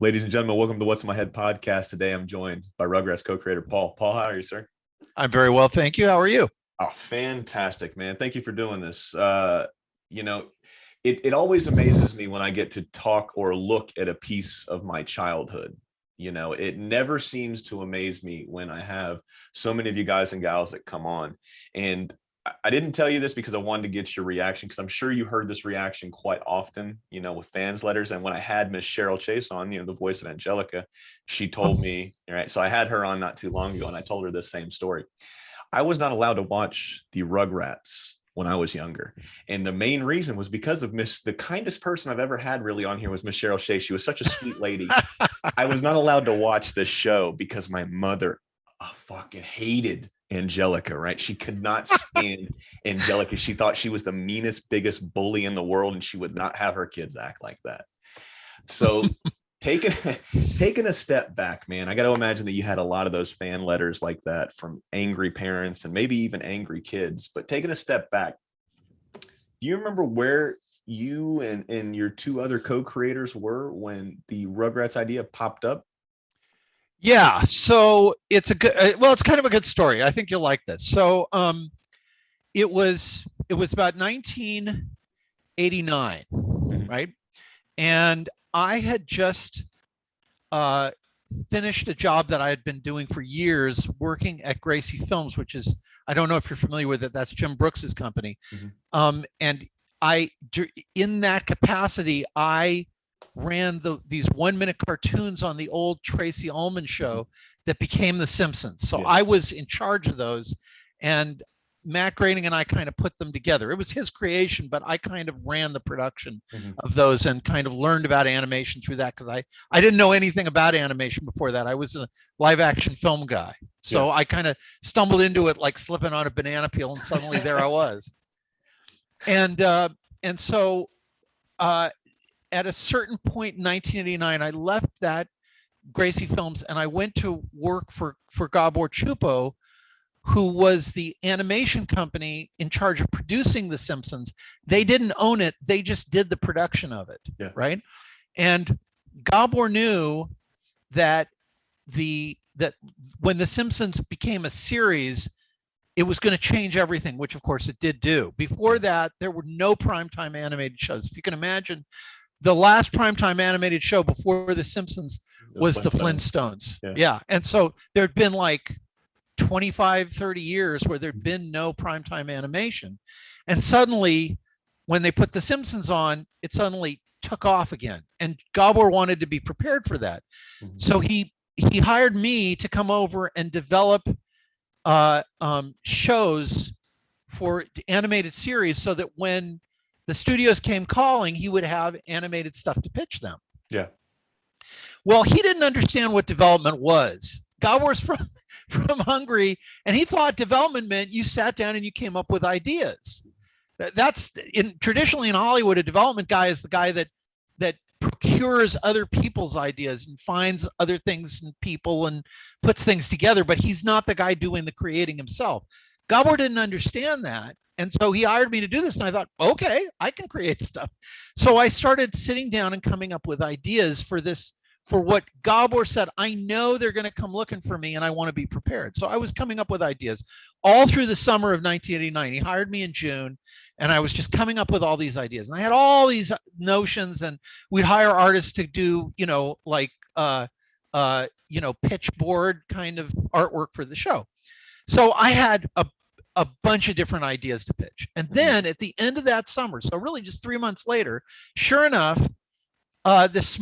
Ladies and gentlemen, welcome to What's in My Head podcast. Today I'm joined by Rugrats co-creator Paul. Paul, how are you, sir? I'm very well, thank you. How are you? Oh, fantastic, man. Thank you for doing this. You know, it always amazes me when I get to talk or look at a piece of my childhood. It never seems to amaze me when I have so many of you guys and gals that come on. And I didn't tell you this because I wanted to get your reaction, because I'm sure you heard this reaction quite often, with fans letters. And when I had Miss Cheryl Chase on, the voice of Angelica, she told me, all right, so I had her on not too long ago and I told her this same story. I was not allowed to watch the Rugrats when I was younger. And the main reason was because of the kindest person I've ever had really on here was Miss Cheryl Chase. She was such a sweet lady. I was not allowed to watch this show because my mother fucking hated Angelica, right? She could not stand Angelica. She thought she was the meanest, biggest bully in the world, and she would not have her kids act like that. So taking a step back, man, I got to imagine that you had a lot of those fan letters like that from angry parents and maybe even angry kids. But taking a step back, do you remember where you and your two other co-creators were when the Rugrats idea popped up? Yeah, so it's it's kind of a good story. I think you'll like this. So it was about 1989, right? And I had just finished a job that I had been doing for years, working at Gracie Films, which is, I don't know if you're familiar with it, that's Jim Brooks's company. And in that capacity, I ran these 1-minute cartoons on the old Tracy Ullman show that became The Simpsons. So I was in charge of those, and Matt Groening and I kind of put them together. It was his creation, but I kind of ran the production of those and kind of learned about animation through that, because I didn't know anything about animation before that. I was a live action film guy. So I kind of stumbled into it like slipping on a banana peel, and suddenly there I was. And so at a certain point in 1989, I left that Gracie Films and I went to work for Gabor Chupo, who was the animation company in charge of producing The Simpsons. They didn't own it. They just did the production of it, right? And Gabor knew that when The Simpsons became a series, it was going to change everything, which of course it did do. Before that, there were no primetime animated shows. If you can imagine, the last primetime animated show before The Simpsons was the Flintstones. And so there'd been like 25, 30 years where there'd been no primetime animation. And suddenly, when they put The Simpsons on, it suddenly took off again. And Gabor wanted to be prepared for that. So he hired me to come over and develop shows for animated series, so that when the studios came calling, he would have animated stuff to pitch them. Well, he didn't understand what development was. Gabor's from Hungary, and he thought development meant you sat down and you came up with ideas. That's traditionally in Hollywood, a development guy is the guy that procures other people's ideas and finds other things and people and puts things together, but he's not the guy doing the creating himself. Gabor didn't understand that. And so he hired me to do this. And I thought, okay, I can create stuff. So I started sitting down and coming up with ideas for this, for what Gabor said. I know they're going to come looking for me and I want to be prepared. So I was coming up with ideas all through the summer of 1989. He hired me in June, and I was just coming up with all these ideas. And I had all these notions, and we'd hire artists to do, pitch board kind of artwork for the show. So I had a bunch of different ideas to pitch. And then at the end of that summer, so really just 3 months later, sure enough, this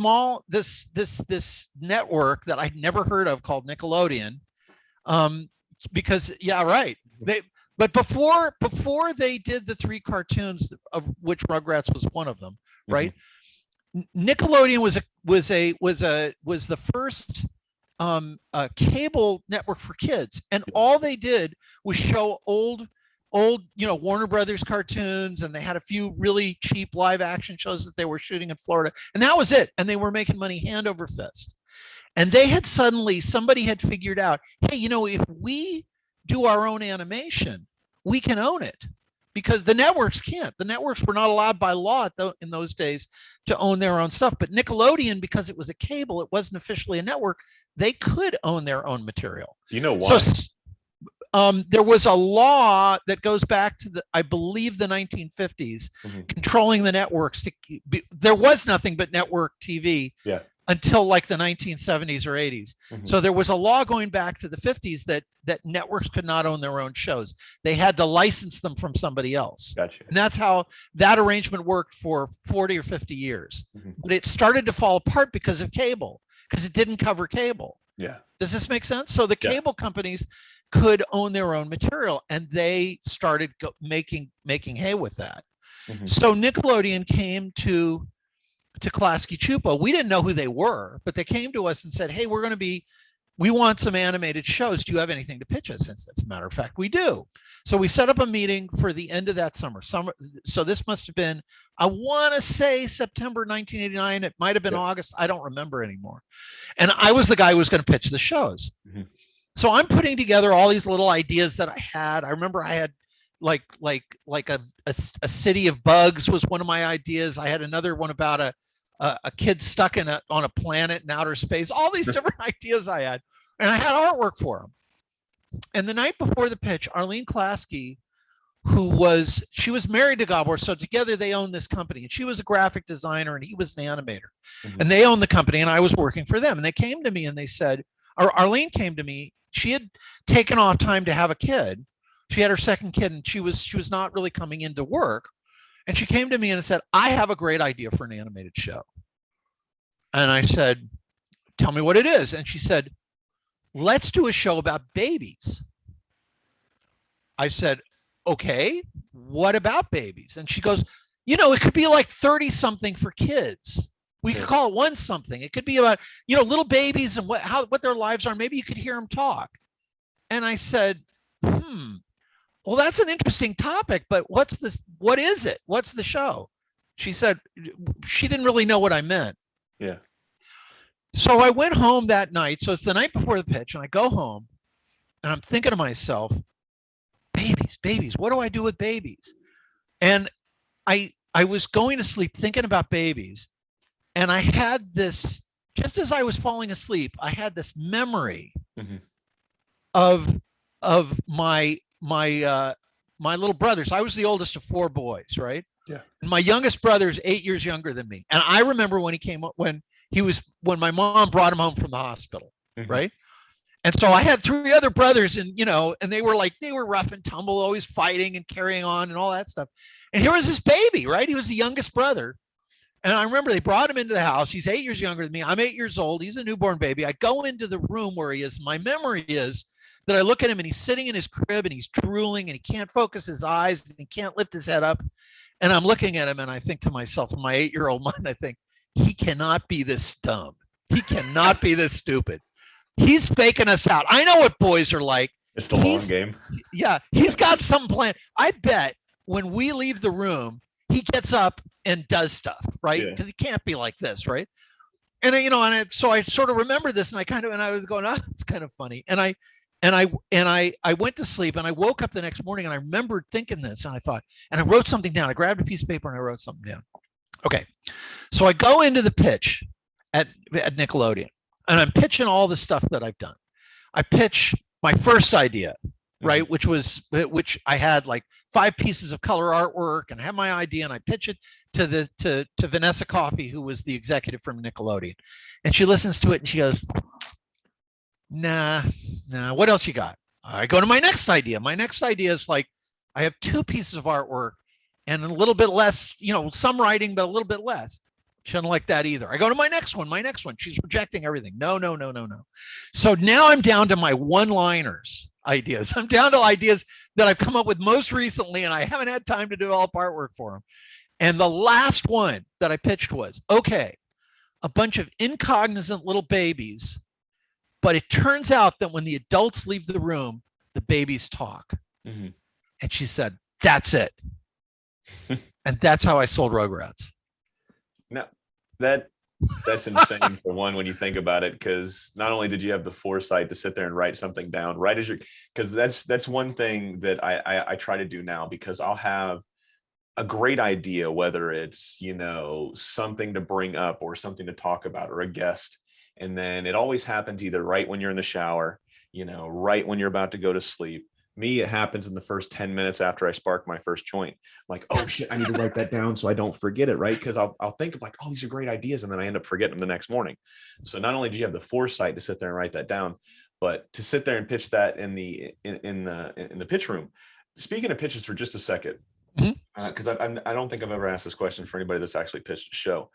network that I'd never heard of called Nickelodeon, because but before they did the 3 cartoons, of which Rugrats was one of them, right? Nickelodeon was the first cable network for kids, and all they did was show old Warner Brothers cartoons, and they had a few really cheap live action shows that they were shooting in Florida, and that was it. And they were making money hand over fist. And somebody had figured out, hey, if we do our own animation, we can own it. because the networks can't. The networks were not allowed by law in those days to own their own stuff. But Nickelodeon, because it was a cable, it wasn't officially a network, they could own their own material. Do you know why? So there was a law that goes back to I believe the 1950s, controlling the networks. There was nothing but network TV until like the 1970s or 80s. So there was a law going back to the 50s that networks could not own their own shows. They had to license them from somebody else. Gotcha. And that's how that arrangement worked for 40 or 50 years. But it started to fall apart because of cable, because it didn't cover cable. Yeah. Does this make sense? So the cable companies could own their own material, and they started making hay with that. So Nickelodeon came to Klasky Chupo. We didn't know who they were, but they came to us and said, hey, we want some animated shows. Do you have anything to pitch us? And as a matter of fact, we do. So we set up a meeting for the end of that summer. So this must have been, I want to say September 1989. It might have been August. I don't remember anymore. And I was the guy who was going to pitch the shows. So I'm putting together all these little ideas that I had. I remember I had like a city of bugs was one of my ideas. I had another one about a kid stuck on a planet in outer space. All these different ideas I had, and I had artwork for them. And the night before the pitch, Arlene Klasky, she was married to Gabor, so together they owned this company. And she was a graphic designer, and he was an animator, and they owned the company, and I was working for them. And they came to me and they said, or Arlene came to me. She had taken off time to have a kid. She had her second kid, and she was not really coming into work. And she came to me and said, I have a great idea for an animated show. And I said, tell me what it is. And she said, let's do a show about babies. I said, okay, what about babies? And she goes, it could be like 30 something for kids. We could call it one something. It could be about, little babies and what their lives are. Maybe you could hear them talk. And I said, well, that's an interesting topic, but what is it? What's the show? She said she didn't really know what I meant. Yeah. So I went home that night. So it's the night before the pitch, and I go home and I'm thinking to myself, babies, what do I do with babies? And I was going to sleep thinking about babies. And I had this, just as I was falling asleep, I had this memory of my little brothers. I was the oldest of 4 boys, right? Yeah. And my youngest brother is 8 years younger than me. And I remember when my mom brought him home from the hospital, right? And so I had 3 other brothers, and and they were rough and tumble, always fighting and carrying on and all that stuff. And here was this baby, right? He was the youngest brother. And I remember they brought him into the house. He's 8 years younger than me. I'm 8 years old. He's a newborn baby. I go into the room where he is. My memory is that I look at him and he's sitting in his crib and he's drooling and he can't focus his eyes and he can't lift his head up. And I'm looking at him and I think to myself, in my 8-year-old mind, I think, he cannot be this dumb. He cannot be this stupid. He's faking us out. I know what boys are like. It's the long game. Yeah, he's got some plan. I bet when we leave the room, he gets up and does stuff, right? Because he can't be like this, right? And so I sort of remember this, and I was going, it's kind of funny. And I went to sleep, and I woke up the next morning, and I remembered thinking this, and I thought, and I wrote something down. I grabbed a piece of paper and I wrote something down. Okay, so I go into the pitch at Nickelodeon, and I'm pitching all the stuff that I've done. I pitch my first idea, right, which I had like 5 pieces of color artwork, and I had my idea, and I pitch it to Vanessa Coffey, who was the executive from Nickelodeon, and she listens to it and she goes, nah, what else you got? I go to my next idea. My next idea is like, I have 2 pieces of artwork and a little bit less, some writing, but a little bit less. She doesn't like that either. I go to my next one. She's rejecting everything. No. So now I'm down to my one-liners ideas. I'm down to ideas that I've come up with most recently, and I haven't had time to develop artwork for them. And the last one that I pitched was, okay, a bunch of incognizant little babies, but it turns out that when the adults leave the room, the babies talk. And she said, that's it. And that's how I sold Rugrats. Now, that That's insane for one, when you think about it, because not only did you have the foresight to sit there and write something down right as you're, because that's one thing that I try to do now, because I'll have a great idea, whether it's, something to bring up or something to talk about or a guest. And then it always happens either right when you're in the shower, right when you're about to go to sleep. Me, it happens in the first 10 minutes after I spark my first joint. I'm like, oh shit, I need to write that down so I don't forget it, right? Because I'll think of like, oh, these are great ideas, and then I end up forgetting them the next morning. So not only do you have the foresight to sit there and write that down, but to sit there and pitch that in the pitch room. Speaking of pitches for just a second, because I don't think I've ever asked this question for anybody that's actually pitched a show.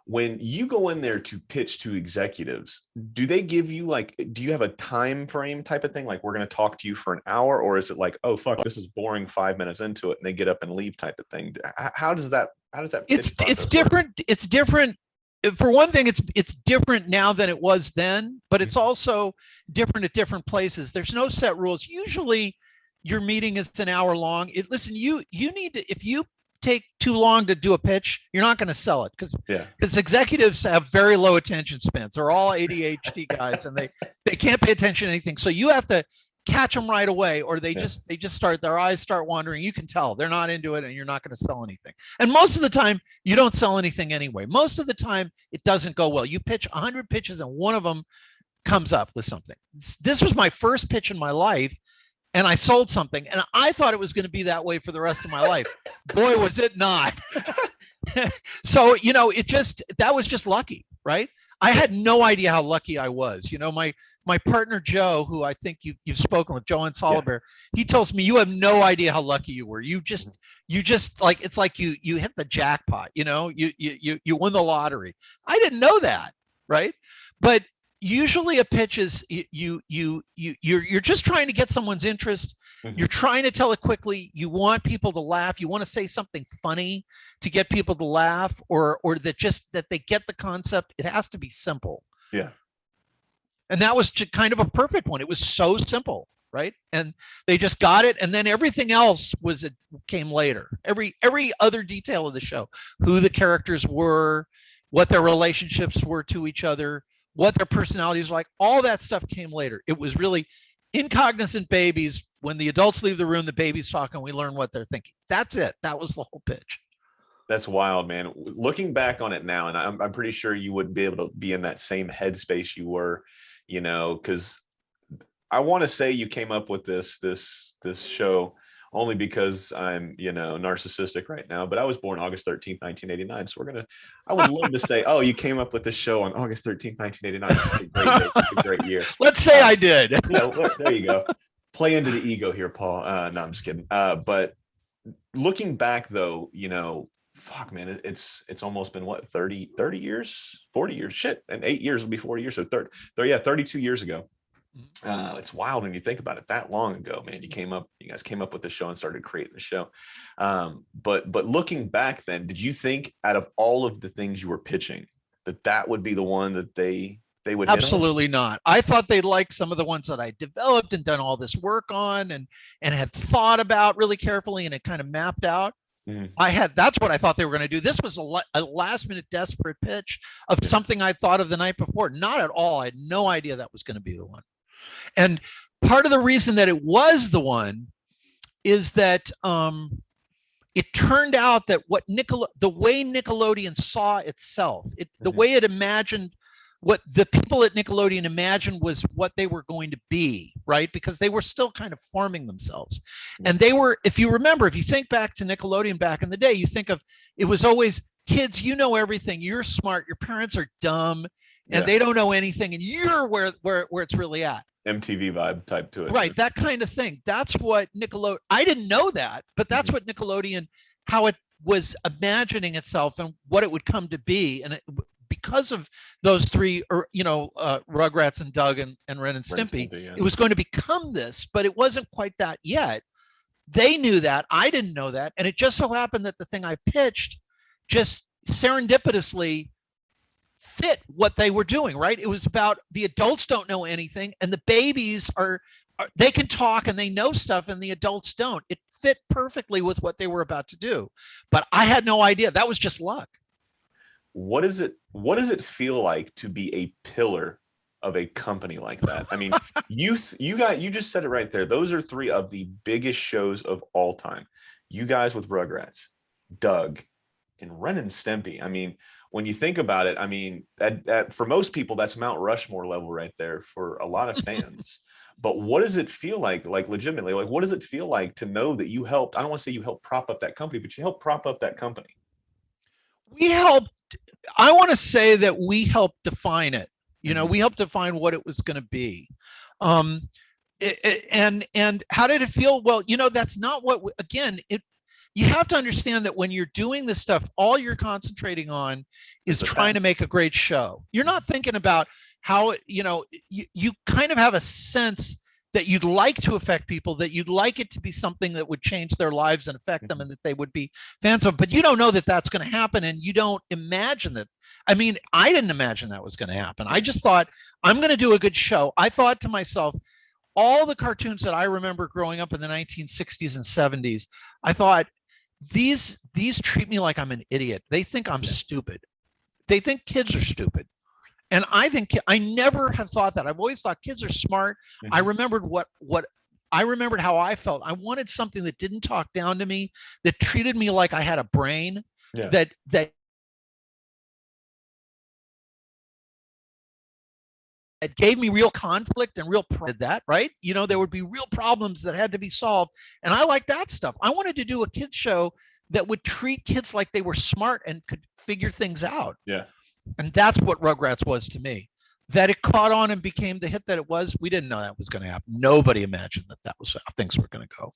When you go in there to pitch to executives, do they give you do you have a time frame type of thing? Like, we're going to talk to you for an hour, or is it like, oh, fuck, this is boring, 5 minutes into it, and they get up and leave type of thing? How does that It's different. Work? It's different. For one thing, it's different now than it was then, but it's also different at different places. There's no set rules. Usually your meeting is an hour long. Listen, you need to, if you take too long to do a pitch, you're not going to sell it, because executives have very low attention spans. They're all ADHD guys, and they can't pay attention to anything. So you have to catch them right away, or they just start, their eyes start wandering. You can tell they're not into it, and you're not going to sell anything. And most of the time you don't sell anything anyway. Most of the time it doesn't go well. You pitch 100 pitches and one of them comes up with something. This was my first pitch in my life, and I sold something, and I thought it was going to be that way for the rest of my life. Boy, was it not. So, that was just lucky, right? I had no idea how lucky I was. My partner, Joe, who I think you've spoken with, Joe and Soliber, he tells me, you have no idea how lucky you were. You just like, it's like you hit the jackpot, you won the lottery. I didn't know that, right? But usually a pitch is you're just trying to get someone's interest. You're trying to tell it quickly. You want people to laugh. You want to say something funny to get people to laugh, or that they get the concept. It has to be simple. Yeah. And that was kind of a perfect one. It was so simple, right? And they just got it. And then everything else came later. Every other detail of the show, who the characters were, what their relationships were to each other, what their personalities were like, all that stuff came later. It was really incognizant babies. When the adults leave the room, the babies talk, and we learn what they're thinking. That's it. That was the whole pitch. That's wild, man. Looking back on it now, and I'm pretty sure you wouldn't be able to be in that same headspace you were, because I want to say you came up with this show only because I'm, narcissistic right now, but I was born August 13th, 1989. So I would love to say, oh, you came up with this show on August 13th, 1989. It's a great day. It's a great year. Let's say I did. There you go. Play into the ego here, Paul. No, I'm just kidding. But looking back though, fuck, man, it's almost been what, 30 years, 40 years, shit. And 8 years will be 40 years. So 32 years ago. It's wild when you think about it, that long ago, man. You guys came up with the show and started creating the show. But looking back then, did you think, out of all of the things you were pitching, that would be the one that they would hit on? Absolutely not. I thought they'd like some of the ones that I developed and done all this work on and had thought about really carefully, and it kind of mapped out. That's what I thought they were going to do. This was a last minute desperate pitch of something I thought of the night before. Not at all. I had no idea that was going to be the one. And part of the reason that it was the one is that it turned out that the way Nickelodeon saw itself, the way it imagined, what the people at Nickelodeon imagined was what they were going to be, right? Because they were still kind of forming themselves. And they were, if you think back to Nickelodeon back in the day, you think of, it was always, kids, you know everything, you're smart, your parents are dumb, and they don't know anything, and you're where it's really at. MTV vibe type to it. Right, that kind of thing. That's what Nickelodeon, I didn't know that, but that's what Nickelodeon, how it was imagining itself and what it would come to be. And because of those three, Rugrats and Doug and Ren and Stimpy, it was going to become this, but it wasn't quite that yet. They knew that. I didn't know that. And it just so happened that the thing I pitched just serendipitously fit what they were doing, right? It was about the adults don't know anything, and the babies they can talk and they know stuff, and the adults don't. It fit perfectly with what they were about to do. But I had no idea. That was just luck. what does it feel like to be a pillar of a company like that? I mean, you just said it right there. Those are three of the biggest shows of all time. You guys with Rugrats, Doug, and Ren and Stimpy. I mean, when you think about it, I mean, for most people, that's Mount Rushmore level right there for a lot of fans. But what does it feel like legitimately, like, what does it feel like to know that you helped, I don't want to say you helped prop up that company, but you helped prop up that company? We helped, I want to say that we helped define it. You know, we helped define what it was going to be. And how did it feel? Well, you know, that's not what, again, you have to understand that when you're doing this stuff, all you're concentrating on is trying to make a great show. You're not thinking about how, you know, you kind of have a sense that you'd like to affect people, that you'd like it to be something that would change their lives and affect them and that they would be fans of, but you don't know that that's going to happen. And you don't imagine that. I mean, I didn't imagine that was going to happen. I just thought, I'm going to do a good show. I thought to myself, all the cartoons that I remember growing up in the 1960s and 70s, I thought, these treat me like I'm an idiot. They think I'm stupid. They think kids are stupid. And I think I never have thought that. I've always thought kids are smart. I remembered what I remembered how I felt. I wanted something that didn't talk down to me, that treated me like I had a brain, that gave me real conflict and real pride. That, right? You know, there would be real problems that had to be solved. And I like that stuff. I wanted to do a kids show that would treat kids like they were smart and could figure things out. Yeah. And that's what Rugrats was to me. That it caught on and became the hit that it was, we didn't know that was going to happen. Nobody imagined that that was how things were going to go.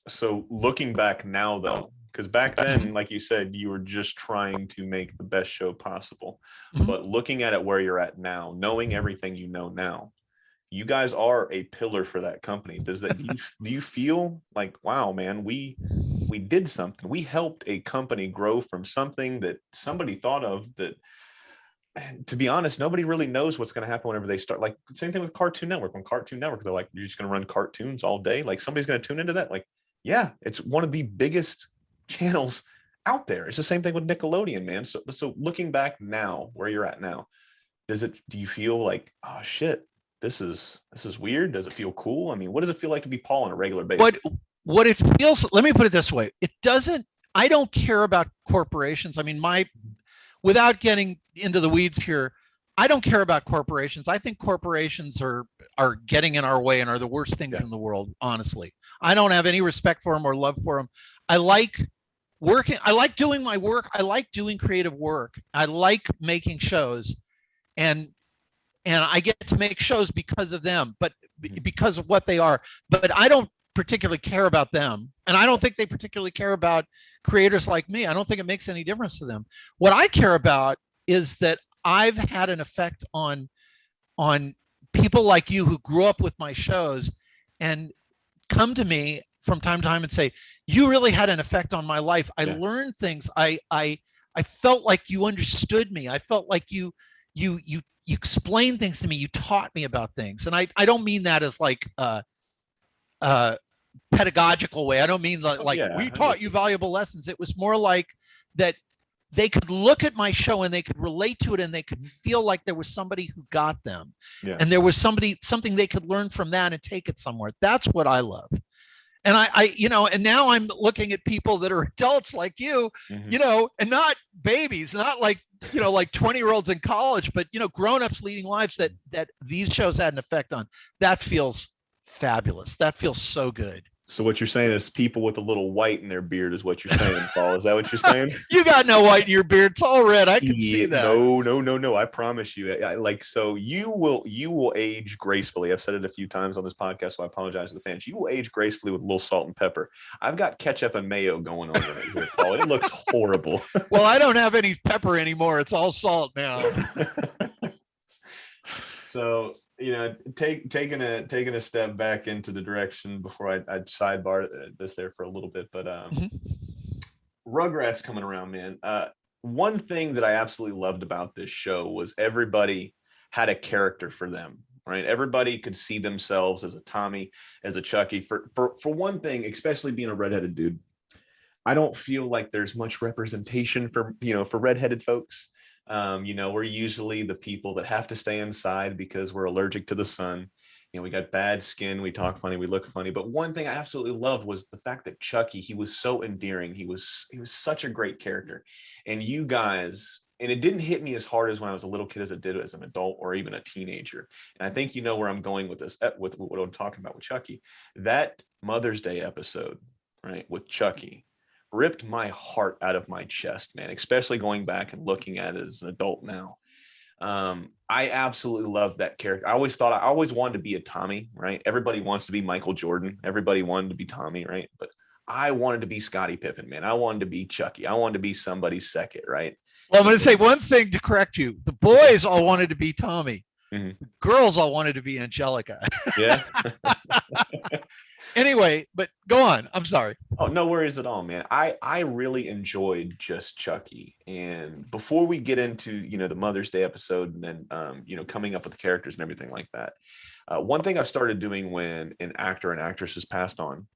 So looking back now, though, because back then, like you said, you were just trying to make the best show possible. But looking at it where you're at now, knowing everything you know now, you guys are a pillar for that company. Does that do you feel like, wow, man, we did something. We helped a company grow from something that somebody thought of that, to be honest, nobody really knows what's going to happen whenever they start. Like, same thing with Cartoon Network. When Cartoon Network, they're like, you're just going to run cartoons all day. Like, somebody's going to tune into that. Like, yeah, it's one of the biggest channels out there. It's the same thing with Nickelodeon, man. So looking back now, where you're at now, do you feel like, oh shit, this is weird? Does it feel cool? I mean, what does it feel like to be Paul on a regular basis? What it feels, let me put it this way. I don't care about corporations. I mean, without getting into the weeds here, I don't care about corporations. I think corporations are getting in our way and are the worst things in the world, honestly. I don't have any respect for them or love for them. I like working. I like doing my work. I like doing creative work. I like making shows, and I get to make shows because of them, but because of what they are. But I don't particularly care about them, and I don't think they particularly care about creators like me. I don't think it makes any difference to them. What I care about is that I've had an effect on people like you who grew up with my shows and come to me from time to time and say, you really had an effect on my life. I learned things. I felt like you understood me. I felt like you explained things to me. You taught me about things. And I don't mean that as like pedagogical way. I don't mean like we taught you valuable lessons. It was more like that they could look at my show and they could relate to it and they could feel like there was somebody who got them. And there was something they could learn from that and take it somewhere. That's what I love. And I you know, and now I'm looking at people that are adults like you, you know, and not babies, not like, you know, like 20-year-olds in college, but, you know, grown-ups leading lives that these shows had an effect on. That feels fabulous. That feels so good. So what you're saying is people with a little white in their beard is what you're saying, Paul. Is that what you're saying? You got no white in your beard. It's all red. I can see that. No. I promise you. So you will age gracefully. I've said it a few times on this podcast, so I apologize to the fans. You will age gracefully with a little salt and pepper. I've got ketchup and mayo going on right here, Paul. It looks horrible. Well, I don't have any pepper anymore. It's all salt now. So, you know, taking a step back into the direction before I sidebar this there for a little bit, but Rugrats coming around, man. One thing that I absolutely loved about this show was everybody had a character for them, right? Everybody could see themselves as a Tommy, as a Chucky. For one thing, especially being a redheaded dude, I don't feel like there's much representation for, for redheaded folks. We're usually the people that have to stay inside because we're allergic to the sun. We got bad skin, we talk funny, we look funny. But one thing I absolutely loved was the fact that Chucky, he was so endearing. He was such a great character. And you guys, and it didn't hit me as hard as when I was a little kid as it did as an adult or even a teenager. And I think you know where I'm going with this, with what I'm talking about with Chucky. That Mother's Day episode, right, with Chucky, ripped my heart out of my chest, man, especially going back and looking at it as an adult now. I absolutely love that character. I always wanted to be a Tommy, right? Everybody wants to be Michael Jordan. Everybody wanted to be Tommy, right? But I wanted to be Scottie Pippen, man. I wanted to be Chucky. I wanted to be somebody's second, right? Well, I'm going to say one thing to correct you. The boys all wanted to be Tommy. Mm-hmm. The girls all wanted to be Angelica. Yeah. Anyway, but go on. I'm sorry. Oh, no worries at all, man. I really enjoyed just Chucky. And before we get into, the Mother's Day episode and then, coming up with the characters and everything like that, one thing I've started doing when an actor and actress has passed on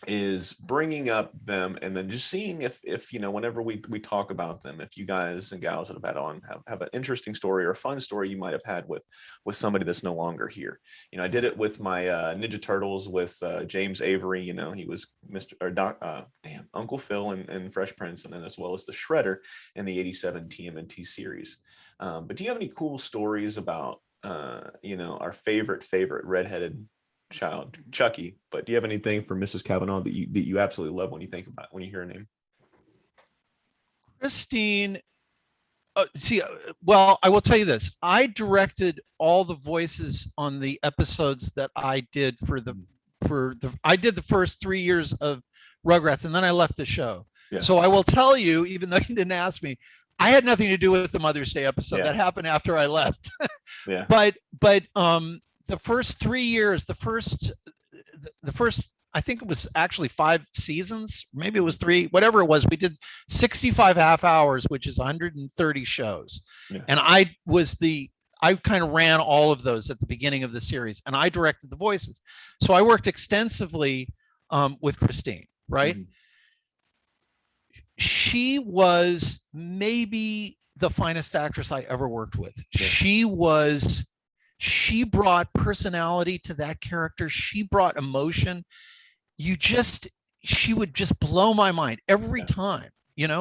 is bringing up them and then just seeing if whenever we talk about them, if you guys and gals that have had on have an interesting story or a fun story you might have had with somebody that's no longer here. I did it with my Ninja Turtles with James Avery. He was Mr. or Uncle Phil and Fresh Prince, and then as well as the Shredder in the 87 TMNT series. But do you have any cool stories about our favorite redheaded child, Chucky? But do you have anything for Mrs. Kavanaugh that you absolutely love when you hear her name? Christine. Well, I will tell you this. I directed all the voices on the episodes that I did I did the first 3 years of Rugrats, and then I left the show. Yeah. So I will tell you, even though you didn't ask me, I had nothing to do with the Mother's Day episode. Yeah. That happened after I left. Yeah. But the first 3 years, the first, I think it was actually 5 seasons, maybe it was 3, whatever it was. We did 65 half hours, which is 130 shows. Yeah. And I kind of ran all of those at the beginning of the series, and I directed the voices. So I worked extensively with Christine, right? Mm-hmm. She was maybe the finest actress I ever worked with. Yeah. She brought personality to that character. She brought emotion. She would just blow my mind every time, and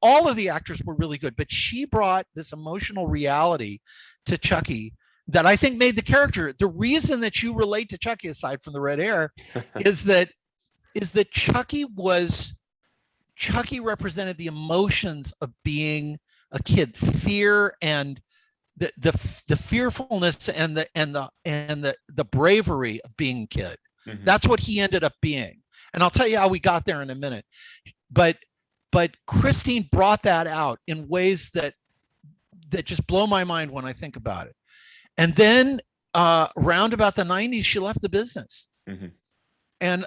all of the actors were really good, but she brought this emotional reality to Chucky that I think made the character. The reason that you relate to Chucky, aside from the red hair, is that Chucky represented the emotions of being a kid, fear and the fearfulness and the bravery of being a kid. Mm-hmm. That's what he ended up being. And I'll tell you how we got there in a minute. But Christine brought that out in ways that just blow my mind when I think about it. And then around about the 90s, she left the business. Mm-hmm. And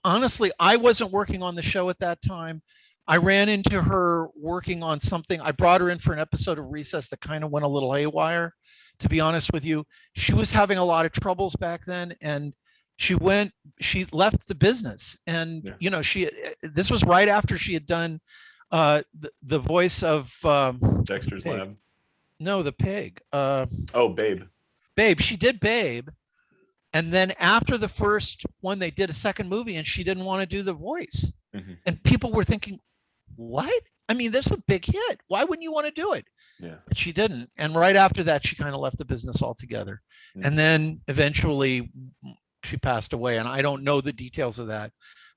honestly, I wasn't working on the show at that time. I ran into her working on something. I brought her in for an episode of Recess that kind of went a little haywire, to be honest with you. She was having a lot of troubles back then, and she left the business. And, this was right after she had done the voice of Dexter's Lab. No, the pig. Babe. Babe. She did Babe. And then after the first one, they did a second movie, and she didn't want to do the voice. Mm-hmm. And people were thinking, what? I mean, this is a big hit. Why wouldn't you want to do it? Yeah. But she didn't. And right after that, she kind of left the business altogether. Mm-hmm. And then eventually she passed away. And I don't know the details of that. It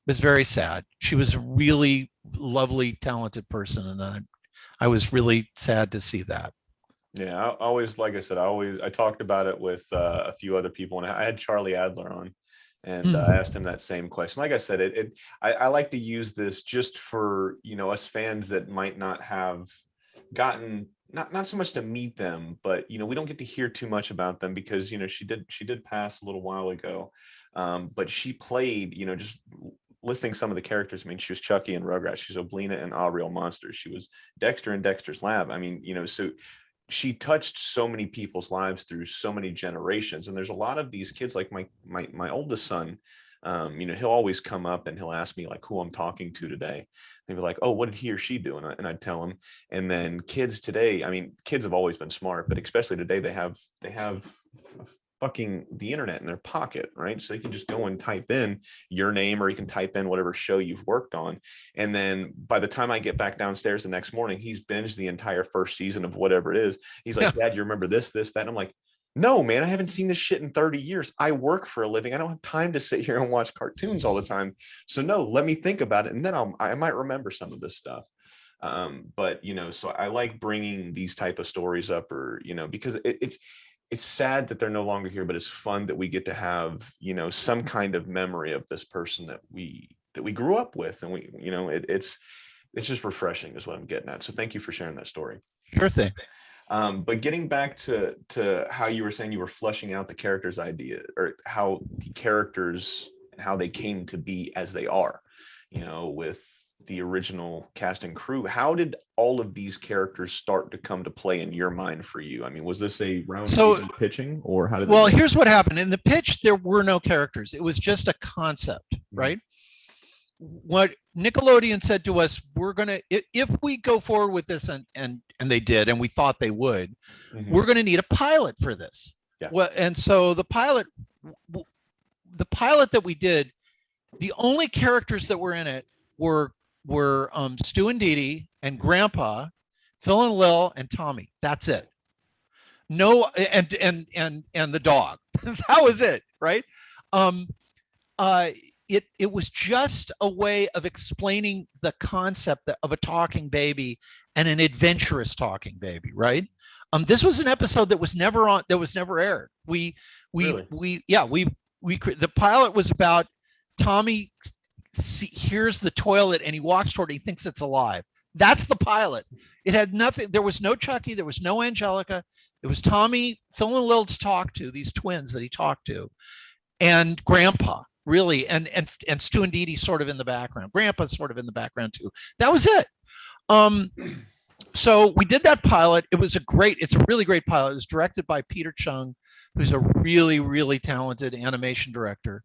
was very sad. She was a really lovely, talented person. And I was really sad to see that. Yeah, I always, like I said, I talked about it with a few other people, and I had Charlie Adler on, and I asked him that same question. Like I said, I like to use this just for, us fans that might not have gotten, not so much to meet them, but, we don't get to hear too much about them because, she did pass a little while ago. But she played, just listing some of the characters. I mean, she was Chucky in Rugrats. She's Oblina in All Real Monsters. She was Dexter in Dexter's Lab. I mean, so she touched so many people's lives through so many generations. And there's a lot of these kids, like my oldest son, He'll always come up and he'll ask me like who I'm talking to today. And be like, oh, what did he or she do? And I'd tell him. And then kids today, I mean, kids have always been smart, but especially today, they have fucking the internet in their pocket, right? So they can just go and type in your name, or you can type in whatever show you've worked on. And then by the time I get back downstairs the next morning, he's binged the entire first season of whatever it is. He's like, Dad, you remember this, that? And I'm like, no, man, I haven't seen this shit in 30 years. I work for a living. I don't have time to sit here and watch cartoons all the time. So no, let me think about it. And then I might remember some of this stuff. But, so I like bringing these type of stories up, or, because it's sad that they're no longer here, but it's fun that we get to have, some kind of memory of this person that we grew up with. And it's just refreshing is what I'm getting at. So thank you for sharing that story. Sure thing. But getting back to how you were saying you were fleshing out the characters' idea, or how the characters, how they came to be as they are, with the original cast and crew. How did all of these characters start to come to play in your mind for you? I mean, was this a round pitching, or how did? Well, here's what happened. In the pitch, there were no characters. It was just a concept, right? What Nickelodeon said to us, we're gonna, if we go forward with this, and they did, and we thought they would, we're gonna need a pilot for this. Yeah. Well, and so the pilot that we did, the only characters that were in it were Stu and Dee Dee and Grandpa, Phil and Lil and Tommy. That's it. No, and the dog. That was it, right? It was just a way of explaining the concept of a talking baby and an adventurous talking baby, right? This was an episode that was never on, that was never aired. The pilot was about Tommy hears the toilet and he walks toward it, he thinks it's alive. That's the pilot. It had nothing, there was no Chucky, there was no Angelica. It was Tommy, Phil and Lil to talk to, these twins that he talked to, and Grandpa, really, and Stu and Dee Dee sort of in the background. Grandpa's sort of in the background too. That was it. So we did that pilot. It's a really great pilot. It was directed by Peter Chung, who's a really, really talented animation director.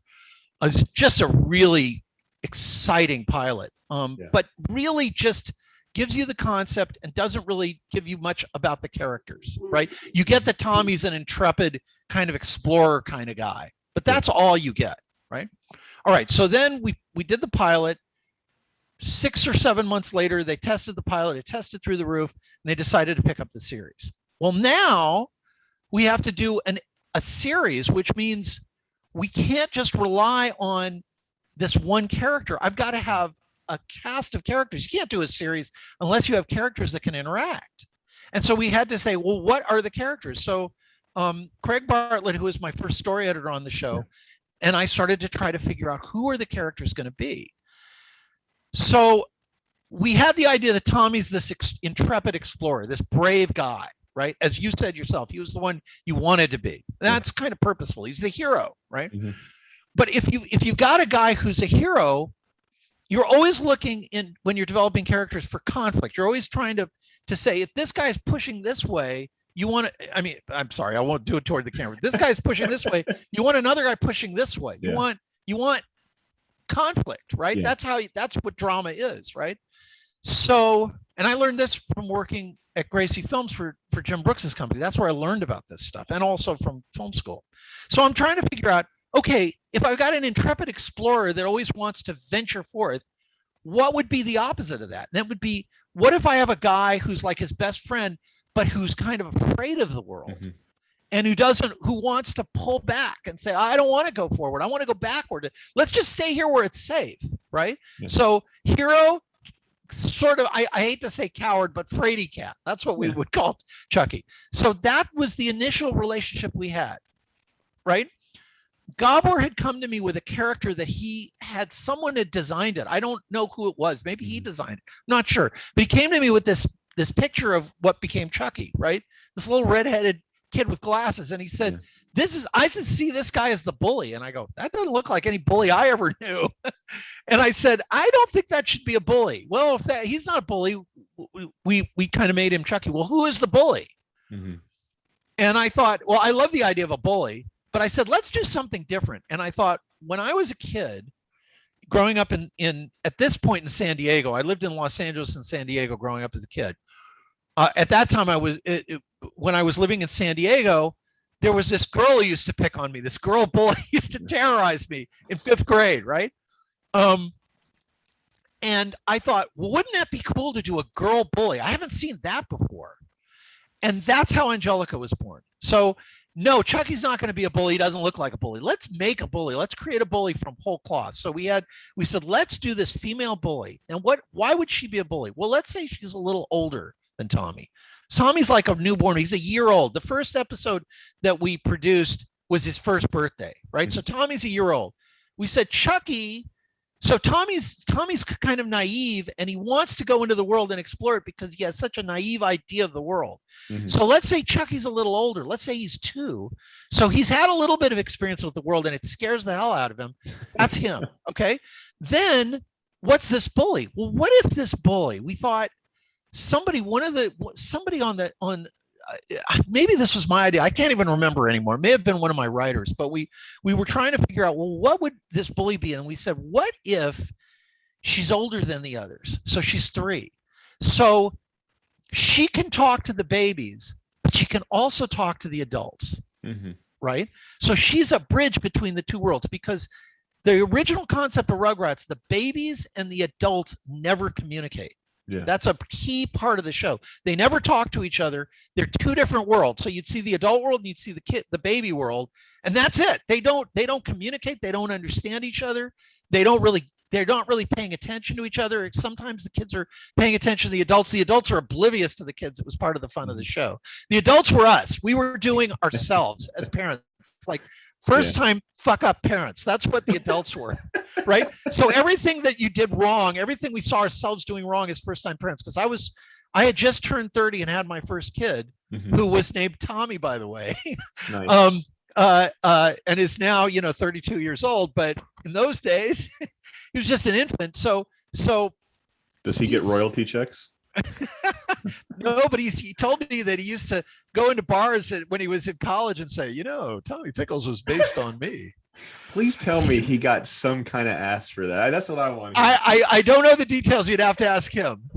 It's just a really exciting pilot, but really just gives you the concept and doesn't really give you much about the characters, right? You get that Tommy's an intrepid kind of explorer kind of guy, but that's all you get, right? All right, so then we did the pilot. 6 or 7 months later, they tested the pilot, it tested through the roof, and they decided to pick up the series. Well, now we have to do a series, which means we can't just rely on this one character. I've got to have a cast of characters. You can't do a series unless you have characters that can interact. And so we had to say, well, what are the characters? So Craig Bartlett, who was my first story editor on the show, and I started to try to figure out who are the characters going to be. So we had the idea that Tommy's this intrepid explorer, this brave guy, right? As you said yourself, he was the one you wanted to be. That's kind of purposeful. He's the hero, right? Mm-hmm. But if you got a guy who's a hero, you're always looking in when you're developing characters for conflict. You're always trying to say, if this guy's pushing this way, you want to, I mean, I'm sorry, I won't do it toward the camera. This guy's pushing this way. You want another guy pushing this way. You want conflict, right? Yeah. That's what drama is, right? So, and I learned this from working at Gracie Films for Jim Brooks's company. That's where I learned about this stuff, and also from film school. So I'm trying to figure out, okay, if I've got an intrepid explorer that always wants to venture forth, what would be the opposite of that? And that would be, what if I have a guy who's like his best friend, but who's kind of afraid of the world, and who wants to pull back and say, I don't want to go forward, I want to go backward. Let's just stay here where it's safe, right? Yes. So hero, sort of, I hate to say coward, but fraidy cat. That's what we would call Chucky. So that was the initial relationship we had, right? Gabor had come to me with a character that someone had designed it. I don't know who it was. Maybe he designed it. I'm not sure. But he came to me with this picture of what became Chucky, right? This little redheaded kid with glasses. And he said, I can see this guy as the bully. And I go, that doesn't look like any bully I ever knew. And I said, I don't think that should be a bully. Well, if he's not a bully, we kind of made him Chucky. Well, who is the bully? Mm-hmm. And I thought, well, I love the idea of a bully, but I said, let's do something different. And I thought, when I was a kid, growing up in at this point in San Diego, I lived in Los Angeles and San Diego growing up as a kid. At that time, when I was living in San Diego, there was this girl who used to pick on me. This girl bully used to terrorize me in 5th grade, right? And I thought, well, wouldn't that be cool to do a girl bully? I haven't seen that before. And that's how Angelica was born. So no, Chucky's not going to be a bully. He doesn't look like a bully. Let's make a bully. Let's create a bully from whole cloth. So we said, let's do this female bully. And why would she be a bully? Well, let's say she's a little older than Tommy. Tommy's like a newborn. He's a year old. The first episode that we produced was his first birthday, right? Mm-hmm. So Tommy's a year old. We said, Chucky. So Tommy's kind of naive, and he wants to go into the world and explore it because he has such a naive idea of the world. Mm-hmm. So let's say Chucky's a little older. Let's say he's 2. So he's had a little bit of experience with the world, and it scares the hell out of him. That's him. Okay. Then what's this bully? Well, what if this bully? We thought somebody on maybe this was my idea. I can't even remember anymore. It may have been one of my writers, but we were trying to figure out, well, what would this bully be? And we said, what if she's older than the others? So she's 3. So she can talk to the babies, but she can also talk to the adults, mm-hmm. right? So she's a bridge between the 2 worlds, because the original concept of Rugrats, the babies and the adults never communicate. Yeah. That's a key part of the show. They never talk to each other. They're 2 different worlds. So you'd see the adult world and you'd see the baby world, and that's it. They don't communicate. They don't understand each other. They're not really paying attention to each other. Sometimes the kids are paying attention to the adults. The adults are oblivious to the kids. It was part of the fun of the show. The adults were us. We were doing ourselves as parents. It's like first time fuck up parents. That's what the adults were, right? So everything that you did wrong, everything we saw ourselves doing wrong as first time parents, because I had just turned 30 and had my first kid, mm-hmm. who was named Tommy, by the way. Nice. And is now, 32 years old, but in those days he was just an infant. So does he get royalty checks? No, but he told me that he used to go into bars when he was in college and say, Tommy Pickles was based on me. Please tell me he got some kind of ass for that. That's what I want. I don't know the details. You'd have to ask him.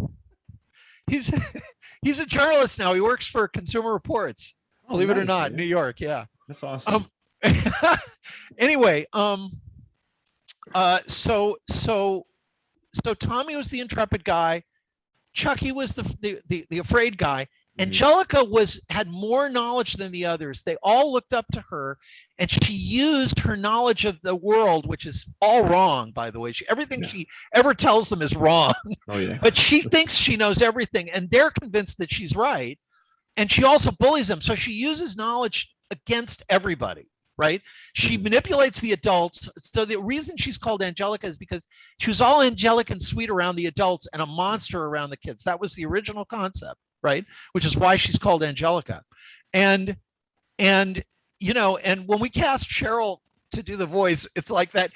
He's a journalist now. He works for Consumer Reports. Believe it or not, man. New York. Yeah, that's awesome. Anyway, so Tommy was the intrepid guy. Chucky was the afraid guy. Angelica had more knowledge than the others. They all looked up to her, and she used her knowledge of the world, which is all wrong, by the way. Everything she ever tells them is wrong. Oh, yeah. But she thinks she knows everything, and they're convinced that she's right. And she also bullies them. So she uses knowledge against everybody, right? She manipulates the adults. So the reason she's called Angelica is because she was all angelic and sweet around the adults and a monster around the kids. That was the original concept, right? Which is why she's called Angelica. And when we cast Cheryl to do the voice, it's like that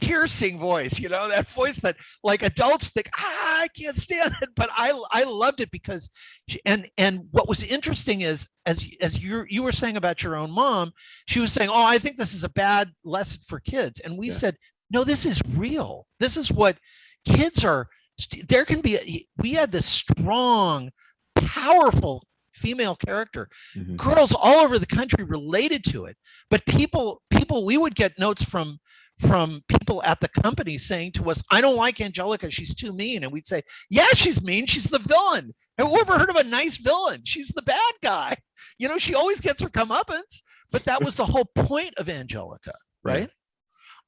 piercing voice, that voice that like adults think, I can't stand it, but I loved it because and what was interesting is as you were saying about your own mom, she was saying, I think this is a bad lesson for kids, and we said, no, this is real. This is what kids are. We had this strong, powerful female character. Mm-hmm. Girls all over the country related to it, but people we would get notes from people at the company saying to us, I don't like Angelica, she's too mean. And we'd say, yeah, she's mean, she's the villain. Have you ever heard of a nice villain? She's the bad guy. She always gets her comeuppance, but that was the whole point of Angelica, right?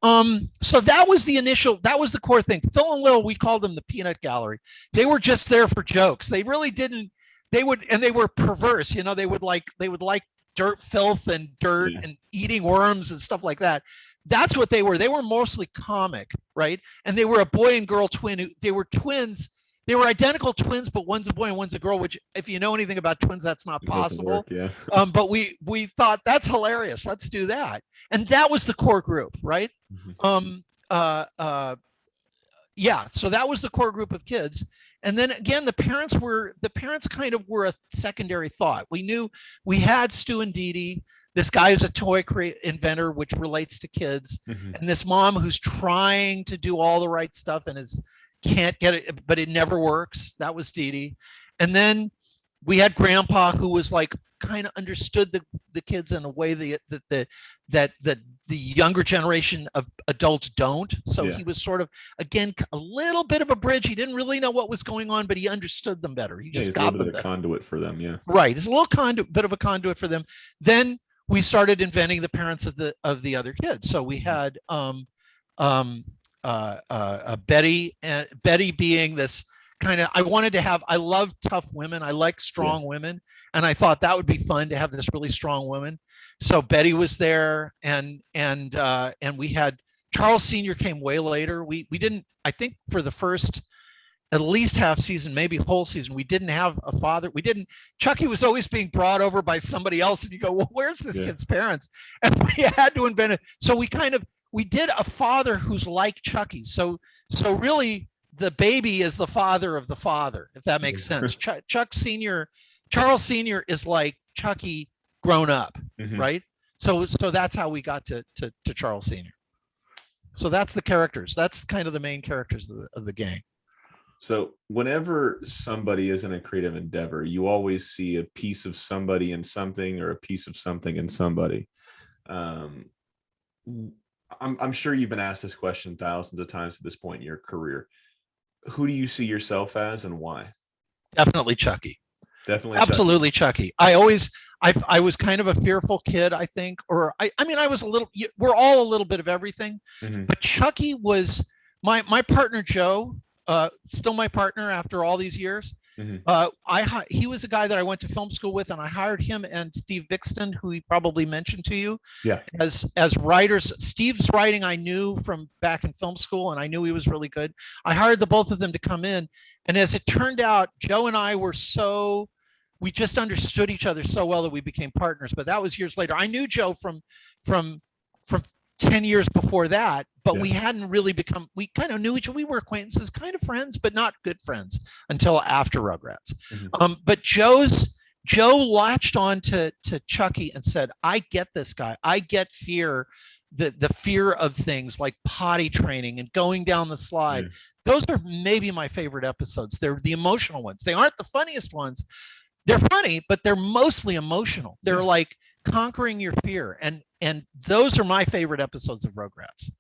So that was the core thing. Phil and Lil, we called them the peanut gallery. They were just there for jokes. They really didn't, they were perverse, they would like dirt, filth and dirt and eating worms and stuff like that. That's what they were. They were mostly comic, right? And they were a boy and girl twin. They were twins. They were identical twins, but one's a boy and one's a girl, which if you know anything about twins, that's not possible. Work, but we thought that's hilarious. Let's do that. And that was the core group, right? Mm-hmm. So that was the core group of kids. And then again, the parents kind of were a secondary thought. We knew we had Stu and Dee Dee. this guy is a toy inventor, which relates to kids, and this mom who's trying to do all the right stuff and can't get it, but it never works. That was Dee Dee. And then we had Grandpa, who was like kind of understood the kids in a way that the younger generation of adults don't. So he was sort of, again, a little bit of a bridge. He didn't really know what was going on, but he understood them better. He just got them better. A conduit for them. Yeah. Right. It's a little bit of a conduit for them. Then we started inventing the parents of the other kids. So we had Betty, and Betty being this kind of, I love tough women. I like strong women. And I thought that would be fun to have this really strong woman. So Betty was there, and we had Charles Sr. came way later. We didn't, I think for the first at least half season, maybe whole season, we didn't have a father. Chucky was always being brought over by somebody else. And you go, well, where's this kid's parents? And we had to invent it. So we did a father who's like Chucky. So really the baby is the father of the father, if that makes sense. Charles Sr. is like Chucky grown up, right? So that's how we got to Charles Sr. So that's the characters. That's kind of the main characters of the gang. So whenever somebody is in a creative endeavor, you always see a piece of somebody in something, or a piece of something in somebody. I'm sure you've been asked this question thousands of times at this point in your career. Who do you see yourself as, and why? Definitely Chucky. Definitely. Absolutely Chucky. I was kind of a fearful kid, I think, or I mean, I was we're all a little bit of everything, but Chucky was my partner, Joe, still my partner after all these years. He was a guy that I went to film school with, and I hired him and Steve Vixton, who he probably mentioned to you, as writers. Steve's writing I knew from back in film school, and I knew he was really good. I hired the both of them to come in, and as it turned out, Joe and I we just understood each other so well that we became partners. But that was years later. I knew Joe from 10 years before that, but we hadn't really we kind of knew each other. We were acquaintances, kind of friends, but not good friends until after Rugrats. But Joe latched on to Chucky and said, I get this guy. I get fear, the fear of things like potty training and going down the slide. Those are maybe my favorite episodes. They're the emotional ones. They aren't the funniest ones. They're funny, but they're mostly emotional. They're like conquering your fear. And those are my favorite episodes of Rugrats,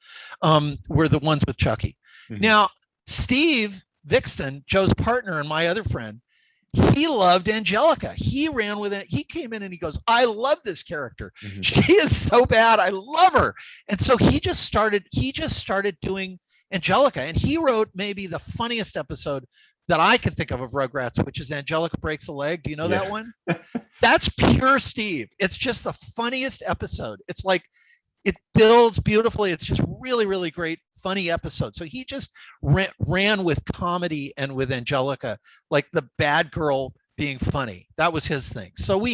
were the ones with Chucky. Now, Steve Vixton, Joe's partner and my other friend, he loved Angelica. He ran with it. He came in and he goes, I love this character. She is so bad. I love her. And so he just started doing Angelica. And he wrote maybe the funniest episode that I can think of Rugrats, which is Angelica Breaks a Leg. Do you know that one? That's pure Steve. It's just the funniest episode. It's like, it builds beautifully. It's just really, really great, funny episode. So he just ran with comedy and with Angelica, like the bad girl being funny. That was his thing. So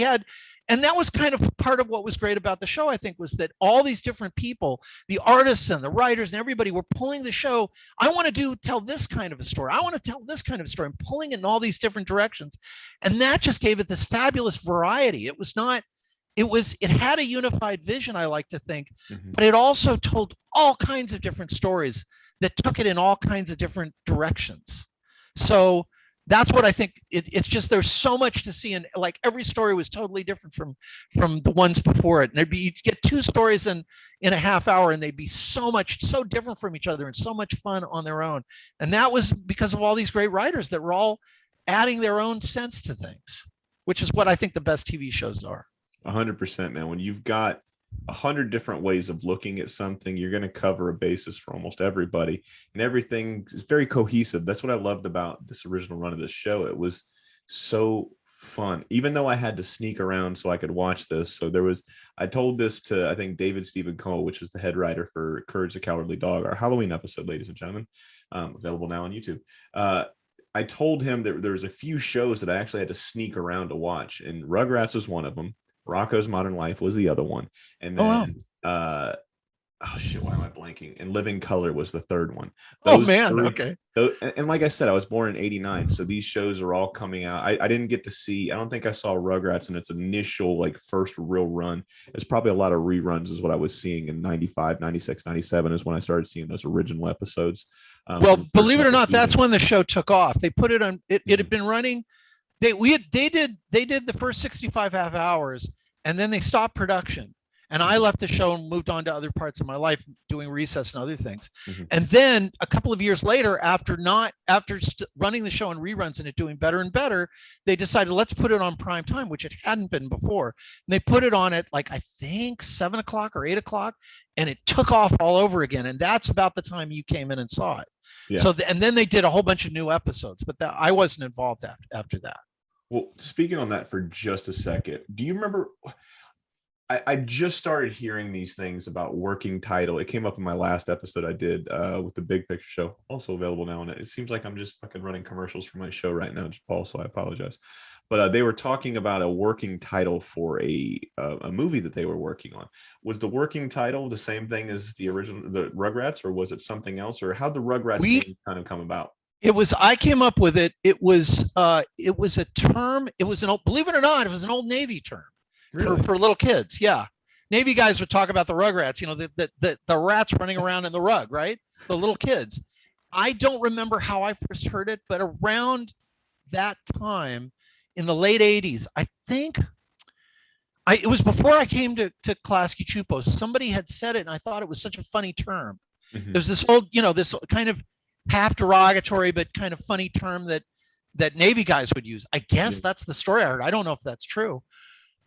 and that was kind of part of what was great about the show, I think, was that all these different people, the artists and the writers and everybody, were pulling the show. I want to tell this kind of a story. I want to tell this kind of a story. I'm pulling it in all these different directions. And that just gave it this fabulous variety. It had a unified vision, I like to think, but it also told all kinds of different stories that took it in all kinds of different directions. So that's what I think. It's just, there's so much to see, and like every story was totally different from the ones before it. And you'd get two stories in a half hour, and they'd be so different from each other and so much fun on their own. And that was because of all these great writers that were all adding their own sense to things, which is what I think the best TV shows are. 100%, man. When you've got 100 different ways of looking at something, you're going to cover a basis for almost everybody, and everything is very cohesive. That's what I loved about this original run of this show. It was so fun, even though I had to sneak around so I could watch this. So I told this to, I think, David Stephen Cole, which was the head writer for Courage the Cowardly Dog, our Halloween episode, ladies and gentlemen, available now on YouTube. I told him that there was a few shows that I actually had to sneak around to watch, and Rugrats was one of them. Rocko's Modern Life was the other one. And then oh shit, why am I blanking? And Living Color was the third one. Oh Those man, three, okay. and like I said, I was born in '89, so these shows are all coming out. I didn't get to see. I don't think I saw Rugrats in its initial like first real run. It's probably a lot of reruns is what I was seeing in '95, '96, '97 is when I started seeing those original episodes Well, from the first believe it or couple not, that's seasons. when the show took off. They put it on. It had Mhm. been running. They did the first 65 half hours, and then they stopped production. And I Mhm. left the show and moved on to other parts of my life, doing Recess and other things. Mhm. And then a couple of years later, after running the show in reruns and it doing better and better, they decided let's put it on prime time, which it hadn't been before. And they put it on at like I think 7 o'clock or 8 o'clock, and it took off all over again. And that's about the time you came in and saw it. Yeah. So and then they did a whole bunch of new episodes, but I wasn't involved after that. Well, speaking on that for just a second, do you remember? I just started hearing these things about working title. It came up in my last episode I did with the Big Picture Show, also available now. And it seems like I'm just fucking running commercials for my show right now, Paul. So I apologize. But they were talking about a working title for a movie that they were working on. Was the working title the same thing as the original, the Rugrats, or was it something else? Or how'd the Rugrats We name kind of come about? It was I came up with it. It was a term. It was an old, believe it or not, it was an old Navy term for Really? for little kids. Yeah. Navy guys would talk about the Rugrats, the rats running around in the rug, right? The little kids. I don't remember how I first heard it, but around that time in the late 80s, I think it was before I came to Klasky Chupo. Somebody had said it, and I thought it was such a funny term. Mhm. There's this old, this kind of half derogatory but kind of funny term that Navy guys would use. I Yeah. guess that's the story I heard. I don't know if that's true.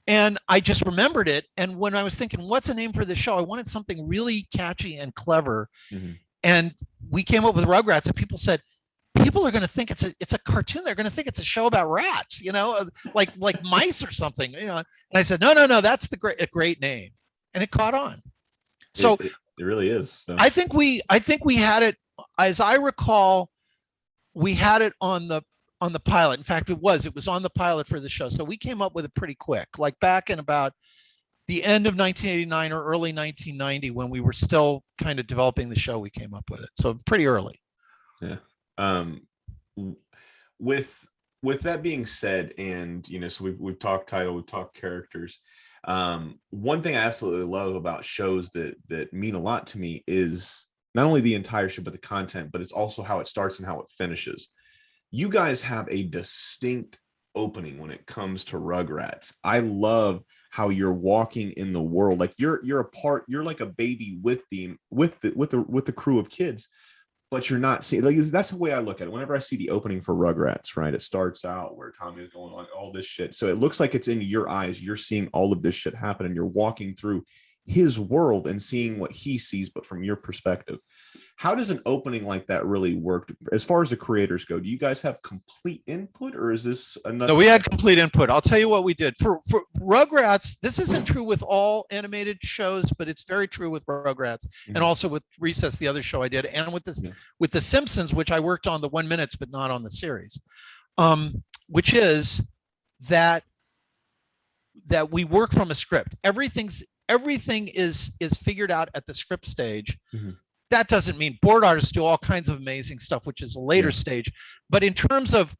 And I just remembered it. And when I was thinking, what's a name for the show? I wanted something really catchy and clever. Mhm. And we came up with Rugrats, and people said, people are going to think it's a cartoon. They're going to think it's a show about rats, like mice or something, And I said, no, that's a great name, and it caught on. It, So it, it really is. So. I think we had it, as I recall, we had it on the pilot. In fact, it was on the pilot for the show. So we came up with it pretty quick, like back in about the end of 1989 or early 1990, when we were still kind of developing the show. We came up with it, so pretty early. Yeah. Um, with with that being said, and so we've talked title, we've talked characters. One thing I absolutely love about shows that mean a lot to me is not only the entire show, but the content, but it's also how it starts and how it finishes. You guys have a distinct opening when it comes to Rugrats. I love how you're walking in the world, like you're a part, you're like a baby with the crew of kids, but you're not seeing, like, that's the way I look at it. Whenever I see the opening for Rugrats, right, it starts out where Tommy is going on all this shit, so it looks like it's in your eyes, you're seeing all of this shit happen, and you're walking through his world and seeing what he sees, but from your perspective. How does an opening like that really work as far as the creators go? Do you guys have complete input, or is this No, another? we had complete input. I'll tell you what we did for Rugrats. This isn't true with all animated shows, but it's very true with Rugrats, and Mhm. also with Recess, the other show I did, and with this Yeah. with the Simpsons, which I worked on the 1 minutes, but not on the series. Which is that we work from a script. Everything is figured out at the script stage. Mhm. That doesn't mean board artists do all kinds of amazing stuff, which is a later Yeah. stage. But in terms of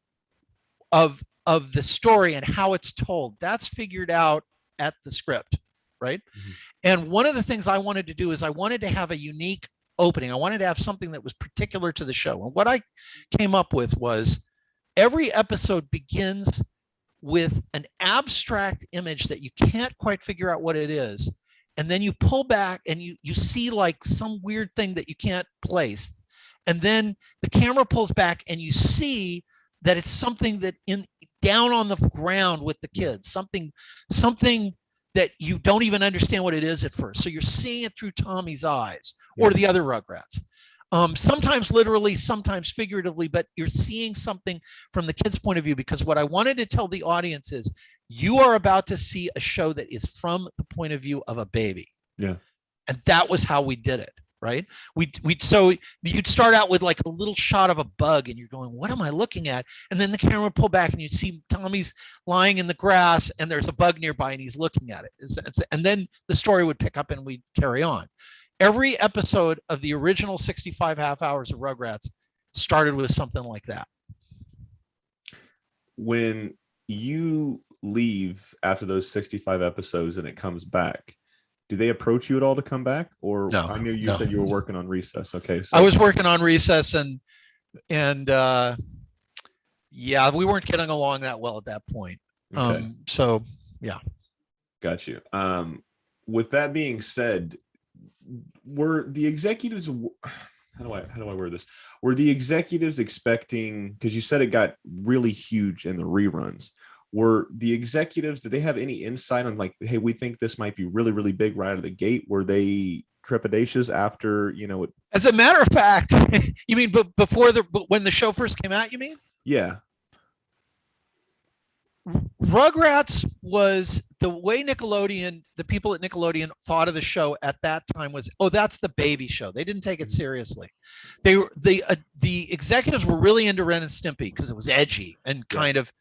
the story and how it's told, that's figured out at the script, right? Mhm. And one of the things I wanted to do is I wanted to have a unique opening. I wanted to have something that was particular to the show. And what I came up with was every episode begins with an abstract image that you can't quite figure out what it is. And then you pull back and you see like some weird thing that you can't place. And then the camera pulls back and you see that it's something that in down on the ground with the kids, something that you don't even understand what it is at first. So you're seeing it through Tommy's eyes or Yeah. the other Rugrats. Sometimes literally, sometimes figuratively, but you're seeing something from the kid's point of view, because what I wanted to tell the audience is you are about to see a show that is from the point of view of a baby. Yeah. And that was how we did it, right? So you'd start out with like a little shot of a bug and you're going, what am I looking at? And then the camera would pull back and you'd see Tommy's lying in the grass and there's a bug nearby and he's looking at it. And then the story would pick up and we'd carry on. Every episode of the original 65 half hours of Rugrats started with something like that. When you leave after those 65 episodes and it comes back, do they approach you at all to come back? Or No, I knew you said you were working on Recess. Okay. So I was working on Recess and yeah, we weren't getting along that well at that point. okay. So yeah. Got you. With that being said, were the executives, how do I word this? Were the executives expecting, because you said it got really huge in the reruns, were the executives, did they have any insight on like, hey, we think this might be really, really big right out of the gate? Were they trepidatious after, As a matter of fact, you mean when the show first came out, you mean? Yeah. Rugrats was the way Nickelodeon, the people at Nickelodeon thought of the show at that time was, oh, that's the baby show. They didn't take it seriously. The executives were really into Ren and Stimpy because it was edgy and kind of,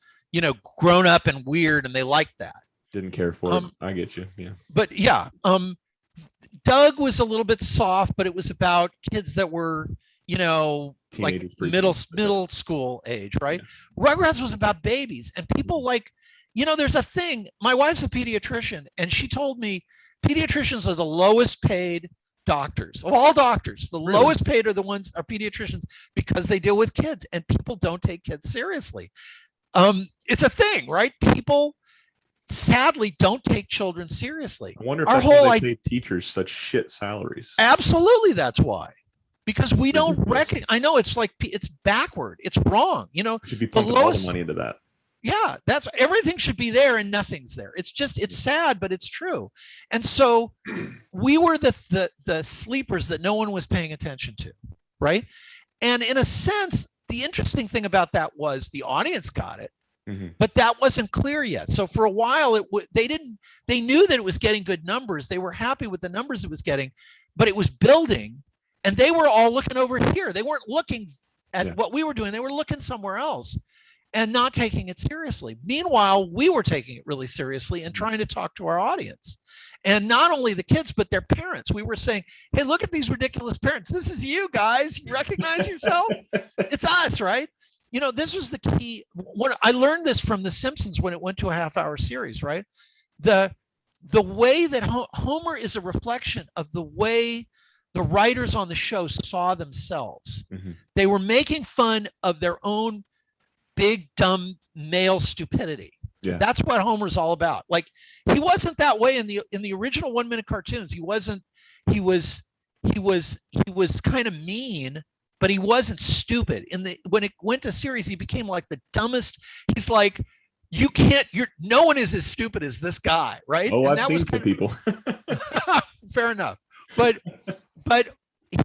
grown up and weird, and they liked that. Didn't care for it. I get you. Yeah. But yeah, Doug was a little bit soft, but it was about kids that were, Teenagers, like middle school age, right? Yeah. Rugrats was about babies, and people there's a thing. My wife's a pediatrician, and she told me pediatricians are the lowest paid doctors of all doctors. The really? Lowest paid are pediatricians because they deal with kids, and people don't take kids seriously. It's a thing, right? People sadly don't take children seriously. I wonder if that's why they pay teachers such shit salaries. Absolutely, that's why. Because we don't recognize. I know it's backward. It's wrong. You should be pumping all the money into that. Yeah, everything should be there and nothing's there. It's sad, but it's true. And so we were the sleepers that no one was paying attention to, right? And in a sense, the interesting thing about that was the audience got it, but that wasn't clear yet. So for a while, they knew that it was getting good numbers. They were happy with the numbers it was getting, but it was building. And they were all looking over here. They weren't looking at what we were doing. They were looking somewhere else and not taking it seriously. Meanwhile, we were taking it really seriously and trying to talk to our audience. And not only the kids, but their parents. We were saying, hey, look at these ridiculous parents. This is you guys. You recognize yourself? It's us, right? This was the key. I learned this from The Simpsons when it went to a half-hour series, right? The way that Homer is a reflection of the way the writers on the show saw themselves. They were making fun of their own big, dumb male stupidity. Yeah. That's what Homer's all about. Like, he wasn't that way in the original 1 minute cartoons. He was kind of mean, but he wasn't stupid. When it went to series, he became like the dumbest. He's like, no one is as stupid as this guy, right? Oh, I've seen some people. Fair enough. But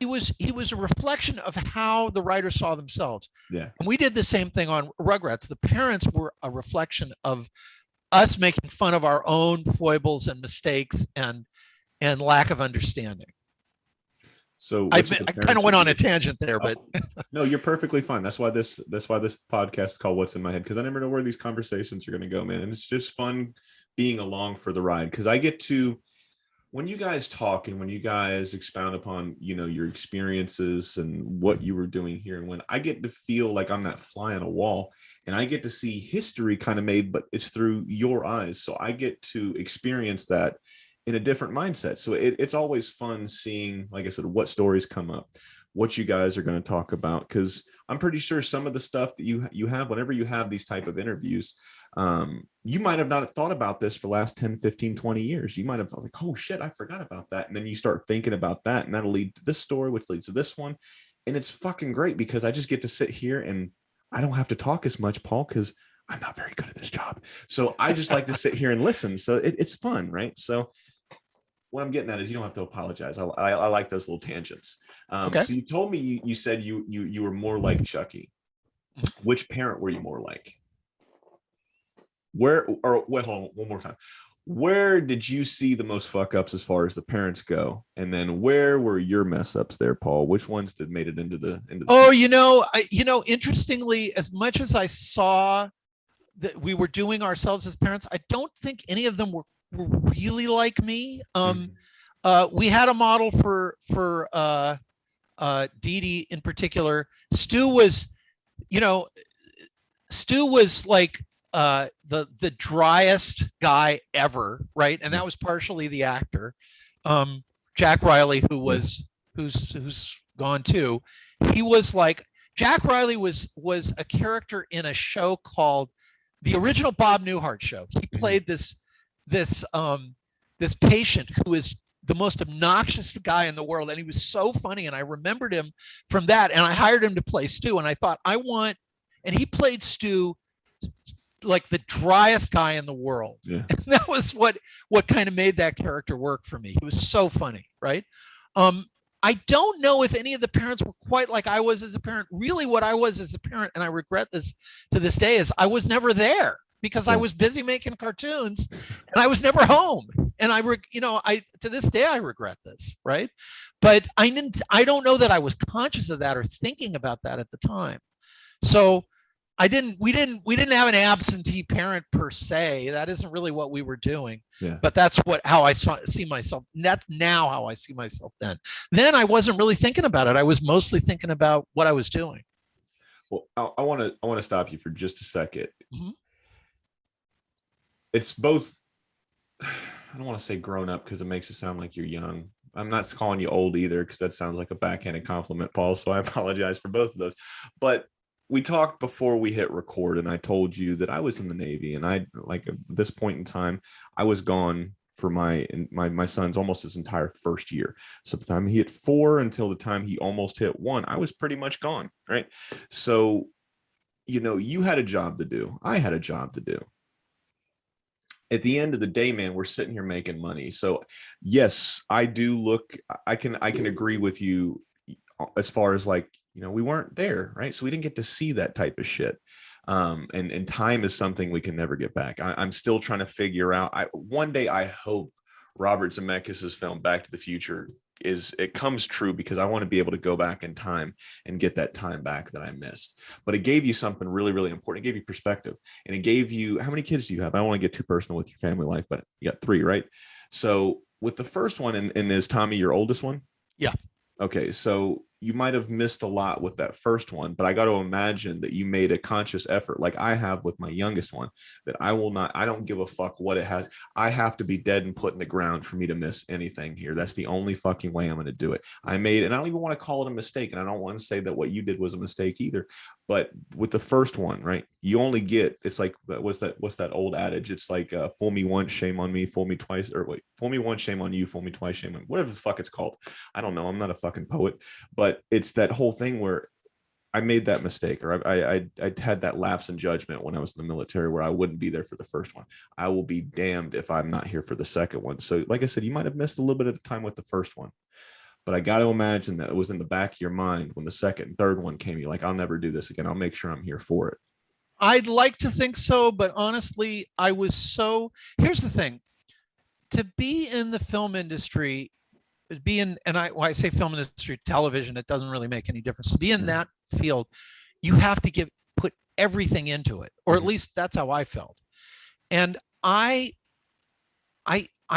he was a reflection of how the writers saw themselves. Yeah. And we did the same thing on Rugrats. The parents were a reflection of us making fun of our own foibles and mistakes and lack of understanding. So I kind of went on a tangent there, but no, you're perfectly fine. That's why this podcast is called What's in My Head, because I never know where these conversations are going to go, man. And it's just fun being along for the ride, because I get to, when you guys talk and when you guys expound upon, your experiences and what you were doing here, and when I get to feel like I'm that fly on a wall and I get to see history kind of made, but it's through your eyes. So I get to experience that in a different mindset. So it's always fun seeing, like I said, what stories come up, what you guys are going to talk about, because I'm pretty sure some of the stuff that you have, whenever you have these type of interviews, you might have not thought about this for the last 10, 15, 20 years. You might have thought like, oh shit, I forgot about that. And then you start thinking about that, and that'll lead to this story, which leads to this one. And it's fucking great because I just get to sit here and I don't have to talk as much, Paul, because I'm not very good at this job. So I just like to sit here and listen. So it's fun, right? So what I'm getting at is you don't have to apologize. I like those little tangents. Okay. So you told me, you said you were more like Chucky. Which parent were you more like? Wait, hold on, one more time. Where did you see the most fuck ups as far as the parents go? And then where were your mess ups there, Paul? Which ones made it into the interestingly, as much as I saw that we were doing ourselves as parents, I don't think any of them were really like me. We had a model for Dee Dee in particular. Stu was, you know, Stu was like the driest guy ever, right? And that was partially the actor. Jack Riley, who's gone too. He was like Jack Riley was a character in a show called the original Bob Newhart show. He played this this patient who is the most obnoxious guy in the world, and he was so funny. And I remembered him from that, and I hired him to play Stu. And I thought, and he played Stu like the driest guy in the world. Yeah. And that was what kind of made that character work for me. He was so funny, right? I don't know if any of the parents were quite like I was as a parent. Really, what I was as a parent, and I regret this to this day, is I was never there because I was busy making cartoons and I was never home. And to this day, I regret this, right? But I don't know that I was conscious of that or thinking about that at the time. So we didn't have an absentee parent per se. That isn't really what we were doing. Yeah. But that's how I see myself. That's now how I see myself then. Then I wasn't really thinking about it. I was mostly thinking about what I was doing. Well, I want to stop you for just a second. Mm-hmm. It's both, I don't want to say grown up because it makes it sound like you're young. I'm not calling you old either because that sounds like a backhanded compliment, Paul. So I apologize for both of those. But we talked before we hit record, and I told you that I was in the Navy, and at this point in time, I was gone for my son's almost his entire first year. So by the time he hit 4 until the time he almost hit 1, I was pretty much gone, right? So, you had a job to do. I had a job to do. At the end of the day, man, we're sitting here making money. So yes, I can agree with you as far as we weren't there, right? So we didn't get to see that type of shit. And time is something we can never get back. I'm still trying to figure out. One day I hope Robert Zemeckis' film Back to the Future it comes true, because I want to be able to go back in time and get that time back that I missed. But it gave you something really, really important. It gave you perspective, and it gave you, how many kids do you have? I don't want to get too personal with your family life, but you got 3, right? So with the first one, and is Tommy your oldest one? Yeah. Okay, so you might have missed a lot with that first one, but I got to imagine that you made a conscious effort, like I have with my youngest one, that I don't give a fuck what it has. I have to be dead and put in the ground for me to miss anything here. That's the only fucking way I'm going to do it. And I don't even want to call it a mistake, and I don't want to say that what you did was a mistake either. But with the first one, right, you only get, it's like, what's that old adage? It's like, fool me once, shame on me, fool me twice, or wait, fool me once, shame on you, fool me twice, shame on me, whatever the fuck it's called. I don't know. I'm not a fucking poet, but it's that whole thing where I made that mistake, or I had that lapse in judgment when I was in the military, where I wouldn't be there for the first one. I will be damned if I'm not here for the second one. So like I said, you might have missed a little bit of the time with the first one, but I got to imagine that it was in the back of your mind when the second and third one came. You're like, I'll never do this again. I'll make sure I'm here for it. I'd like to think so, but honestly, here's the thing. To be in the film industry, when I say film industry, television, it doesn't really make any difference. To be in that field, you have to put everything into it, or at least that's how I felt. And I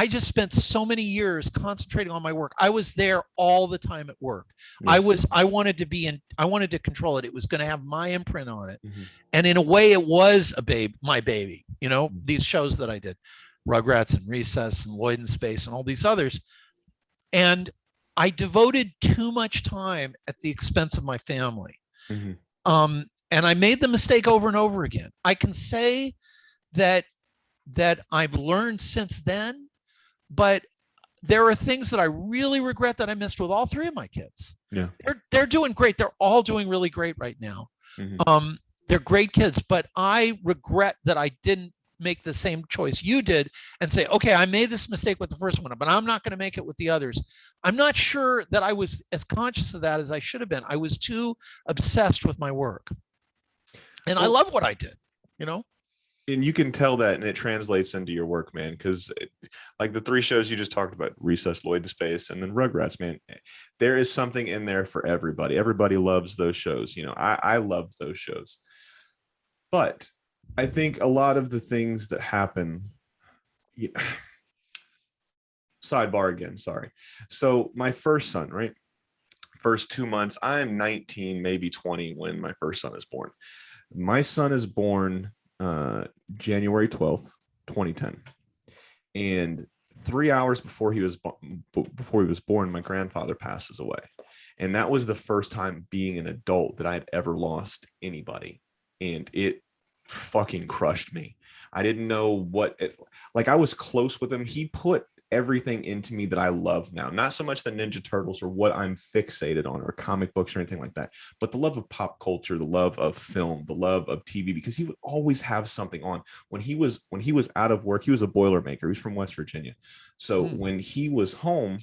just spent so many years concentrating on my work. I was there all the time at work. Yeah. I wanted to control it. It was going to have my imprint on it. Mm-hmm. And in a way, it was my baby, these shows that I did, Rugrats and Recess and Lloyd in Space and all these others. And I devoted too much time at the expense of my family. Mm-hmm. And I made the mistake over and over again. I can say that I've learned since then, but there are things that I really regret that I missed with all 3 of my kids. Yeah. They're doing great. They're all doing really great right now. Mm-hmm. They're great kids, but I regret that I didn't make the same choice you did and say, okay, I made this mistake with the first one, but I'm not going to make it with the others. I'm not sure that I was as conscious of that as I should have been. I was too obsessed with my work. And I love what I did, And you can tell that, and it translates into your work, man, because like the 3 shows you just talked about, Recess, Lloyd in Space, and then Rugrats, man, there is something in there for everybody. Everybody loves those shows. I loved those shows. But I think a lot of the things that happen, sidebar again, sorry. So my first son, right? First 2 months, I'm 19, maybe 20 when my first son is born. My son is born January 12th, 2010. And 3 hours before he was born, my grandfather passes away. And that was the first time being an adult that I had ever lost anybody. And it fucking crushed me. I didn't know like I was close with him. He put everything into me that I love now. Not so much the Ninja Turtles or what I'm fixated on or comic books or anything like that, but the love of pop culture, the love of film, the love of TV, because he would always have something on. When he was out of work, he was a Boilermaker. He was from West Virginia. So when he was home,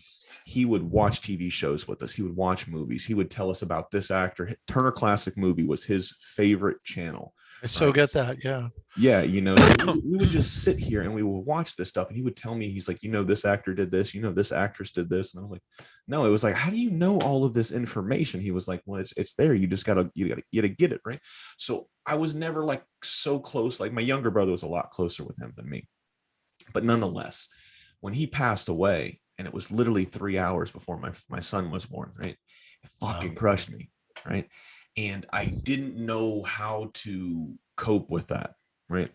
he would watch TV shows with us. He would watch movies. He would tell us about this actor. Turner Classic Movie was his favorite channel. I so get that. Yeah. Yeah, so we would just sit here and we would watch this stuff, and he would tell me, he's like, this actor did this, this actress did this, and I was like, no. It was like, how do you know all of this information? He was like, well, it's there. You just gotta get it, right? So I was never like so close. Like my younger brother was a lot closer with him than me, but nonetheless, when he passed away, and it was literally 3 hours before my son was born, right? It fucking crushed me, right? And I didn't know how to cope with that. Right.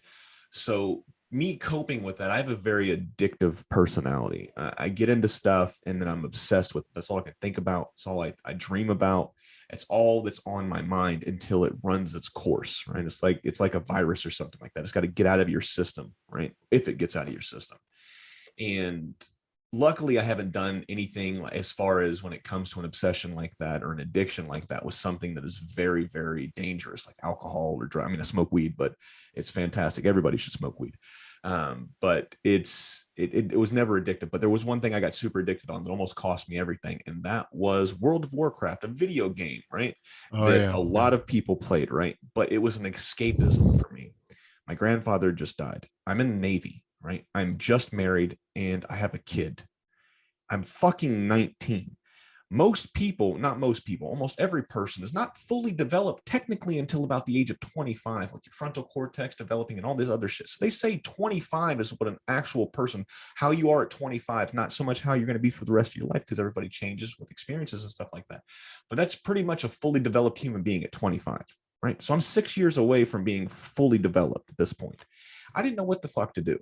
So me coping with that, I have a very addictive personality. I get into stuff and then I'm obsessed with it. That's all I can think about. It's all I dream about. It's all that's on my mind until it runs its course. Right. It's like a virus or something like that. It's got to get out of your system. Right. If it gets out of your system. And luckily, I haven't done anything as far as when it comes to an obsession like that or an addiction like that with something that is very, very dangerous, like alcohol or drug. I mean, I smoke weed, but it's fantastic. Everybody should smoke weed. But it was never addictive. But there was one thing I got super addicted on that almost cost me everything. And that was World of Warcraft, a video game, right? A lot of people played, right? But it was an escapism for me. My grandfather just died. I'm in the Navy. Right. I'm just married and I have a kid. I'm fucking 19. Most people, not most people, almost every person is not fully developed technically until about the age of 25 with your frontal cortex developing and all this other shit. So they say 25 is what an actual person, how you are at 25, not so much how you're going to be for the rest of your life, because everybody changes with experiences and stuff like that. But that's pretty much a fully developed human being at 25. Right. So I'm 6 years away from being fully developed at this point. I didn't know what the fuck to do.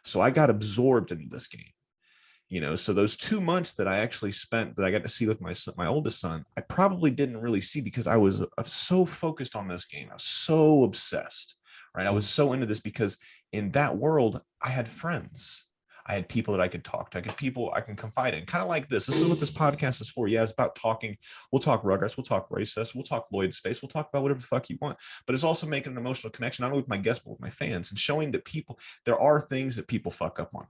So I got absorbed into this game, so those 2 months that I actually spent that I got to see with my oldest son, I probably didn't really see because I was so focused on this game. I was so obsessed, right? I was so into this because in that world, I had friends. I had people that I could talk to. I had people I can confide in, kind of like this. This is what this podcast is for. Yeah, it's about talking. We'll talk Rugrats. We'll talk Recess. We'll talk Lloyd Space. We'll talk about whatever the fuck you want. But it's also making an emotional connection, not only with my guests, but with my fans, and showing that there are things that people fuck up on.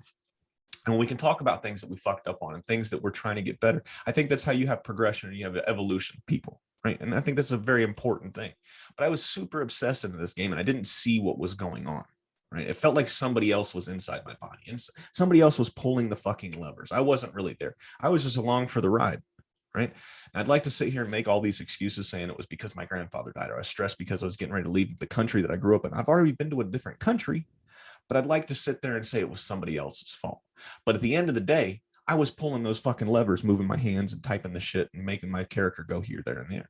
And when we can talk about things that we fucked up on and things that we're trying to get better, I think that's how you have progression and you have evolution of people, right? And I think that's a very important thing. But I was super obsessed into this game and I didn't see what was going on. Right. It felt like somebody else was inside my body and somebody else was pulling the fucking levers. I wasn't really there. I was just along for the ride. Right. And I'd like to sit here and make all these excuses saying it was because my grandfather died or I was stressed because I was getting ready to leave the country that I grew up in. I've already been to a different country, but I'd like to sit there and say it was somebody else's fault. But at the end of the day, I was pulling those fucking levers, moving my hands and typing the shit and making my character go here, there, and there.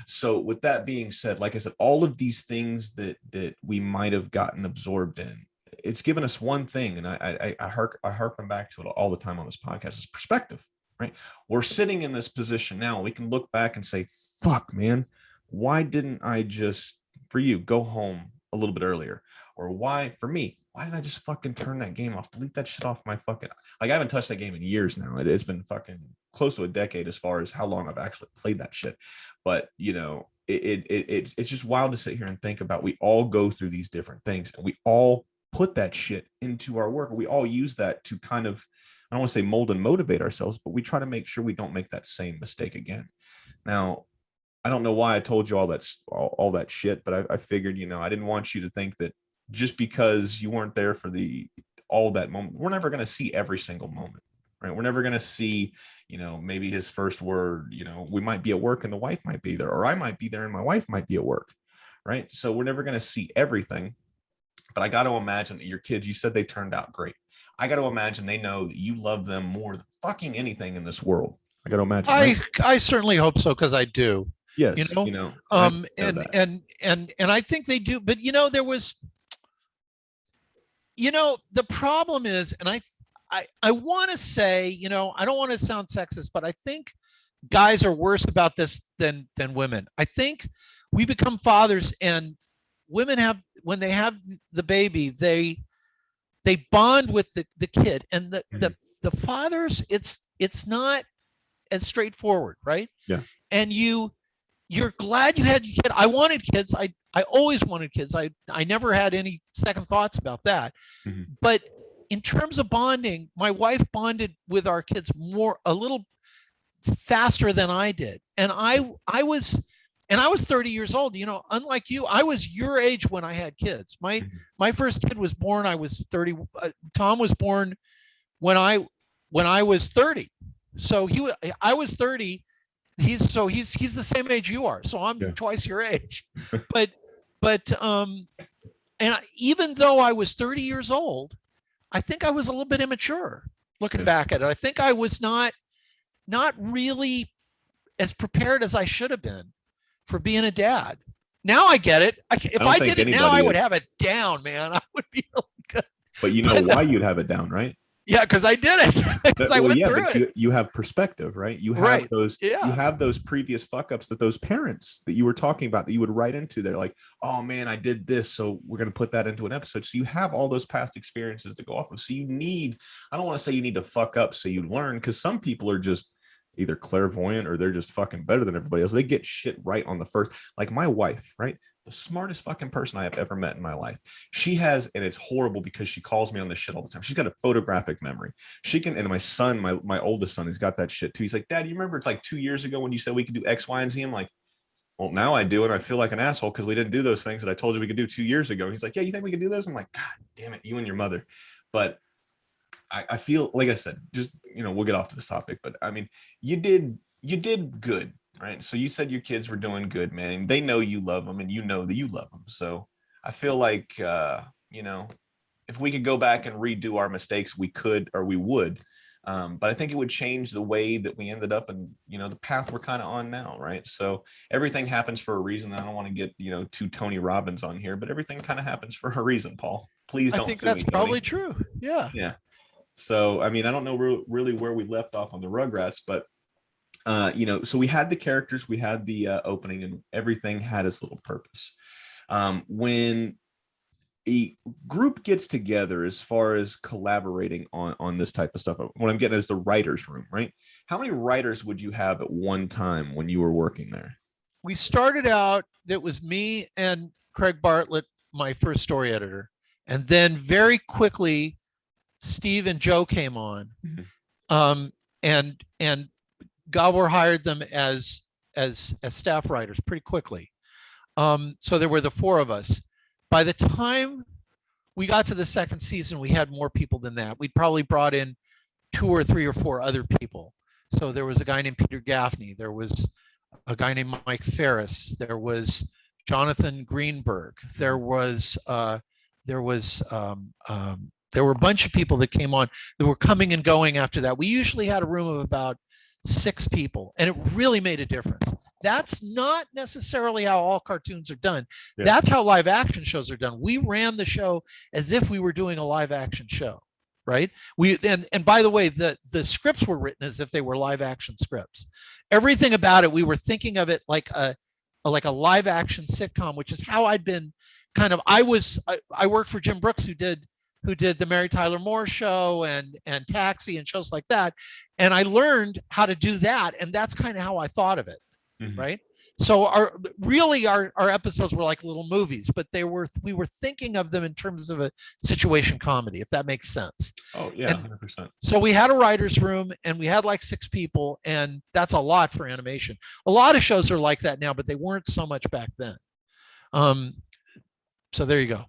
So with that being said, like I said, all of these things that we might have gotten absorbed in, it's given us one thing. And I harken back to it all the time on this podcast is perspective, right? We're sitting in this position now. We can look back and say, fuck, man, why didn't I just, for you, go home a little bit earlier? Or why, for me, why did I just fucking turn that game off? Delete that shit off my fucking, like I haven't touched that game in years now. It's been fucking close to a decade as far as how long I've actually played that shit. But it's just wild to sit here and think about. We all go through these different things and we all put that shit into our work. We all use that to kind of, I don't want to say mold and motivate ourselves, but we try to make sure we don't make that same mistake again. Now, I don't know why I told you all that shit, but I figured, I didn't want you to think that just because you weren't there for all that moment, we're never going to see every single moment, right? We're never going to see, maybe his first word, we might be at work and the wife might be there, or I might be there and my wife might be at work, right? So we're never going to see everything, but I got to imagine that your kids, you said they turned out great. I got to imagine they know that you love them more than fucking anything in this world. I got to imagine, right? I certainly hope so, because I do. You Yes, know, you know, I know that. and I think they do. But you know, there was, you know, the problem is, and I want to say, you know, I don't want to sound sexist, but I think guys are worse about this than women. I think we become fathers, and women have, when they have the baby, they bond with the kid, and the fathers, it's not as straightforward, right? Yeah. And you're glad you had your kid. I wanted kids. I always wanted kids. I never had any second thoughts about that. Mm-hmm. But in terms of bonding, my wife bonded with our kids a little faster than I did. And I was 30 years old. You know, unlike you, I was your age when I had kids. My first kid was born, I was 30. Tom was born when I was 30. So I was 30. He's the same age you are. So I'm twice your age. And even though I was 30 years old, I think I was a little bit immature looking back at it. I think I was not really as prepared as I should have been for being a dad. Now I get it. If I did it now, I would have it down, man. I would be really good. But you know why you'd have it down, right? Yeah, because I did it. Because I went through it. You have perspective, right? You have those. You have those previous fuck ups that those parents that you were talking about that you would write into. They're like, "Oh man, I did this, so we're gonna put that into an episode." So you have all those past experiences to go off of. So you need. I don't want to say you need to fuck up so you learn, because some people are just either clairvoyant or they're just fucking better than everybody else. They get shit right on the first. Like my wife, right? The smartest fucking person I have ever met in my life. She has, and it's horrible because she calls me on this shit all the time. She's got a photographic memory. She can, and my son, my oldest son, he's got that shit too. He's like, Dad, you remember it's like 2 years ago when you said we could do X, Y, and Z? I'm like, well, now I do, and I feel like an asshole because we didn't do those things that I told you we could do 2 years ago. He's like, yeah, you think we could do those? I'm like, God damn it, you and your mother. But I feel, like I said, just, you know, we'll get off to this topic, but I mean, you did good. Right. So you said your kids were doing good, man. And they know you love them and you know that you love them. So I feel like, you know, if we could go back and redo our mistakes, we could, or we would. But I think it would change the way that we ended up and, you know, the path we're kind of on now. Right. So everything happens for a reason. I don't want to get, you know, too Tony Robbins on here, but everything kind of happens for a reason, Paul. Please don't. I think that's probably true. Yeah. Yeah. So, I mean, I don't know really where we left off on the Rugrats, but you know, so we had the characters, we had the opening, and everything had its little purpose. When a group gets together, as far as collaborating on this type of stuff, what I'm getting is the writer's room, right? How many writers would you have at one time when you were working there? We started out, it was me and Craig Bartlett, my first story editor. And then very quickly, Steve and Joe came on. Mm-hmm. And Gabor hired them as staff writers pretty quickly. So there were the four of us. By the time we got to the second season, we had more people than that. We'd probably brought in 2 or 3 or 4 other people. So there was a guy named Peter Gaffney. There was a guy named Mike Ferris. There was Jonathan Greenberg. There were a bunch of people that came on that were coming and going after that. We usually had a room of about 6 people, and it really made a difference. That's not necessarily how all cartoons are done. Yeah. That's how live action shows are done. We ran the show as if we were doing a live action show, right? And by the way, the scripts were written as if they were live action scripts. Everything about it, we were thinking of it like a live action sitcom, which is how I'd been kind of. I worked for Jim Brooks, who did the Mary Tyler Moore Show and Taxi and shows like that. And I learned how to do that. And that's kind of how I thought of it. Mm-hmm. Right. So our episodes were like little movies, but we were thinking of them in terms of a situation comedy, if that makes sense. Oh yeah, 100%. So we had a writer's room and we had like 6 people, and that's a lot for animation. A lot of shows are like that now, but they weren't so much back then. So there you go.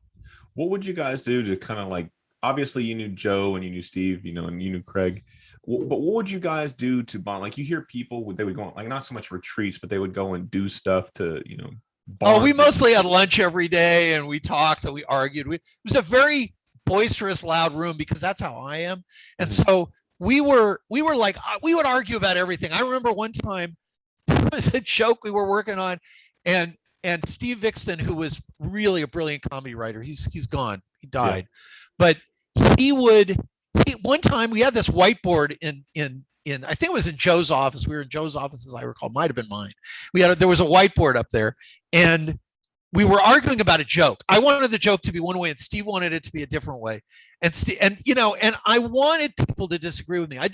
What would you guys do to kind of like, obviously you knew Joe and you knew Steve, you know, and you knew Craig, but what would you guys do to bond? Like you hear people, they would go on, like not so much retreats, but they would go and do stuff to, you know, bond. Oh, we mostly had lunch every day and we talked and we argued. It was a very boisterous, loud room because that's how I am. And so we were like, we would argue about everything. I remember one time there was a joke we were working on, and Steve Vixton, who was really a brilliant comedy writer, he's gone, he died, but one time we had this whiteboard in I think it was in Joe's office. We were in Joe's office, as I recall, might have been mine. There was a whiteboard up there, and we were arguing about a joke. I wanted the joke to be one way, and Steve wanted it to be a different way. And I wanted people to disagree with me. I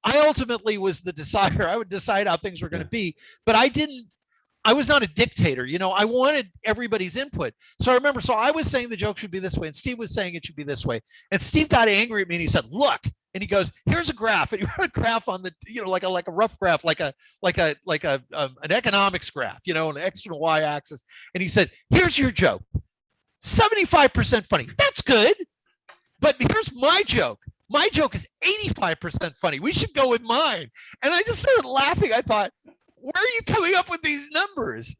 ultimately was the decider. I would decide how things were going to be, but I was not a dictator. I wanted everybody's input. So I was saying the joke should be this way, and Steve was saying it should be this way. And Steve got angry at me, and he said, "Look," and he goes, "Here's a graph." And he wrote a graph on the, like a rough graph, like an economics graph, an X and Y axis. And he said, "Here's your joke. 75% funny. That's good. But here's my joke. My joke is 85% funny. We should go with mine." And I just started laughing. I thought, where are you coming up with these numbers?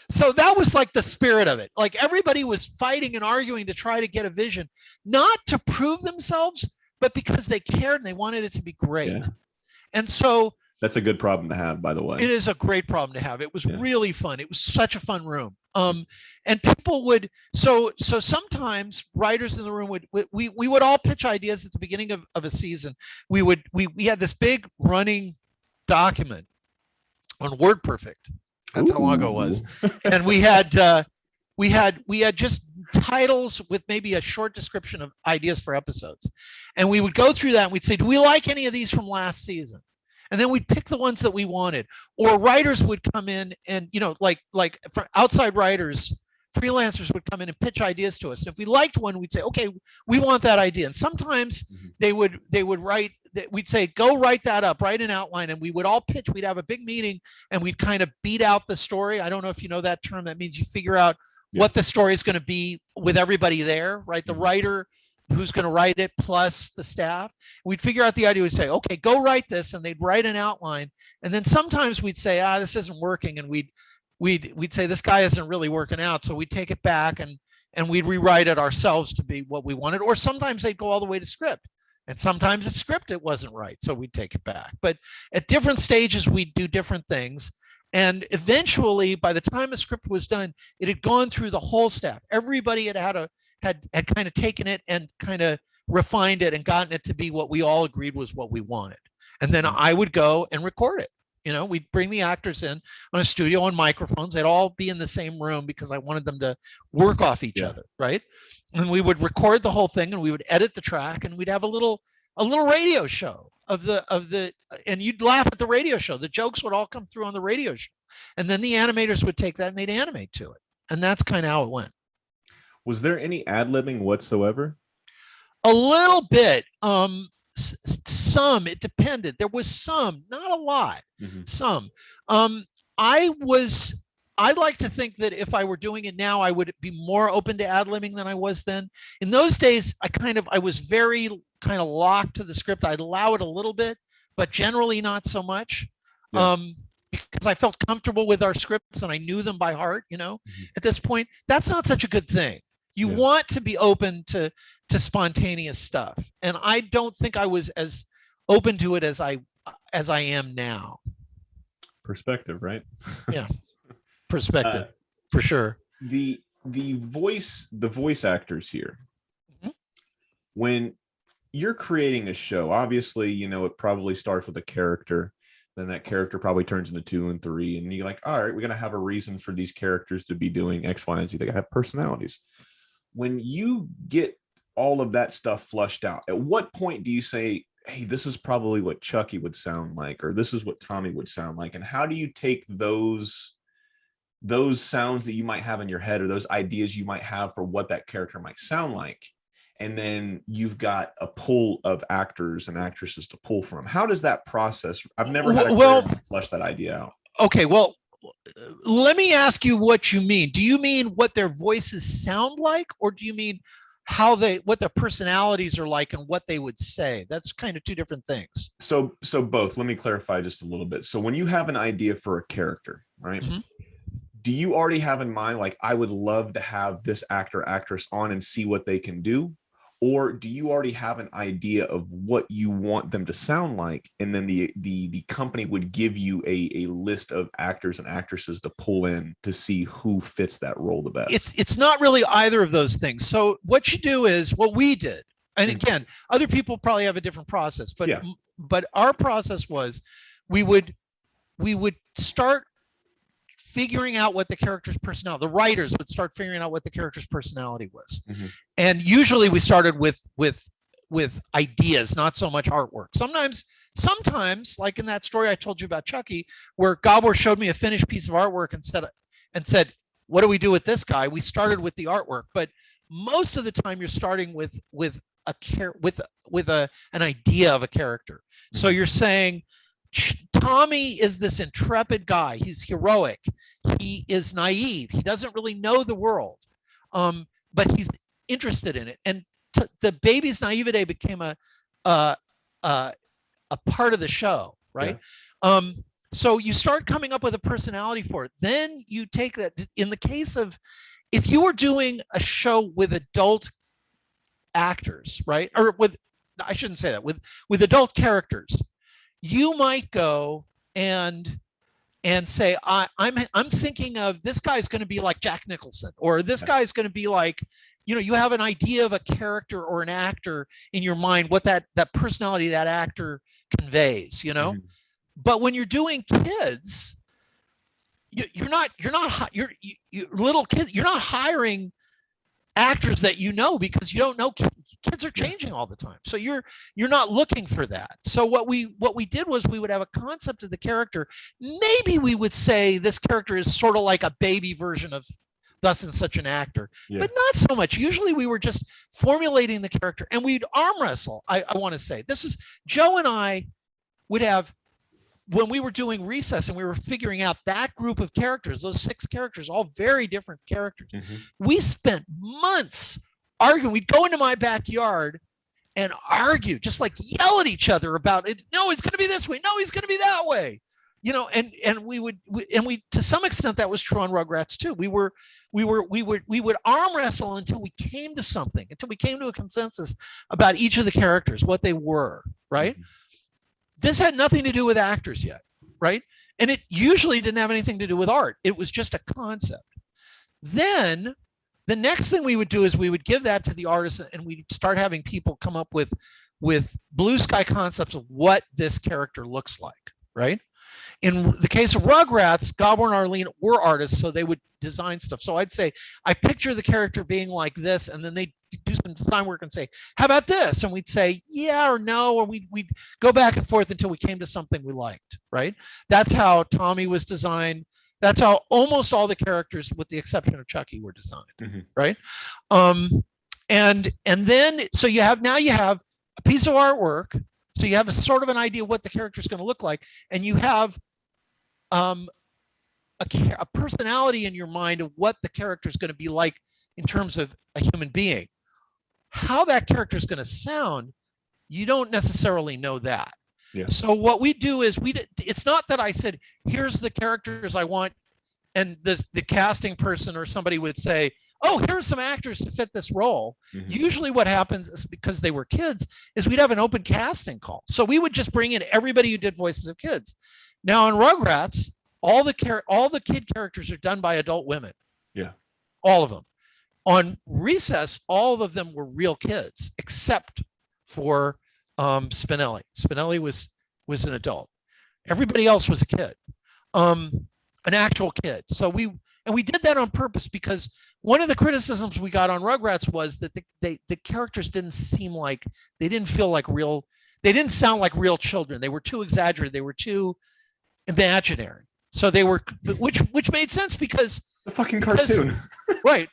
So that was like the spirit of it. Like everybody was fighting and arguing to try to get a vision, not to prove themselves, but because they cared and they wanted it to be great. Yeah. And so that's a good problem to have, by the way. It is a great problem to have. It was really fun. It was such a fun room. And people would, so sometimes writers in the room we would all pitch ideas at the beginning of a season. We had this big running document on WordPerfect. That's how long ago it was. And we had just titles with maybe a short description of ideas for episodes. And we would go through that and we'd say, do we like any of these from last season? And then we'd pick the ones that we wanted. Or writers would come in and, like for outside writers, freelancers would come in and pitch ideas to us. And if we liked one, we'd say, okay, we want that idea. And sometimes they would write, we'd say, go write that up, write an outline, and we would all pitch. We'd have a big meeting and we'd kind of beat out the story. I don't know if you know that term. That means you figure out what the story is going to be with everybody there, right? The writer who's going to write it plus the staff. We'd figure out the idea. We'd say, okay, go write this. And they'd write an outline. And then sometimes we'd say, this isn't working. And we'd say, this guy isn't really working out. So we'd take it back and we'd rewrite it ourselves to be what we wanted. Or sometimes they'd go all the way to script. And sometimes at script, it wasn't right. So we'd take it back. But at different stages, we'd do different things. And eventually, by the time the script was done, it had gone through the whole staff. Everybody had kind of taken it and kind of refined it and gotten it to be what we all agreed was what we wanted. And then I would go and record it. We'd bring the actors in on a studio on microphones. They'd all be in the same room because I wanted them to work off each other, right? And we would record the whole thing and we would edit the track and we'd have a little radio show and you'd laugh at the radio show. The jokes would all come through on the radio show. And then the animators would take that and they'd animate to it. And that's kind of how it went. Was there any ad-libbing whatsoever? A little bit. Some, it depended. There was some, not a lot. Some. I'd like to think that if I were doing it now, I would be more open to ad-libbing than I was then. In those days, I was very kind of locked to the script. I'd allow it a little bit, but generally not so much. Because I felt comfortable with our scripts and I knew them by heart, at this point. That's not such a good thing. You want to be open to spontaneous stuff. And I don't think I was as open to it as I am now. Perspective, right? Yeah. Perspective, for sure. The voice actors here, when you're creating a show, obviously, it probably starts with a character. Then that character probably turns into 2 and 3. And you're like, all right, we're going to have a reason for these characters to be doing X, Y, and Z. They have personalities. When you get all of that stuff flushed out, at what point do you say, hey, this is probably what Chucky would sound like, or this is what Tommy would sound like? And how do you take those sounds that you might have in your head or those ideas you might have for what that character might sound like, and then you've got a pool of actors and actresses to pull from? How does that process? I've never had a flesh that idea out. Okay, well, let me ask you what you mean. Do you mean what their voices sound like, or do you mean what their personalities are like and what they would say? That's kind of two different things. So both. Let me clarify just a little bit. So when you have an idea for a character, right? do you already have in mind, like, I would love to have this actor, actress on and see what they can do? Or do you already have an idea of what you want them to sound like, and then the company would give you a list of actors and actresses to pull in to see who fits that role the best? It's not really either of those things. So what you do is what we did, and again, other people probably have a different process, but Yeah. but our process was we would start figuring out what the character's personality, the writers would start figuring out what the character's personality was. And usually we started with ideas, not so much artwork. Sometimes, like in that story I told you about Chucky, where Gabor showed me a finished piece of artwork and said, what do we do with this guy? We started with the artwork, but most of the time you're starting with an idea of a character. So you're saying, Tommy is this intrepid guy. He's heroic. He is naive. He doesn't really know the world, but he's interested in it. And the baby's naivete became a part of the show, right? Yeah. So you start coming up with a personality for it. Then you take that. In the case of, if you were doing a show with adult actors, right, or I shouldn't say that, with adult characters, you might go and say, I'm thinking of this guy's going to be like Jack Nicholson, or this guy's going to be like, you have an idea of a character or an actor in your mind, what that personality, that actor conveys, But when you're doing kids, you're little kids, you're not hiring actors that because you don't know. Kids are changing all the time, so you're not looking for that. So what we did was we would have a concept of the character. Maybe we would say this character is sort of like a baby version of thus and such an actor, but not so much. Usually we were just formulating the character, and we'd arm wrestle. I want to say, this is Joe and I would have, when we were doing Recess and we were figuring out that group of characters, those 6 characters, all very different characters, we spent months arguing. We'd go into my backyard and argue, just like yell at each other about it. No, he's going to be this way. No, he's going to be that way. And we to some extent that was true on Rugrats too. We would arm wrestle until we came to something, until we came to a consensus about each of the characters, what they were, right? This had nothing to do with actors yet, right? And it usually didn't have anything to do with art. It was just a concept. Then the next thing we would do is we would give that to the artists, and we'd start having people come up with blue sky concepts of what this character looks like, right? In the case of Rugrats, Gabor and Arlene were artists, so they would design stuff. So I'd say, I picture the character being like this, and then they'd do some design work and say, how about this? And we'd say, yeah or no, or we'd go back and forth until we came to something we liked, right? That's how Tommy was designed. That's how almost all the characters, with the exception of Chucky, were designed, right? And then, so you have a piece of artwork. So you have a sort of an idea what the character is going to look like, and you have a personality in your mind of what the character is going to be like in terms of a human being. How that character is going to sound, you don't necessarily know that. Yeah. So what we do is it's not that I said, here's the characters I want, and the casting person or somebody would say, oh, here's some actors to fit this role. Usually what happens is, because they were kids, is we'd have an open casting call. So we would just bring in everybody who did voices of kids. Now in Rugrats, all the kid characters are done by adult women. Yeah. All of them. On Recess, all of them were real kids, except for Spinelli. Spinelli was an adult. Everybody else was a kid, an actual kid. So we did that on purpose, because one of the criticisms we got on Rugrats was that the characters didn't feel like real. They didn't sound like real children. They were too exaggerated. They were too imaginary. So they were, which made sense because the fucking cartoon, right?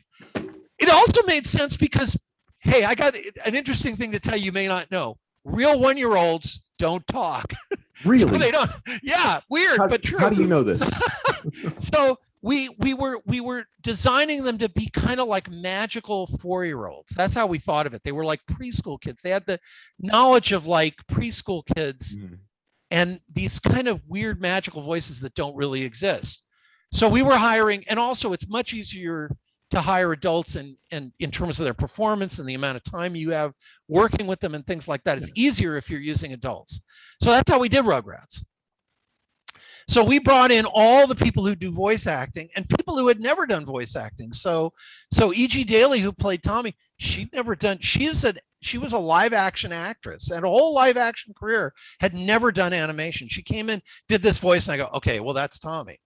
It also made sense because, hey, I got an interesting thing to tell you may not know. Real 1-year-olds don't talk. Really? So they don't. Yeah, weird, but true. How do you know this? So we were designing them to be kind of like magical 4-year-olds. That's how we thought of it. They were like preschool kids. They had the knowledge of like preschool kids and these kind of weird magical voices that don't really exist. So we were hiring, and also it's much easier to hire adults and in terms of their performance and the amount of time you have working with them and things like that. It's easier if you're using adults. So that's how we did Rugrats. So we brought in all the people who do voice acting and people who had never done voice acting. So E.G. Daly, who played Tommy, she was a live action actress and a whole live action career, had never done animation. She came in, did this voice, and I go, okay, well, that's Tommy.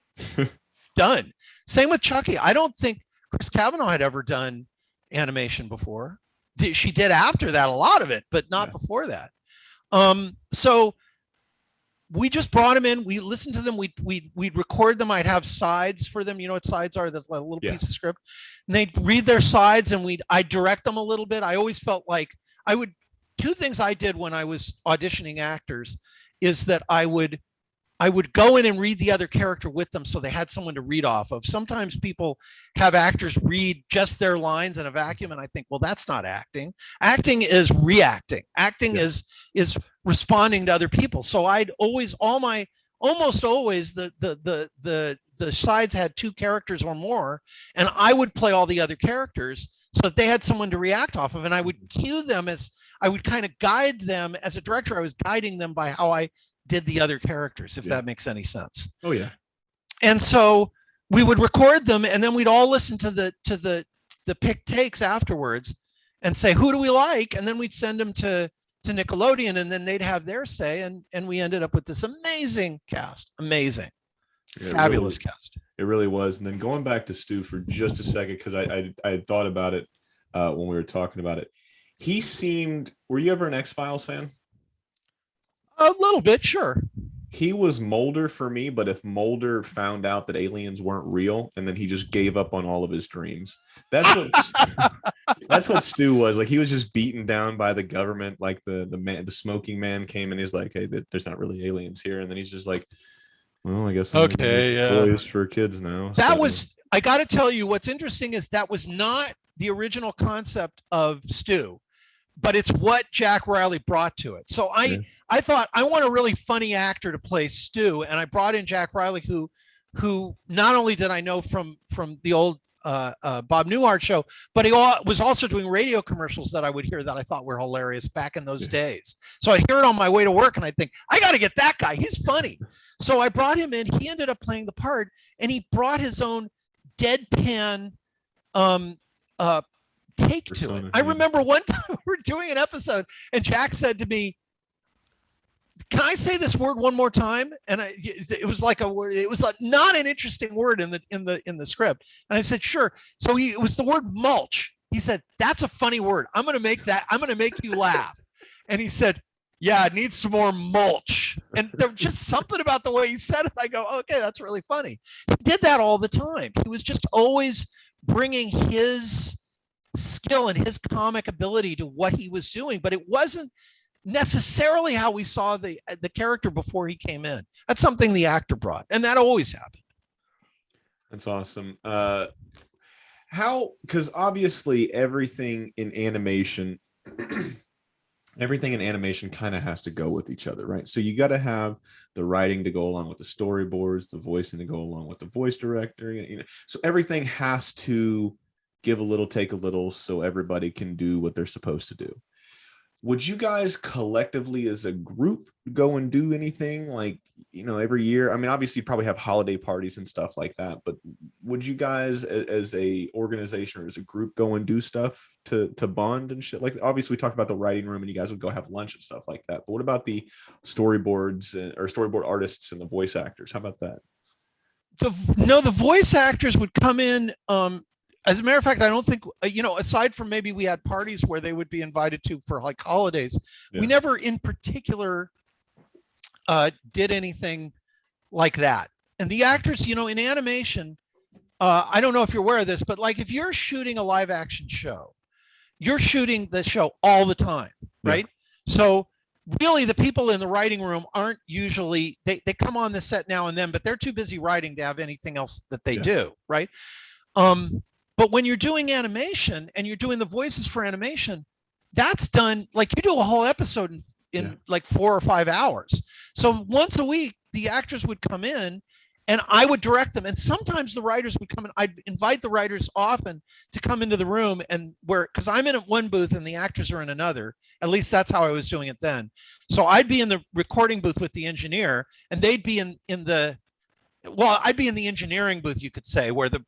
Done. Same with Chucky. I don't think Chris Cavanaugh had ever done animation before. She did after that, a lot of it, but not before that. So we just brought them in. We listened to them. We'd record them. I'd have sides for them. You know what sides are? That's like a little piece of script. And they'd read their sides, and I'd direct them a little bit. I always felt like two things I did when I was auditioning actors is that I would go in and read the other character with them so they had someone to read off of. Sometimes people have actors read just their lines in a vacuum, and I think, well, that's not acting. Acting is reacting. Acting is responding to other people. So I'd always, almost always the sides had two characters or more, and I would play all the other characters so that they had someone to react off of, and I would cue them as I would kind of guide them as a director. I was guiding them by how I did the other characters, if that makes any sense. Oh yeah. And so we would record them, and then we'd all listen to the pick takes afterwards and say, who do we like? And then we'd send them to Nickelodeon, and then they'd have their say, and we ended up with this amazing cast. Amazing. Fabulous cast. It really was. And then going back to Stu for just a second, because I had thought about it when we were talking about it. He seemed, were you ever an X-Files fan? A little bit, sure. He was Mulder for me, but if Mulder found out that aliens weren't real and then he just gave up on all of his dreams, that's what Stu was. Like, he was just beaten down by the government. Like the smoking man came and he's like, hey, there's not really aliens here. And then he's just like, well, I guess I'm toys for kids now. That was, I got to tell you, what's interesting is that was not the original concept of Stu, but it's what Jack Riley brought to it. So I thought, I want a really funny actor to play Stu, and I brought in Jack Riley, who not only did I know from the old Bob Newhart show, but he was also doing radio commercials that I would hear that I thought were hilarious back in those days. So I'd hear it on my way to work, and I'd think, I got to get that guy. He's funny. So I brought him in. He ended up playing the part, and he brought his own deadpan take to it. I remember one time we were doing an episode, and Jack said to me, can I say this word one more time? And it was like a word. It was like not an interesting word in the script. And I said, sure. So it was the word mulch. He said, that's a funny word. I'm going to make that. I'm going to make you laugh. And he said, yeah, it needs some more mulch. And there was just something about the way he said it. I go, okay, that's really funny. He did that all the time. He was just always bringing his skill and his comic ability to what he was doing, but it wasn't necessarily how we saw the character before he came in. That's something the actor brought, and that always happened. That's awesome. Because obviously everything in animation kind of has to go with each other, right? So you got to have the writing to go along with the storyboards, the voicing to go along with the voice director, so everything has to give a little, take a little, so everybody can do what they're supposed to do. Would you guys collectively as a group go and do anything like, every year? I mean, obviously you probably have holiday parties and stuff like that, but would you guys as a organization or as a group go and do stuff to bond and shit? Like, obviously we talked about the writing room and you guys would go have lunch and stuff like that, but what about the storyboards or storyboard artists and the voice actors? How about that? The voice actors would come in. As a matter of fact, I don't think, aside from maybe we had parties where they would be invited to for like holidays, we never in particular did anything like that. And the actors, in animation, I don't know if you're aware of this, but like if you're shooting a live action show, you're shooting the show all the time, right? So really the people in the writing room aren't usually, they come on the set now and then, but they're too busy writing to have anything else that they do, right? But when you're doing animation and you're doing the voices for animation, that's done, like you do a whole episode in like 4 or 5 hours. So once a week, the actors would come in and I would direct them. And sometimes the writers would come in. I'd invite the writers often to come into the room, and because I'm in one booth and the actors are in another. At least that's how I was doing it then. So I'd be in the recording booth with the engineer, and they'd be in the I'd be in the engineering booth, you could say, where the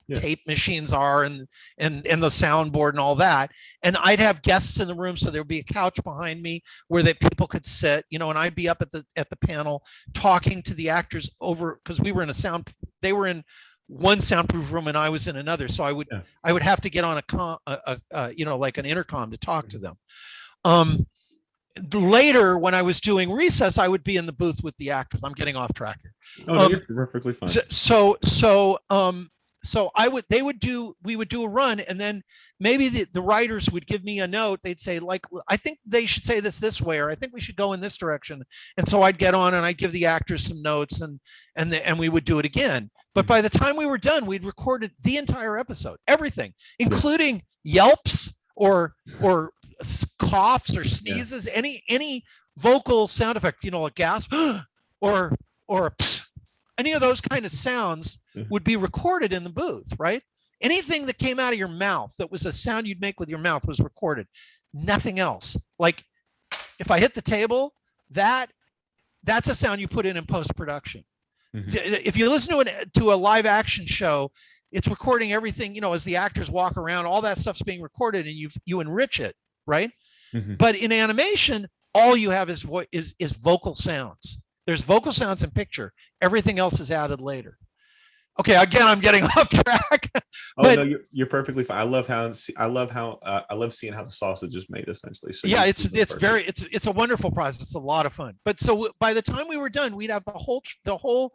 Yeah. tape machines are and the soundboard and all that. And I'd have guests in the room, so there'd be a couch behind me where people could sit, and I'd be up at the panel talking to the actors over, because they were in one soundproof room and I was in another. So I would have to get on like an intercom to talk to them. Later, when I was doing Recess, I would be in the booth with the actors. I'm getting off track here. Oh, you're perfectly fine. We would do a run, and then maybe the writers would give me a note. They'd say, like, I think they should say this way, or I think we should go in this direction. And so I'd get on and I'd give the actors some notes, and we would do it again. But by the time we were done, we'd recorded the entire episode, everything, including yelps or coughs or sneezes, any vocal sound effect, a gasp or a psh, any of those kind of sounds would be recorded in the booth, right? Anything that came out of your mouth that was a sound you'd make with your mouth was recorded. Nothing else. Like if I hit the table, that's a sound you put in post-production. If you listen to a live action show, it's recording everything, as the actors walk around, all that stuff's being recorded, and you enrich it, right? But in animation, all you have is vocal sounds. There's vocal sounds in picture. Everything else is added later. Okay, again, I'm getting off track. No, you're perfectly fine. I love seeing how the sausage is made, essentially. So yeah, it's a wonderful process. It's a lot of fun. But so by the time we were done, we'd have the whole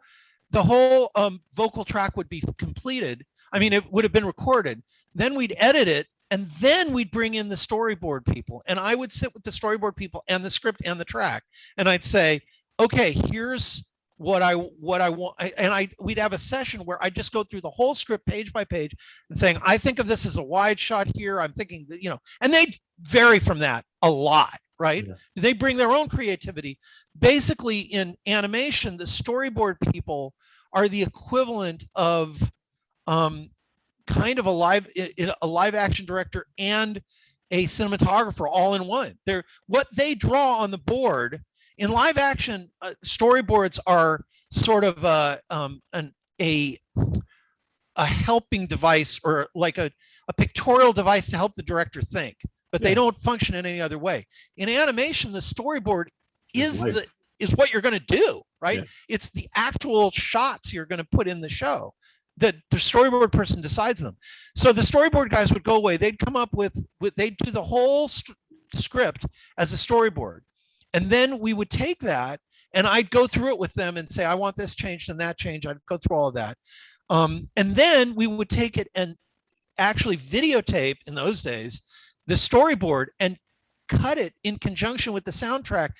vocal track would be completed. I mean, it would have been recorded. Then we'd edit it, and then we'd bring in the storyboard people, and I would sit with the storyboard people and the script and the track, and I'd say, okay, here's what I want, and we'd have a session where I just go through the whole script page by page and saying, I think of this as a wide shot here. I'm thinking that, and they vary from that a lot, right? Yeah. They bring their own creativity. Basically, in animation, the storyboard people are the equivalent of kind of a live action director and a cinematographer all in one. They're what they draw on the board. In live action, storyboards are sort of a helping device, or like a pictorial device to help the director think, but they don't function in any other way. In animation, the storyboard is what you're going to do, right? Yeah. It's the actual shots you're going to put in the show. The storyboard person decides them. So the storyboard guys would go away. They'd come up they'd do the whole script as a storyboard. And then we would take that, and I'd go through it with them and say, I want this changed and that changed. I'd go through all of that. And then we would take it and actually videotape, in those days, the storyboard and cut it in conjunction with the soundtrack.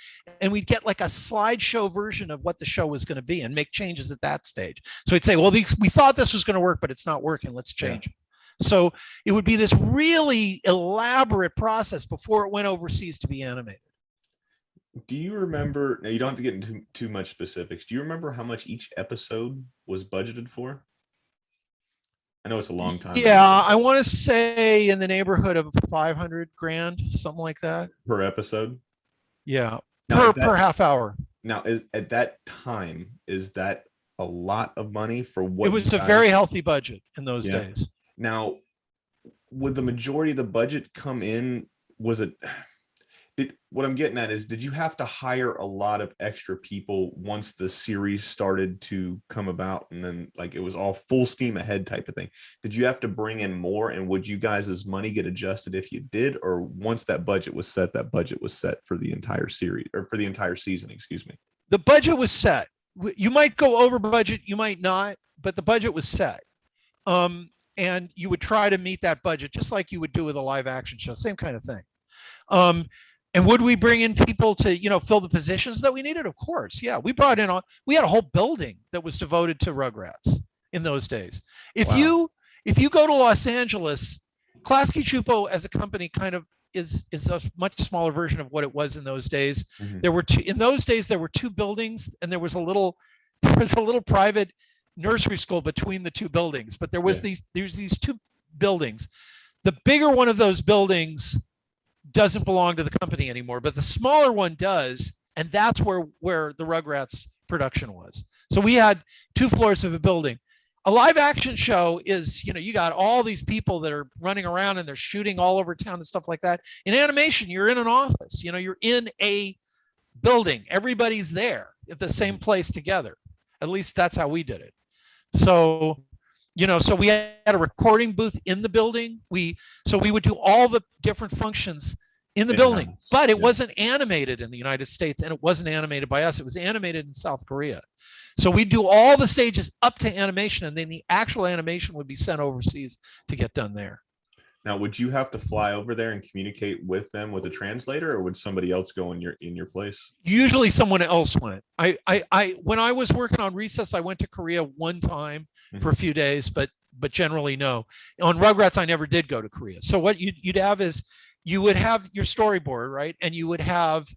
And we'd get like a slideshow version of what the show was going to be and make changes at that stage. So we'd say, well, we thought this was going to work, but it's not working. Let's change it. So it would be this really elaborate process before it went overseas to be animated. Do you remember, now you don't have to get into too much specifics, do you remember how much each episode was budgeted for? I know it's a long time. Yeah, I want to say in the neighborhood of $500,000, something like that. Per episode? Yeah, per half hour. Now, at that time, is that a lot of money for what? It was a very healthy budget in those days. Now, would the majority of the budget come in, what I'm getting at is, did you have to hire a lot of extra people once the series started to come about, and then like it was all full steam ahead type of thing? Did you have to bring in more, and would you guys' money get adjusted if you did, or once that budget was set for the entire series, or for the entire season, excuse me? The budget was set. You might go over budget, you might not, but the budget was set. And you would try to meet that budget just like you would do with a live action show, same kind of thing. And would we bring in people to, fill the positions that we needed? Of course. Yeah. We had a whole building that was devoted to Rugrats in those days. If you go to Los Angeles, Klasky Csupo as a company kind of is a much smaller version of what it was in those days. Mm-hmm. There were two buildings, and there was a little there was a little private nursery school between the two buildings, but there was there's these two buildings. The bigger one of those buildings doesn't belong to the company anymore, but the smaller one does, and that's where the Rugrats production was. So we had 2 floors of a building. A live action show is, you got all these people that are running around and they're shooting all over town and stuff like that. In animation, you're in an office, you're in a building. Everybody's there at the same place together. At least that's how we did it. So, so we had a recording booth in the building. So we would do all the different functions in the building, but it wasn't animated in the United States, and it wasn't animated by us. It was animated in South Korea. So we do all the stages up to animation, and then the actual animation would be sent overseas to get done there. Now, would you have to fly over there and communicate with them with a translator, or would somebody else go in your place? Usually someone else went. I when I was working on Recess, I went to Korea one time for a few days, but generally no. On Rugrats, I never did go to Korea. So what you'd have is you would have your storyboard, right? And you would have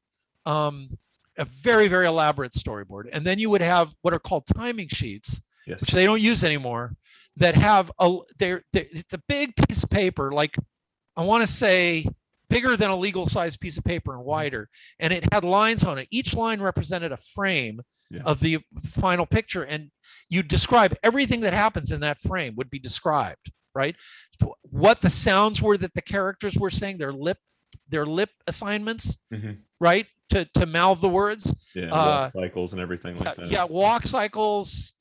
a very, very elaborate storyboard. And then you would have what are called timing sheets, which they don't use anymore, that have it's a big piece of paper, like I want to say bigger than a legal size piece of paper and wider. And it had lines on it. Each line represented a frame of the final picture. And you describe everything that happens in that frame would be described, right? What the sounds were that the characters were saying, their lip assignments, right? To mouth the words. Walk cycles and everything like that. Yeah, walk cycles.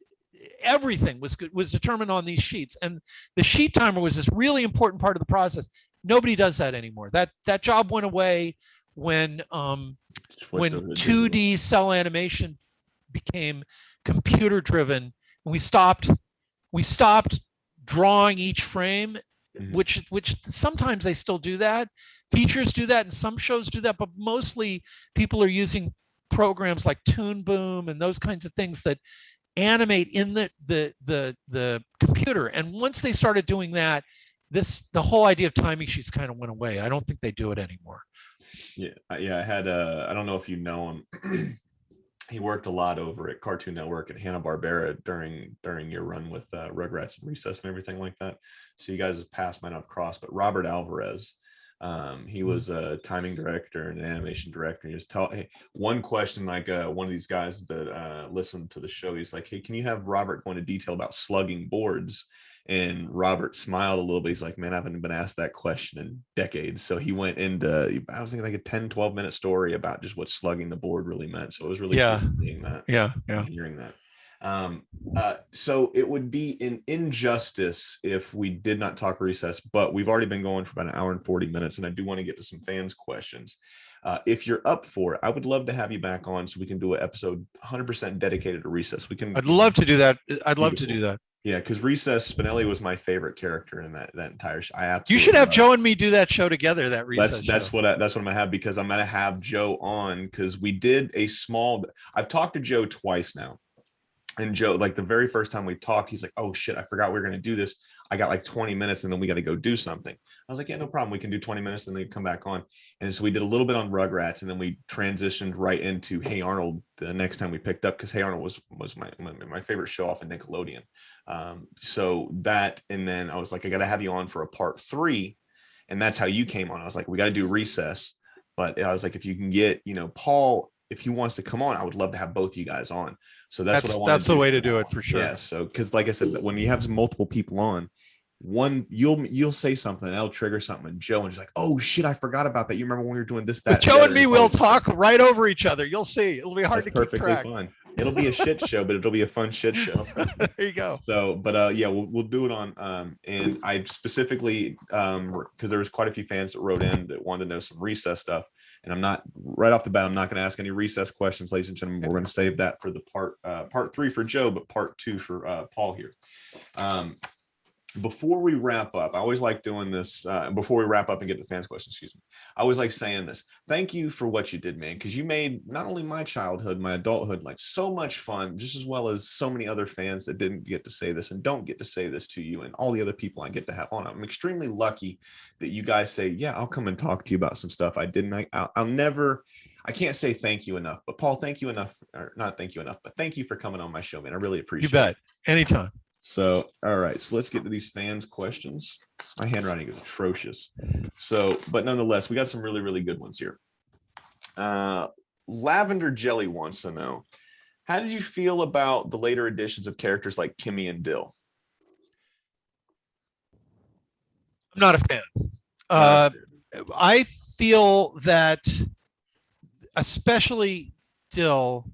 Everything was determined on these sheets, and the sheet timer was this really important part of the process. Nobody does that anymore. That job went away when 2D cell animation became computer driven, and we stopped drawing each frame, which sometimes they still do that. Features do that, and some shows do that, but mostly people are using programs like Toon Boom and those kinds of things that animate in the computer. And once they started doing that, the whole idea of timing sheets kind of went away. I don't think they do it anymore. I had I don't know if you know him. He worked a lot over at Cartoon Network and Hanna-Barbera during your run with Rugrats and Recess and everything like that. So you guys' paths might not cross, but Robert Alvarez, he was a timing director and an animation director. He just one question, like one of these guys that listened to the show, he's like, hey, can you have Robert go into detail about slugging boards? And Robert smiled a little bit. He's like, man, I haven't been asked that question in decades. So he went into, I was thinking like a 10-12 minute story about just what slugging the board really meant. So it was really cool seeing that. Hearing that. So it would be an injustice if we did not talk Recess, but we've already been going for about 1 hour and 40 minutes, and I do want to get to some fans' questions. If you're up for it, I would love to have you back on so we can do an episode 100% dedicated to Recess. I'd love to do that. I'd love to do that. Yeah, because Recess, Spinelli was my favorite character in that entire show. You should have Joe and me do that show together. That Recess. That's what I'm gonna have, because I'm gonna have Joe on, because we did a small. I've talked to Joe twice now, and Joe, like the very first time we talked, he's like, "Oh shit, I forgot we were gonna do this. I got like 20 minutes, and then we got to go do something." I was like, "Yeah, no problem. We can do 20 minutes, and then come back on." And so we did a little bit on Rugrats, and then we transitioned right into Hey Arnold the next time we picked up, because Hey Arnold was my favorite show off of Nickelodeon. So that, and then I was like, I got to have you on for a part 3, and that's how you came on. I was like, we got to do Recess, but I was like, if you can get, Paul, if he wants to come on, I would love to have both you guys on. So that's what I want. That's the way to do it, for sure. Yeah. So, because like I said, when you have multiple people on, one, you'll say something, and that'll trigger something, and Joe, and just like, oh shit, I forgot about that. You remember when we were doing this, that. But Joe and me will talk right over each other. You'll see. It'll be hard to keep track. Fine. It'll be a shit show, but it'll be a fun shit show. There you go. So, but yeah, we'll do it on. And I specifically, because there was quite a few fans that wrote in that wanted to know some Recess stuff, and I'm not, right off the bat, I'm not going to ask any Recess questions, ladies and gentlemen. We're going to save that for the part 3 for Joe, but part 2 for Paul here. Before we wrap up, I always like doing this. Before we wrap up and get to fans' questions, excuse me, I always like saying this. Thank you for what you did, man, because you made not only my childhood, my adulthood, like so much fun, just as well as so many other fans that didn't get to say this and don't get to say this to you, and all the other people I get to have on. I'm extremely lucky that you guys say, yeah, I'll come and talk to you about some stuff I didn't. I'll never. I can't say thank you enough, but Paul, thank you enough, or not thank you enough, but thank you for coming on my show, man. I really appreciate it. You bet. Anytime. So, all right, so let's get to these fans' questions. My handwriting is atrocious. So, but nonetheless, we got some really, really good ones here. Lavender Jelly wants to know, how did you feel about the later additions of characters like Kimmy and Dill? I'm not a fan. I feel that especially Dill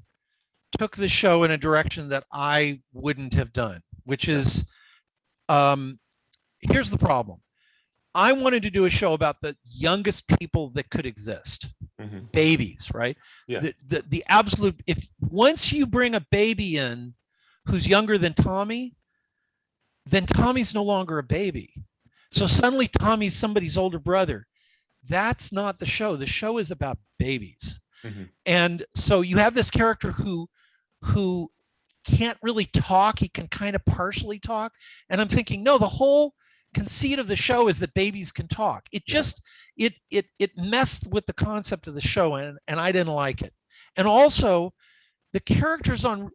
took the show in a direction that I wouldn't have done, which is, here's the problem. I wanted to do a show about the youngest people that could exist, babies, right? Yeah. The absolute, if once you bring a baby in who's younger than Tommy, then Tommy's no longer a baby. So suddenly Tommy's somebody's older brother. That's not the show. The show is about babies. And so you have this character who can't really talk. He can kind of partially talk. And I'm thinking, no, the whole conceit of the show is that babies can talk. It just, it messed with the concept of the show, and I didn't like it. And also the characters on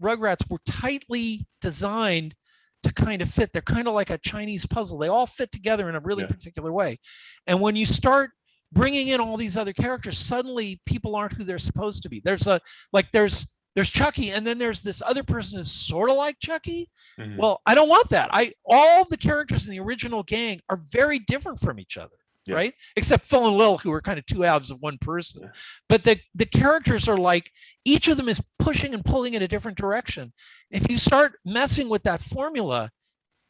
Rugrats were tightly designed to kind of fit. They're kind of like a Chinese puzzle. They all fit together in a really particular way. And when you start bringing in all these other characters, suddenly people aren't who they're supposed to be. There's Chucky, and then there's this other person who's sort of like Chucky. Well, I don't want that. All the characters in the original gang are very different from each other, right? Except Phil and Lil, who are kind of two halves of one person. But the characters are like, each of them is pushing and pulling in a different direction. If you start messing with that formula,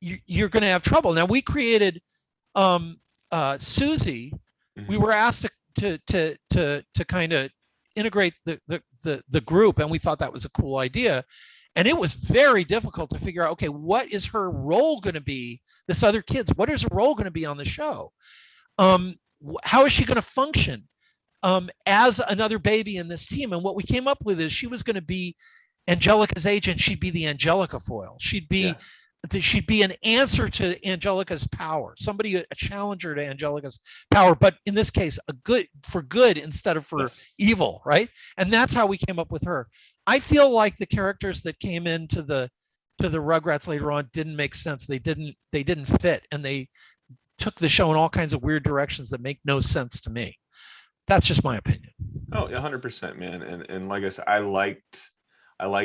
you're going to have trouble. Now, we created Susie. We were asked to kind of integrate the group, and we thought that was a cool idea. And it was very difficult to figure out, okay, what is her role going to be? This other kid's, what is her role going to be on the show? How is she going to function as another baby in this team? And what we came up with is she was going to be Angelica's agent. She'd be the Angelica foil. She'd be an answer to Angelica's power, a challenger to Angelica's power, but in this case, for good instead of for evil, right? And that's how we came up with her. I feel like the characters that came into the Rugrats later on didn't make sense. They didn't fit, and they took the show in all kinds of weird directions that make no sense to me. That's just my opinion. Oh, 100%, man. And like I said, I liked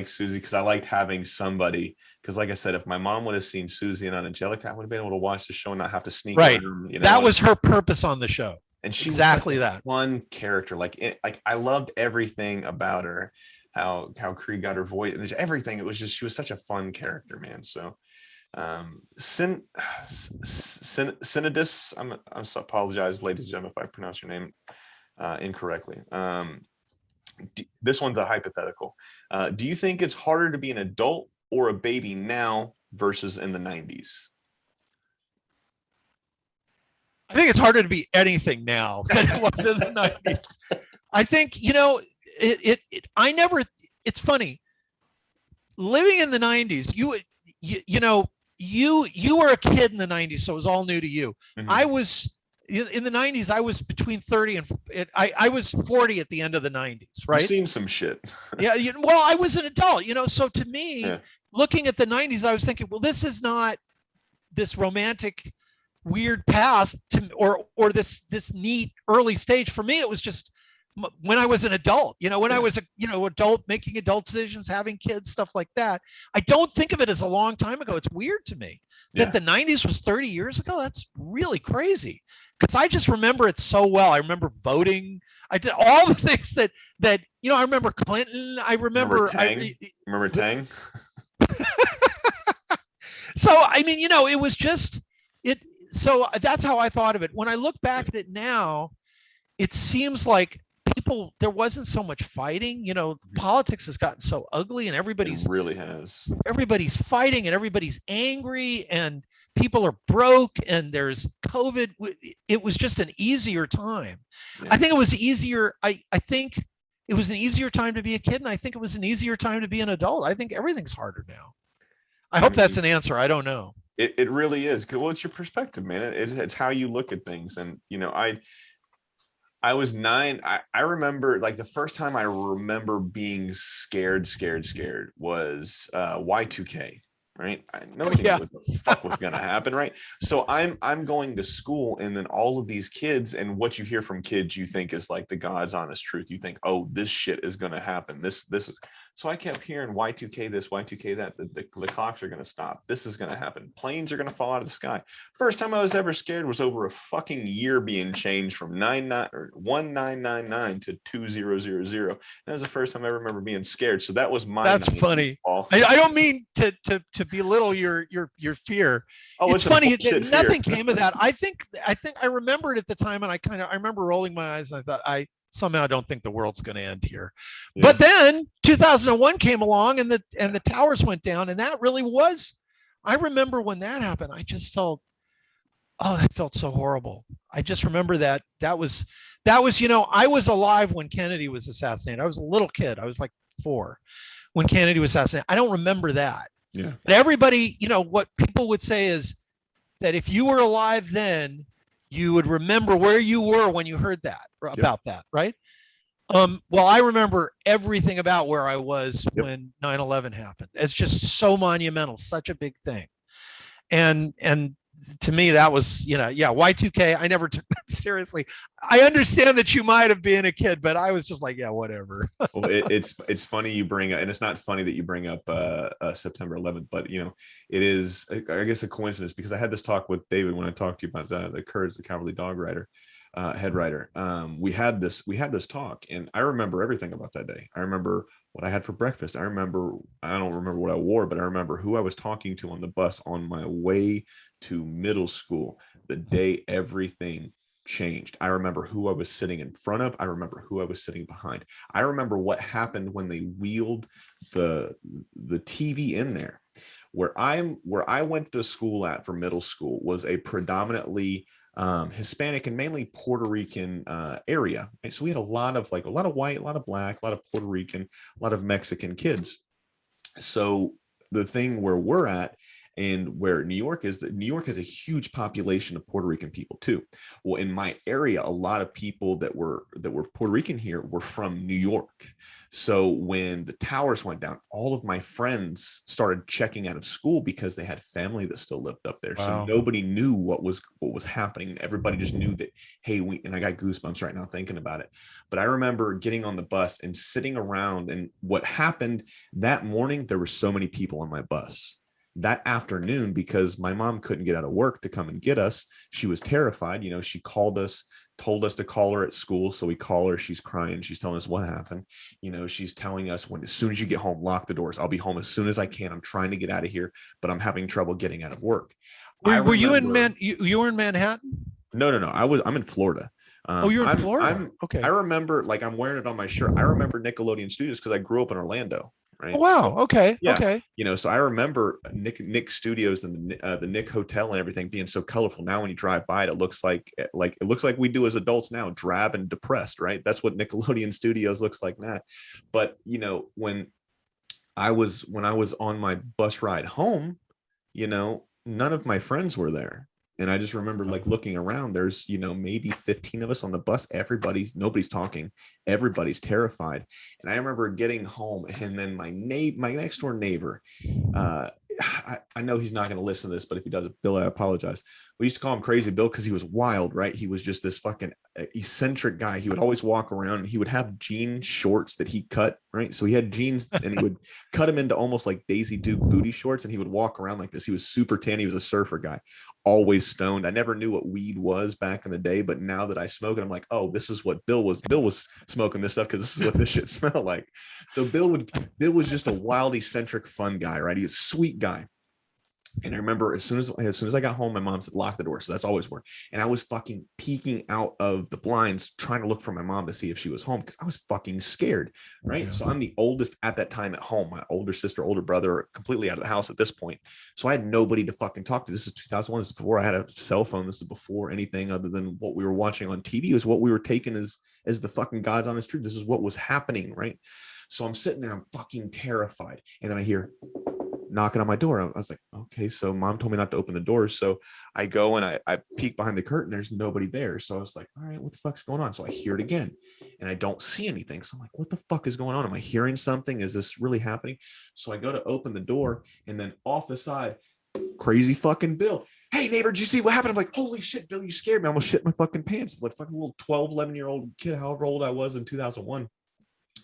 Susie because I liked having somebody. Because, like I said, if my mom would have seen Susie and Angelica, I would have been able to watch the show and not have to sneak. Right. Them, that was her purpose on the show. And she exactly was that fun character. Like I loved everything about her. How Krieg got her voice and everything. It was just, she was such a fun character, man. So, Synodus, I'm so apologize, ladies and gentlemen, if I pronounce your name incorrectly. This one's a hypothetical. Do you think it's harder to be an adult or a baby now versus in the 90s? I think it's harder to be anything now than it was in the 90s. I think, it's funny. Living in the 90s, you were a kid in the 90s, so it was all new to you. I was in the 90s, I was between 30 and I was 40 at the end of the 90s, right? You've seen some shit. Well, I was an adult, so to me, looking at the 90s, I was thinking, well, this is not this romantic weird past or this neat early stage. For me, it was just when I was an adult, when I was adult, making adult decisions, having kids, stuff like that. I don't think of it as a long time ago. It's weird to me that the 90s was 30 years ago. That's really crazy, because I just remember it so well. I remember voting. I did all the things that I remember Clinton. I remember Tang. Remember Tang? So I mean, it was just it. So that's how I thought of it. When I look back at it now, it seems like there wasn't so much fighting. Politics has gotten so ugly, and everybody's fighting, and everybody's angry, and people are broke, and there's COVID. It was just an easier time. I think it was easier. I think it was an easier time to be a kid, and I think it was an easier time to be an adult. I think everything's harder now. I hope that's an answer. I don't know. It really is. Well, it's your perspective, man. It's how you look at things. And, I was 9. I remember like the first time I remember being scared was Y2K, right? Nobody knew Yeah. what the fuck was gonna happen, right? So I'm going to school, and then all of these kids, and what you hear from kids, you think is like the God's honest truth. You think, oh, this shit is gonna happen. This is so I kept hearing Y2K this, Y2K that. The clocks are gonna stop. This is gonna happen. Planes are gonna fall out of the sky. First time I was ever scared was over a fucking year being changed from 1999 to 2000. That was the first time I remember being scared. So that was my That's funny. fall. I don't mean to belittle your fear. Oh, It's it's a funny that bullshit fear. nothing came of that. I think I remember it at the time, and I remember rolling my eyes, and I thought, I somehow don't think the world's going to end here. Yeah. But then 2001 came along, and the towers went down, and that really was. I remember when that happened. I just felt, oh, that felt so horrible. I just remember that was I was alive when Kennedy was assassinated. I was a little kid. I was like 4 when Kennedy was assassinated. I don't remember that. Yeah. But everybody, what people would say is that if you were alive then, you would remember where you were when you heard that about that, right? Well, I remember everything about where I was when 9/11 happened. It's just so monumental, such a big thing. And to me, that was, Y2K. I never took that seriously. I understand that you might have been a kid, but I was just like, yeah, whatever. Well, it's funny you bring up, and it's not funny that you bring up September 11th, but it is, I guess, a coincidence, because I had this talk with David when I talked to you about the Courage the Cowardly Dog Rider, head writer. We had this talk, and I remember everything about that day. I remember what I had for breakfast. I don't remember what I wore, but I remember who I was talking to on the bus on my way to middle school, the day everything changed. I remember who I was sitting in front of. I remember who I was sitting behind. I remember what happened when they wheeled the TV in there. Where I went to school at for middle school was a predominantly Hispanic and mainly Puerto Rican area. And so we had a lot of white, a lot of black, a lot of Puerto Rican, a lot of Mexican kids. So the thing where we're at, and where New York is, that New York has a huge population of Puerto Rican people too. Well, in my area, a lot of people that were Puerto Rican here were from New York. So when the towers went down, all of my friends started checking out of school because they had family that still lived up there. Wow. So nobody knew what was happening. Everybody just knew that, hey, and I got goosebumps right now thinking about it. But I remember getting on the bus and sitting around, and what happened that morning, there were so many people on my bus. That afternoon, because my mom couldn't get out of work to come and get us, she was terrified. She called us, told us to call her at school. So we call her. She's crying. She's telling us what happened. She's telling us, as soon as you get home, lock the doors. I'll be home as soon as I can. I'm trying to get out of here, but I'm having trouble getting out of work. Were you in you were in Manhattan? No. I'm in Florida. You're in Florida. Okay. I remember, like, I'm wearing it on my shirt. I remember Nickelodeon Studios because I grew up in Orlando. Right. Oh, wow. So, okay. Yeah. Okay. So I remember Nick Studios and the Nick Hotel and everything being so colorful. Now, when you drive by it, it looks like we do as adults now, drab and depressed. Right. That's what Nickelodeon Studios looks like now. But when I was on my bus ride home, none of my friends were there. And I just remember, like, looking around, there's, maybe 15 of us on the bus. Nobody's talking. Everybody's terrified. And I remember getting home, and then my next door neighbor, I know he's not going to listen to this, but if he does, Bill, I apologize. We used to call him Crazy Bill because he was wild, right? He was just this fucking eccentric guy. He would always walk around, and he would have jean shorts that he cut, right? So he had jeans, and he would cut them into almost like Daisy Duke booty shorts, and he would walk around like this. He was super tan. He was a surfer guy, always stoned. I never knew what weed was back in the day, but now that I smoke it, I'm like, oh, this is what Bill was. Bill was smoking this stuff because this is what this shit smelled like. So Bill was just a wild, eccentric, fun guy, right? He was a sweet guy. And I remember as soon as I got home, my mom said, lock the door. So that's always worked. And I was fucking peeking out of the blinds, trying to look for my mom to see if she was home, because I was fucking scared. Right. Yeah. So I'm the oldest at that time at home. My older sister, older brother are completely out of the house at this point. So I had nobody to fucking talk to. This is 2001. This is before I had a cell phone. This is before anything other than what we were watching on TV is what we were taking as the fucking God's honest truth. This is what was happening. Right. So I'm sitting there, I'm fucking terrified. And then I hear, knocking on my door. I was like, okay, so mom told me not to open the door. So I go and I peek behind the curtain. There's nobody there. So I was like, all right, what the fuck's going on? So I hear it again and I don't see anything. So I'm like, what the fuck is going on? Am I hearing something? Is this really happening? So I go to open the door and then off the side, crazy fucking Bill. Hey neighbor, did you see what happened? I'm like, holy shit, Bill, you scared me. I almost shit my fucking pants. Like fucking little 12, 11-year-old kid, however old I was in 2001.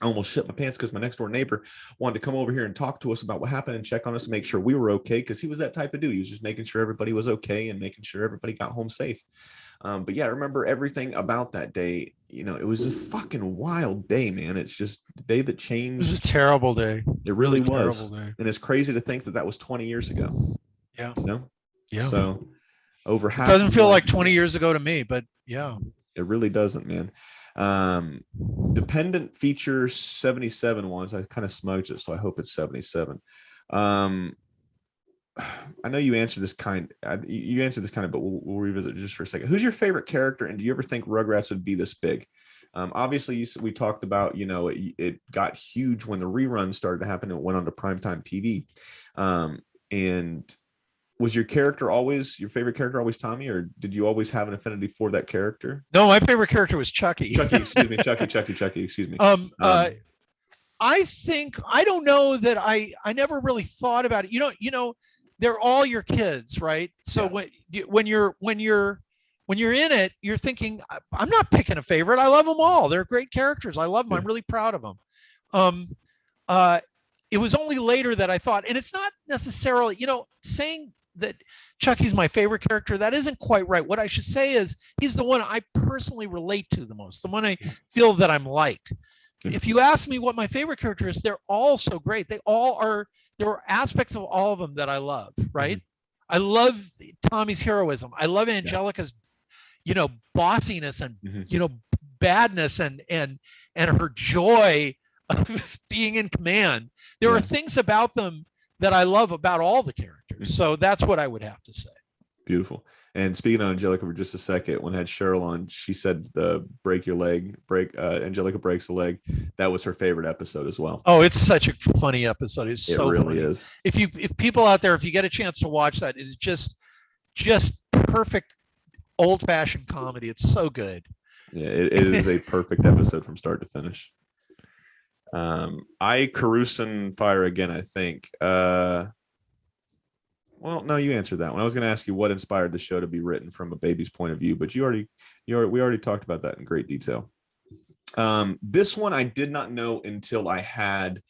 I almost shit my pants because my next door neighbor wanted to come over here and talk to us about what happened and check on us and make sure we were okay, because he was that type of dude. He was just making sure everybody was okay and making sure everybody got home safe. But yeah, I remember everything about that day. You know, it was a fucking wild day, man. It's just the day that changed. It was a terrible day. It really was. And it's crazy to think that that was 20 years ago. Yeah. You know? Yeah. So over half. It doesn't feel like 20 years ago to me, but yeah. It really doesn't, man. Dependent feature 77 ones. I kind of smudged it, so I hope it's 77. I know you answered this kind. You answered this kind of, but we'll revisit it just for a second. Who's your favorite character, and do you ever think Rugrats would be this big? Obviously, we talked about, you know, it got huge when the reruns started to happen and it went on to primetime TV. And was your favorite character always Tommy, or did you always have an affinity for that character? No, my favorite character was Chucky. Chucky, excuse me. Chucky, excuse me. I think, I don't know that I never really thought about it. You know, they're all your kids, right? So yeah. when you're in it, you're thinking, I'm not picking a favorite. I love them all. They're great characters. I love them. I'm really proud of them. It was only later that I thought, and it's not necessarily, you know, saying that Chucky's my favorite character, that isn't quite right. What I should say is he's the one I personally relate to the most, the one I feel that I'm like. If you ask me what my favorite character is, they're all so great. They all are. There are aspects of all of them that I love, right? Mm-hmm. I love Tommy's heroism. I love Angelica's, you know, bossiness and, you know, badness and her joy of being in command. There are things about them that I love about all the characters. So that's what I would have to say. Beautiful. And speaking of Angelica for just a second, when I had Cheryl on, she said Angelica breaks a leg. That was her favorite episode as well. Oh, it's such a funny episode. It really funny. Is. If people out there, if you get a chance to watch that, it is just perfect old-fashioned comedy. It's so good. Yeah, it is a perfect episode from start to finish. I Carusan Fire again, I think. Well, no, you answered that one. I was going to ask you what inspired the show to be written from a baby's point of view, but we already talked about that in great detail. This one I did not know until I had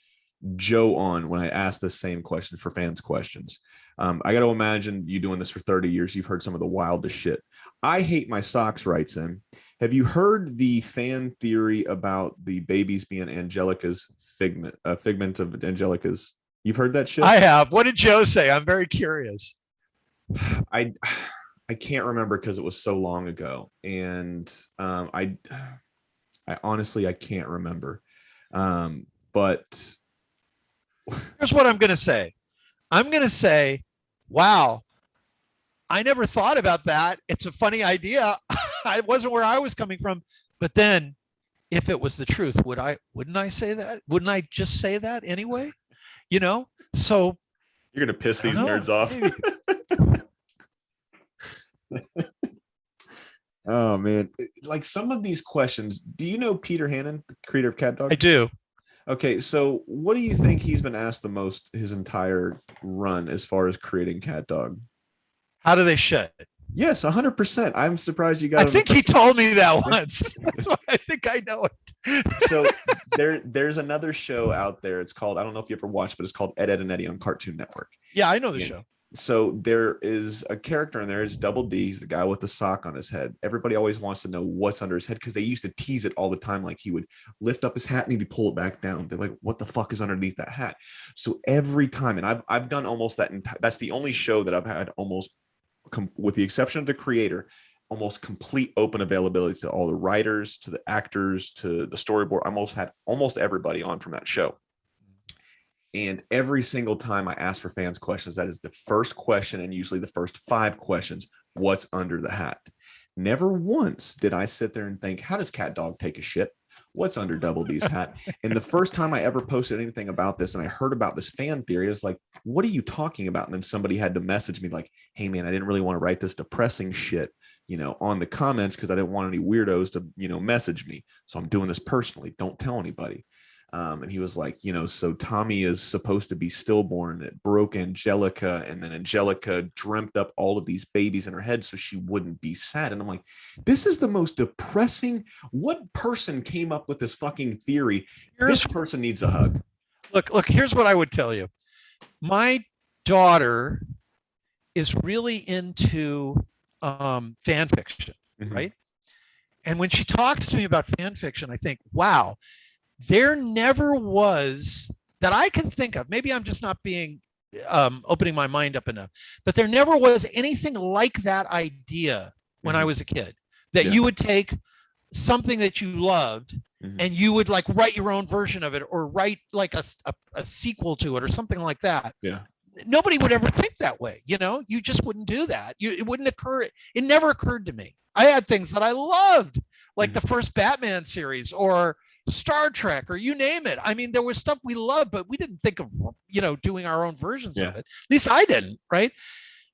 Joe on when I asked the same question for fans' questions. I got to imagine you doing this for 30 years. You've heard some of the wildest shit. I Hate My Socks writes in. Have you heard the fan theory about the babies being Angelica's figment of Angelica's? You've heard that shit? I have. What did Joe say? I'm very curious. I can't remember because it was so long ago, and I honestly I can't remember. But here's what I'm going to say. I'm going to say, wow, I never thought about that. It's a funny idea. It wasn't where I was coming from. But then if it was the truth, wouldn't I say that? Wouldn't I just say that anyway? You know, so you're going to piss these nerds off. Oh man. Like some of these questions, do you know Peter Hannon, the creator of Cat Dog? I do. Okay, so what do you think he's been asked the most his entire run as far as creating Cat Dog? How do they shit? Yes, 100%. I'm surprised you got. I think he told me that once. That's why I think I know it. So there's another show out there. It's called, I don't know if you ever watched, but it's called Ed, Edd and Eddy on Cartoon Network. Yeah, I know the show. So there is a character in there. It's Double D. He's the guy with the sock on his head. Everybody always wants to know what's under his head because they used to tease it all the time. Like he would lift up his hat and he'd pull it back down. They're like, what the fuck is underneath that hat? So every time, and I've done almost that. That's the only show that I've had almost, with the exception of the creator, almost complete open availability to all the writers, to the actors, to the storyboard. I almost had almost everybody on from that show. And every single time I ask for fans questions, that is the first question, and usually the first 5 questions, what's under the hat? Never once did I sit there and think, how does Cat Dog take a shit? What's under Double D's hat? And the first time I ever posted anything about this and I heard about this fan theory, I was like, what are you talking about? And then somebody had to message me like, hey man, I didn't really want to write this depressing shit, on the comments, because I didn't want any weirdos to, message me. So I'm doing this personally. Don't tell anybody. And he was like, so Tommy is supposed to be stillborn. It broke Angelica, and then Angelica dreamt up all of these babies in her head so she wouldn't be sad. And I'm like, this is the most depressing. What person came up with this fucking theory? This person needs a hug. Look, here's what I would tell you. My daughter is really into fan fiction, right? And when she talks to me about fan fiction, I think, wow, there never was, that I can think of, maybe I'm just not being opening my mind up enough, but there never was anything like that idea when I was a kid, that you would take something that you loved and you would like write your own version of it, or write like a sequel to it or something like that. Yeah. Nobody would ever think that way. You just wouldn't do that. It wouldn't occur. It never occurred to me. I had things that I loved, like the first Batman series or Star Trek, or you name it. I mean, there was stuff we loved, but we didn't think of, doing our own versions of it. At least I didn't, right?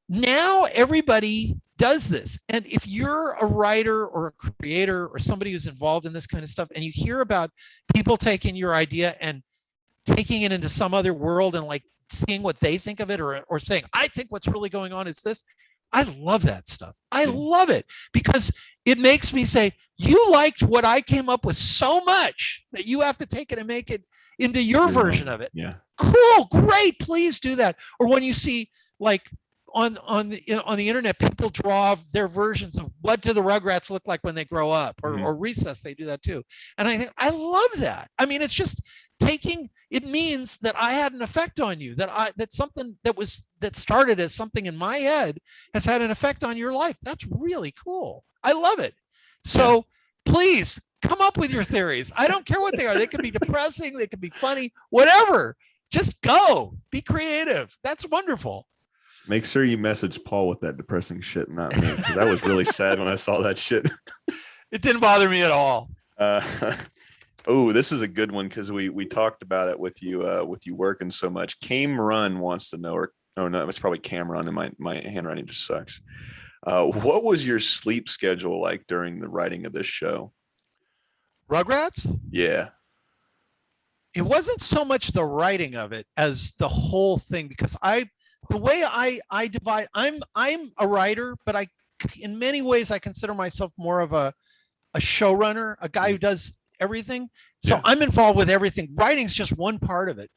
Now everybody does this. And if you're a writer or a creator or somebody who's involved in this kind of stuff, and you hear about people taking your idea and taking it into some other world and like seeing what they think of it, or saying, I think what's really going on is this. I love that stuff. I love it, because it makes me say, you liked what I came up with so much that you have to take it and make it into your version of it. Yeah. Cool. Great. Please do that. Or when you see like on the internet, people draw their versions of what do the Rugrats look like when they grow up, or Recess, they do that too. And I think I love that. I mean, it's just it means that I had an effect on you, that something that started as something in my head has had an effect on your life. That's really cool. I love it. So please come up with your theories. I don't care what they are. They could be depressing. They could be funny, whatever. Just go, be creative. That's wonderful. Make sure you message Paul with that depressing shit, not me, because I was really sad when I saw that shit. It didn't bother me at all. Oh, this is a good one, because we talked about it with you working so much. Cameron wants to know, or oh no, it's probably Cameron, and my handwriting just sucks. What was your sleep schedule like during the writing of this show? Rugrats? Yeah. It wasn't so much the writing of it as the whole thing, because the way I divide, I'm a writer, but in many ways I consider myself more of a showrunner, a guy who does everything. So I'm involved with everything. Writing's just one part of it.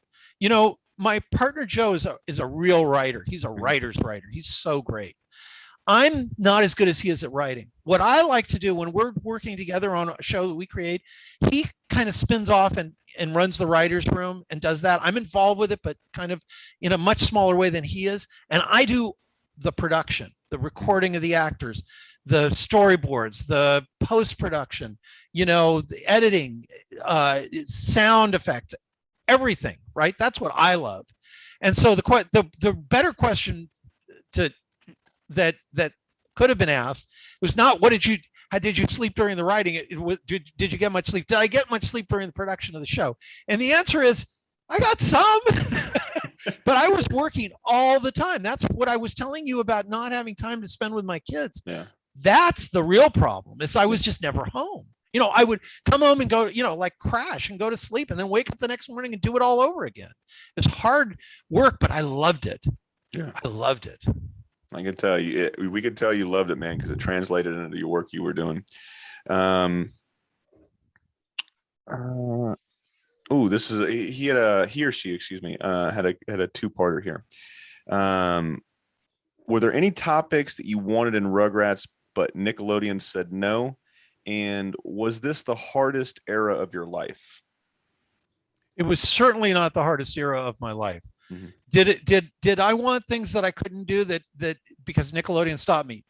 My partner Joe is a real writer. He's a writer's writer. He's so great. I'm not as good as he is at writing. What I like to do when we're working together on a show that we create, he kind of spins off and runs the writer's room and does that. I'm involved with it, but kind of in a much smaller way than he is. And I do the production, the recording of the actors, the storyboards, the post-production, the editing, sound effects, everything, right? That's what I love. And so the better question that could have been asked was not did you sleep during the writing? Did you get much sleep? Did I get much sleep during the production of the show? And the answer is, I got some, but I was working all the time. That's what I was telling you about not having time to spend with my kids. Yeah. That's the real problem, is I was just never home. I would come home and go, like crash and go to sleep, and then wake up the next morning and do it all over again. It's hard work, but I loved it. Yeah. I loved it. I can tell you, we could tell you loved it, man, because it translated into your work you were doing. This is he or she, excuse me, had a two-parter here. Were there any topics that you wanted in Rugrats but Nickelodeon said no? And was this the hardest era of your life? It was certainly not the hardest era of my life. Mm-hmm. Did I want things that I couldn't do that because Nickelodeon stopped me?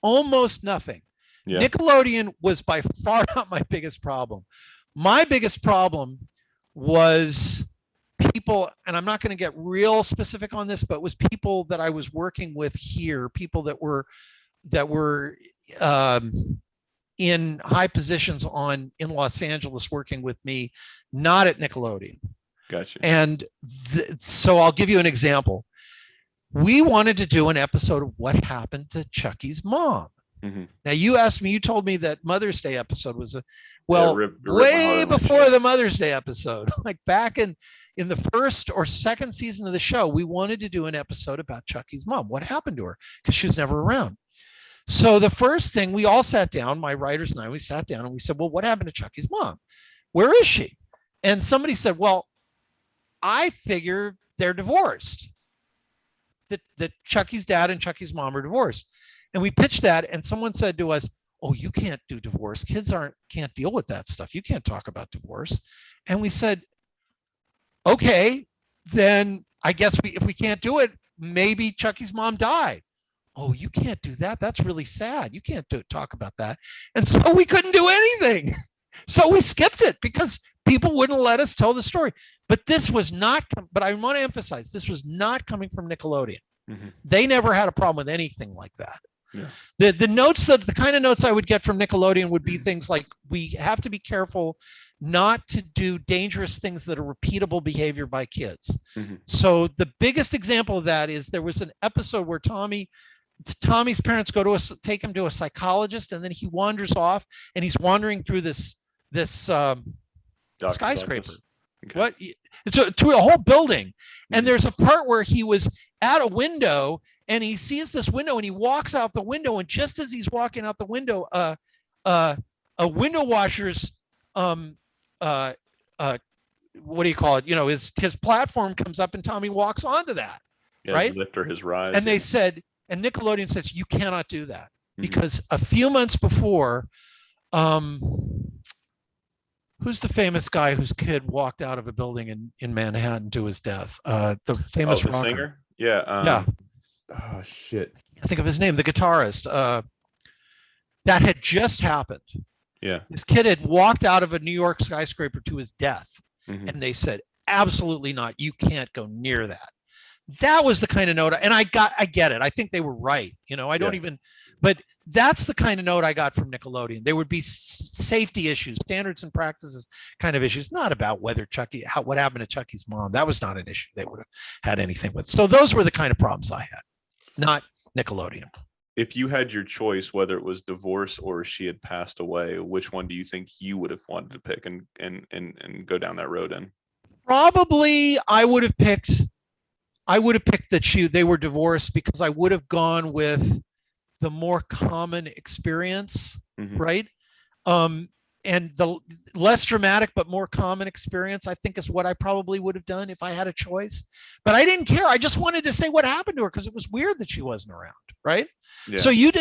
Almost nothing. Yeah. Nickelodeon was by far not my biggest problem. My biggest problem was people, and I'm not going to get real specific on this, but was people that I was working with here, people that were in high positions in Los Angeles working with me, not at Nickelodeon. Gotcha. And so I'll give you an example. We wanted to do an episode of what happened to Chucky's mom. Now you asked me, you told me that Mother's Day episode was way before the Mother's Day episode, like back in the first or second season of the show, we wanted to do an episode about Chucky's mom. What happened to her? Because she was never around. So the first thing, we all sat down, my writers and I, we sat down and we said, well, what happened to Chucky's mom? Where is she? And somebody said, well, I figure they're divorced. That Chucky's dad and Chucky's mom are divorced. And we pitched that, and someone said to us, oh, you can't do divorce. Kids can't deal with that stuff. You can't talk about divorce. And we said, okay, then I guess if we can't do it, maybe Chucky's mom died. Oh, you can't do that. That's really sad. You can't talk about that. And so we couldn't do anything. So we skipped it because people wouldn't let us tell the story. But this was not, but I want to emphasize, this was not coming from Nickelodeon. They never had a problem with anything like that. Yeah. The notes, the kind of notes I would get from Nickelodeon would be things like, we have to be careful not to do dangerous things that are repeatable behavior by kids. So the biggest example of that is there was an episode where Tommy's parents go to take him to a psychologist, and then he wanders off, and he's wandering through this skyscraper. Okay. What? It's to a whole building, and there's a part where he was at a window, and he sees this window, and he walks out the window, and just as he's walking out the window, a window washer's what do you call it? You know, his platform comes up, and Tommy walks onto that. Yeah, right? His lift or his rise. And they said, and Nickelodeon says, you cannot do that because a few months before, who's the famous guy whose kid walked out of a building in Manhattan to his death? The famous rocker. Singer? Yeah. Yeah. Oh, shit. I think of his name, the guitarist. That had just happened. Yeah. This kid had walked out of a New York skyscraper to his death. And they said, absolutely not. You can't go near that. That was the kind of note. And I get it. I think they were right. You know, I don't even, but that's the kind of note I got from Nickelodeon. There would be safety issues, standards and practices kind of issues, not about whether what happened to Chucky's mom. That was not an issue they would have had anything with. So those were the kind of problems I had, not Nickelodeon. If you had your choice, whether it was divorce or she had passed away, which one do you think you would have wanted to pick and go down that road in? Probably I would have picked that they were divorced, because I would have gone with the more common experience, right? And the less dramatic but more common experience, I think, is what I probably would have done if I had a choice. But I didn't care. I just wanted to say what happened to her because it was weird that she wasn't around, right? Yeah. So you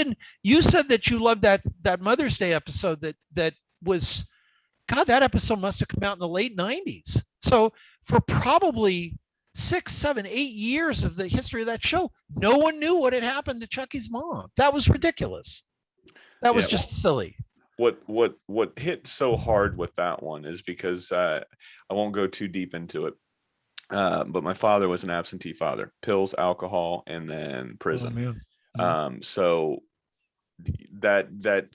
said that you loved that Mother's Day episode that was, God, that episode must have come out in the late 90s. So for probably 6, 7, 8 years of the history of that show, no one knew what had happened to Chucky's mom. That was ridiculous. That was just silly. What hit so hard with that one is because I won't go too deep into it, but my father was an absentee father, pills, alcohol, and then prison. So that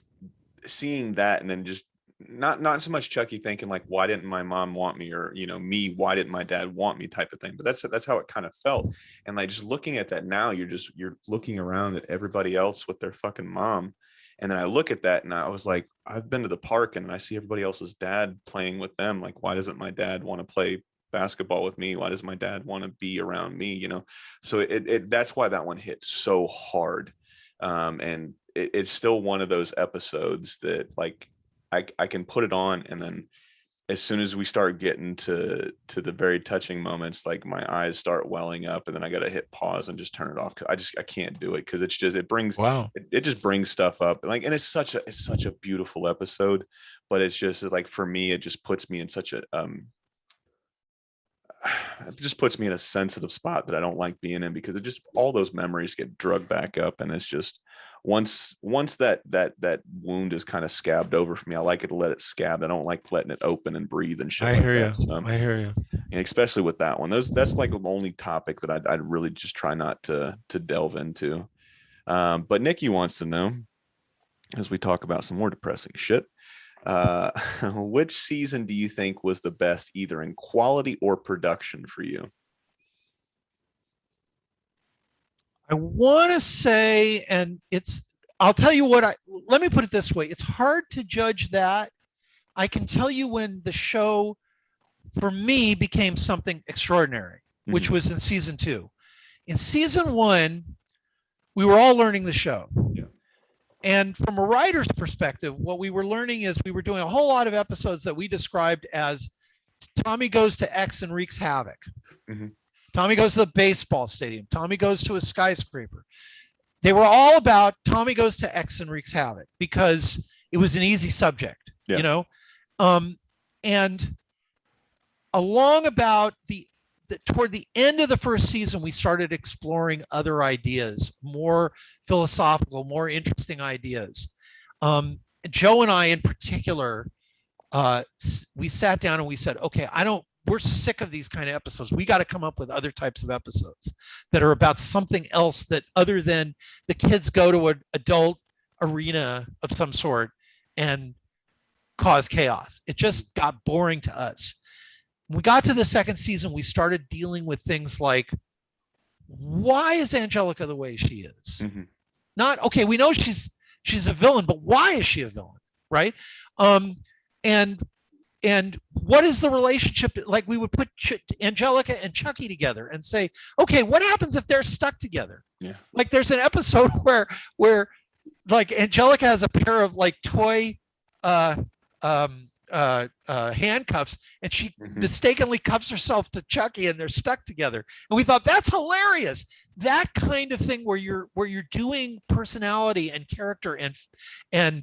seeing that, and then just not so much Chucky thinking like, why didn't my mom want me, or me, why didn't my dad want me, type of thing. But that's how it kind of felt. And like, just looking at that now, you're looking around at everybody else with their fucking mom. And then I look at that and I was like, I've been to the park and then I see everybody else's dad playing with them. Like, why doesn't my dad want to play basketball with me? Why does my dad want to be around me? So that's why that one hit so hard. And it's still one of those episodes that like I can put it on, and then as soon as we start getting to the very touching moments, like my eyes start welling up, and then I got to hit pause and just turn it off. I can't do it because it just brings stuff up. And it's such a beautiful episode, but it's just like, for me, it just puts me in such a, it just puts me in a sensitive spot that I don't like being in, because all those memories get drugged back up. And it's just, once that wound is kind of scabbed over for me, I like it to let it scab. I don't like letting it open and breathe and shit. I hear you. And especially with that one, that's like the only topic that I'd really just try not to delve into. But Nikki wants to know, as we talk about some more depressing shit, Uh, which season do you think was the best, either in quality or production for you? I want to say, and I'll tell you what let me put it this way. It's hard to judge that. I can tell you when the show, for me, became something extraordinary, which was in season 2. In season 1, we were all learning the show. Yeah. And from a writer's perspective, what we were learning is we were doing a whole lot of episodes that we described as Tommy goes to X and wreaks havoc. Tommy goes to the baseball stadium. Tommy goes to a skyscraper. They were all about Tommy goes to X and wreaks havoc because it was an easy subject, you know? And along about toward the end of the first season, we started exploring other ideas, more philosophical, more interesting ideas. Joe and I, in particular, we sat down and we said, okay, we're sick of these kind of episodes. We got to come up with other types of episodes that are about something else, that other than the kids go to an adult arena of some sort and cause chaos. It just got boring to us. When we got to the second season, we started dealing with things like, why is Angelica the way she is? Not, okay, we know she's a villain, but why is she a villain, right? And what is the relationship? Like, we would put Angelica and Chucky together and say, okay, what happens if they're stuck together? Yeah. Like, there's an episode where like Angelica has a pair of like toy handcuffs, and she mistakenly cuffs herself to Chucky, and they're stuck together. And we thought, that's hilarious. That kind of thing where you're doing personality and character and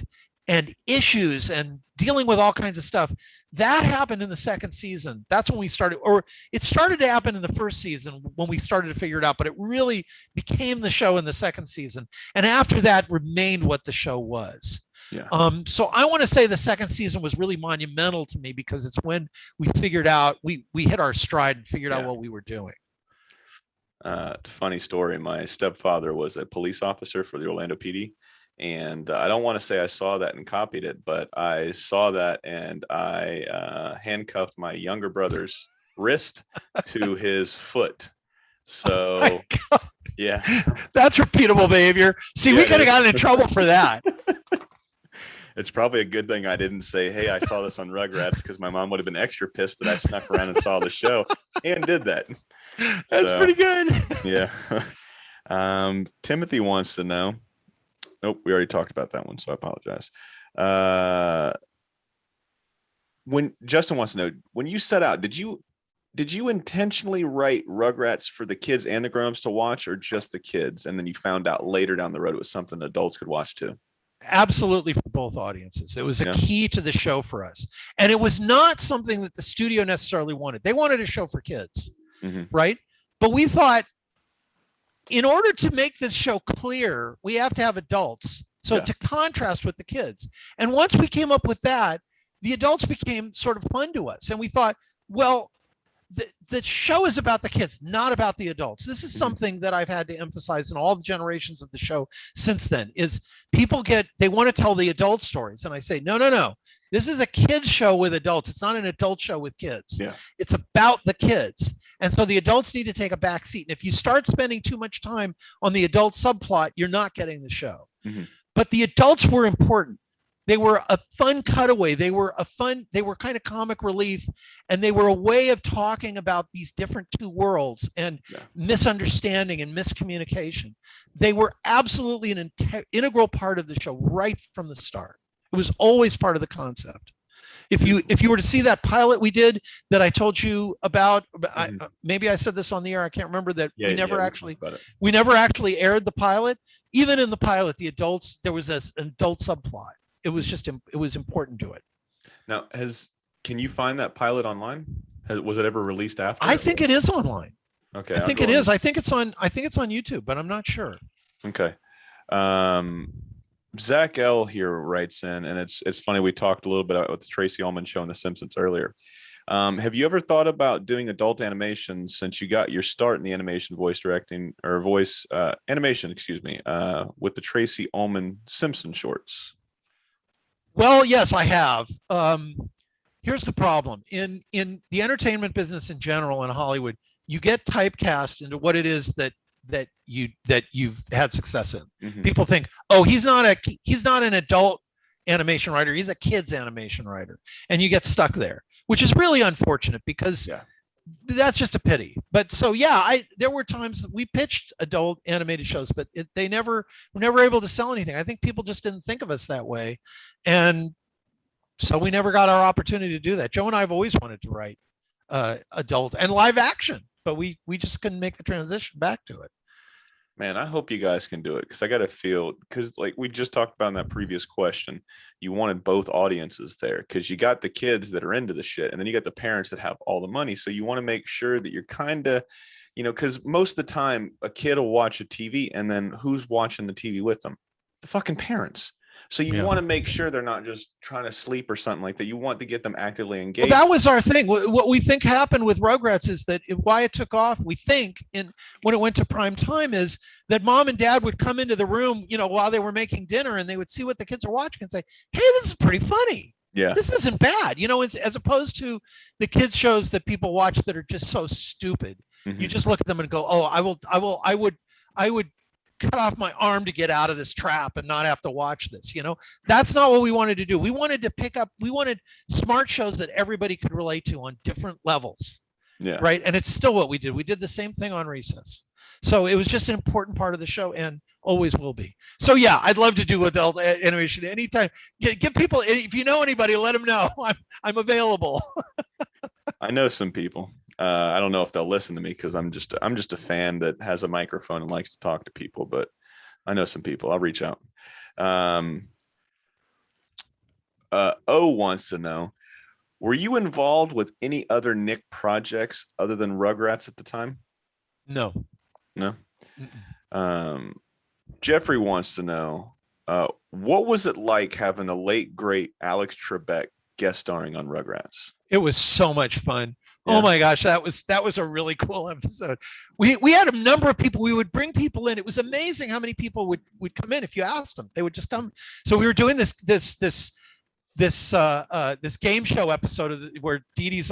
issues and dealing with all kinds of stuff. That happened in the second season. That's when we started, or it started to happen in the first season when we started to figure it out, but it really became the show in the second season. And after that remained what the show was. Yeah. So I want to say the second season was really monumental to me because it's when we figured out, we hit our stride and figured out what we were doing. Funny story. My stepfather was a police officer for the Orlando PD. And I don't want to say I saw that and copied it, but I saw that and I handcuffed my younger brother's wrist to his foot. So, yeah. That's repeatable behavior. See, we could have gotten in trouble for that. It's probably a good thing I didn't say, hey, I saw this on Rugrats, because my mom would have been extra pissed that I snuck around and saw the show and did that. That's pretty good. Yeah. Timothy wants to know. Nope, we already talked about that one, so I apologize. When Justin wants to know, when you set out, did you intentionally write Rugrats for the kids and the grown-ups to watch, or just the kids, and then you found out later down the road it was something adults could watch too? Absolutely, for both audiences. It was a key to the show for us. And it was not something that the studio necessarily wanted. They wanted a show for kids, right? But we thought, in order to make this show clear, we have to have adults. So to contrast with the kids. And once we came up with that, the adults became sort of fun to us. And we thought, well, the show is about the kids, not about the adults. This is something that I've had to emphasize in all the generations of the show since then, is people they want to tell the adult stories. And I say, no. This is a kids show with adults. It's not an adult show with kids. Yeah. It's about the kids. And so the adults need to take a back seat. And if you start spending too much time on the adult subplot, you're not getting the show. But the adults were important. They were a fun cutaway. They were kind of comic relief, and they were a way of talking about these different two worlds and misunderstanding and miscommunication. They were absolutely an integral part of the show right from the start. It was always part of the concept. If you were to see that pilot we did that I told you about, maybe I said this on the air, I can't remember, that we never actually aired the pilot. Even in the pilot, there was an adult subplot. It was important to it. Now, can you find that pilot online? Was it ever released after? I think it is online. Okay. I think it is. I think it's on YouTube, but I'm not sure. Okay. Zach L here writes in, and it's funny, we talked a little bit about the Tracy Ullman show in The Simpsons earlier. Have you ever thought about doing adult animation, since you got your start in the animation animation, with the Tracy Ullman Simpson shorts? Well, yes, I have. Here's the problem in the entertainment business in general in Hollywood. You get typecast into what it is that you've had success in. Mhm. People think, oh, he's not an adult animation writer. He's a kid's animation writer, and you get stuck there, which is really unfortunate because that's just a pity. But so yeah, there were times we pitched adult animated shows, but they were never able to sell anything. I think people just didn't think of us that way, and so we never got our opportunity to do that. Joe and I have always wanted to write adult and live action, but we just couldn't make the transition back to it. Man, I hope you guys can do it, because I got to feel, because like we just talked about in that previous question, you wanted both audiences there, because you got the kids that are into the shit, and then you got the parents that have all the money. So you want to make sure that you're kind of, because most of the time a kid will watch a TV, and then who's watching the TV with them? The fucking parents. So you want to make sure they're not just trying to sleep or something like that. You want to get them actively engaged. Well, that was our thing. What we think happened with Rugrats is that why it took off, we think, when it went to prime time, is that mom and dad would come into the room, while they were making dinner, and they would see what the kids are watching and say, hey, this is pretty funny. Yeah. This isn't bad. As opposed to the kids shows that people watch that are just so stupid. Mm-hmm. You just look at them and go, oh, I would cut off my arm to get out of this trap and not have to watch this. That's not what we wanted to do. We wanted smart shows that everybody could relate to on different levels. Yeah. Right. And it's still what we did. We did the same thing on Recess. So it was just an important part of the show and always will be. So yeah, I'd love to do adult animation anytime. Give people, if you know anybody, let them know. I'm available. I know some people. I don't know if they'll listen to me, because I'm just a fan that has a microphone and likes to talk to people, but I know some people. I'll reach out. O wants to know, were you involved with any other Nick projects other than Rugrats at the time? No. Jeffrey wants to know, what was it like having the late great Alex Trebek guest starring on Rugrats? It was so much fun. Yeah. Oh my gosh, that was a really cool episode. We had a number of people. We would bring people in. It was amazing how many people would come in if you asked them. They would just come. So we were doing this game show episode where Dee Dee's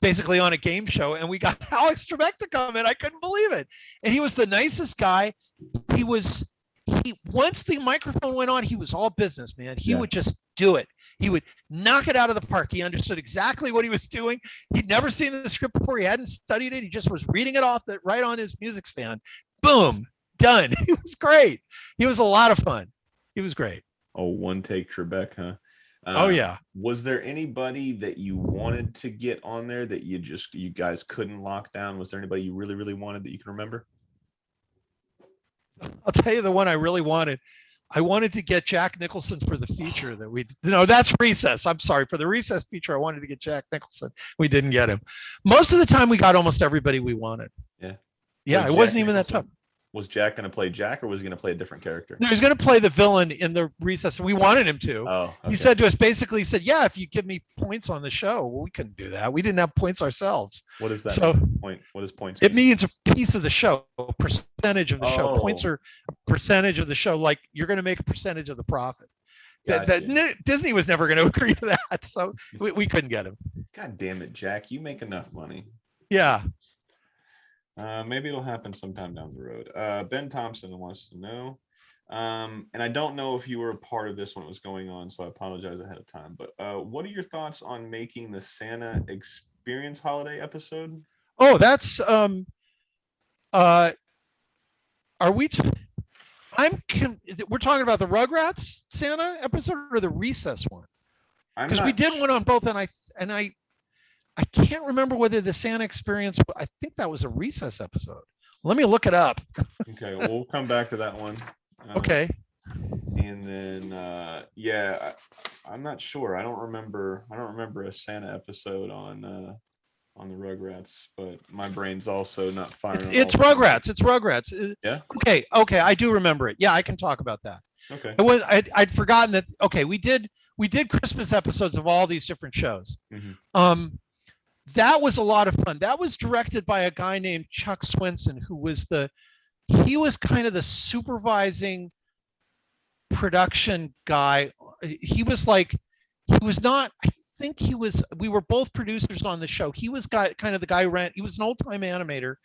basically on a game show, and we got Alex Trebek to come in. I couldn't believe it. And he was the nicest guy. Once the microphone went on, he was all business, man. He would just do it. He would knock it out of the park. He understood exactly what he was doing. He'd never seen the script before. He hadn't studied it. He just was reading it off right on his music stand. Boom, done. He was great. He was a lot of fun. He was great. Oh, one take Trebek, huh? Oh yeah. Was there anybody that you wanted to get on there that you guys couldn't lock down? Was there anybody you really, really wanted that you can remember? I'll tell you the one I really wanted. I wanted to get Jack Nicholson for the feature that's Recess. I'm sorry. For the Recess feature, I wanted to get Jack Nicholson. We didn't get him. Most of the time we got almost everybody we wanted. Yeah. Yeah, it wasn't even that tough. Was Jack going to play Jack, or was he going to play a different character? No, he was going to play the villain in the Recess, and we wanted him to. Oh, okay. He said to us, basically, he said, yeah, if you give me points on the show. Well, we couldn't do that. We didn't have points ourselves. What does that mean? Point? What does points mean? It means a piece of the show, a percentage of the show. Points are a percentage of the show, like you're going to make a percentage of the profit. Gotcha. Disney was never going to agree to that, so we couldn't get him. God damn it, Jack. You make enough money. Yeah. Maybe it'll happen sometime down the road. Ben Thompson wants to know, and I don't know if you were a part of this when it was going on, so I apologize ahead of time, but what are your thoughts on making the Santa Experience holiday episode? Oh, that's we're talking about the Rugrats Santa episode or the Recess one? Because we did one on both, and I can't remember whether the Santa Experience, I think that was a Recess episode. Let me look it up. Okay, we'll come back to that one. Okay. And then, I'm not sure. I don't remember a Santa episode on the Rugrats, but my brain's also not firing. It's Rugrats. It's Rugrats. Yeah. Okay. I do remember it. Yeah, I can talk about that. Okay. I'd forgotten that. Okay, we did Christmas episodes of all these different shows. Mm-hmm. That was a lot of fun. That was directed by a guy named Chuck Swenson, who was kind of the supervising production guy. he was like, he was not, I think he was, we were both producers on the show. He was kind of the guy who ran, he was an old time animator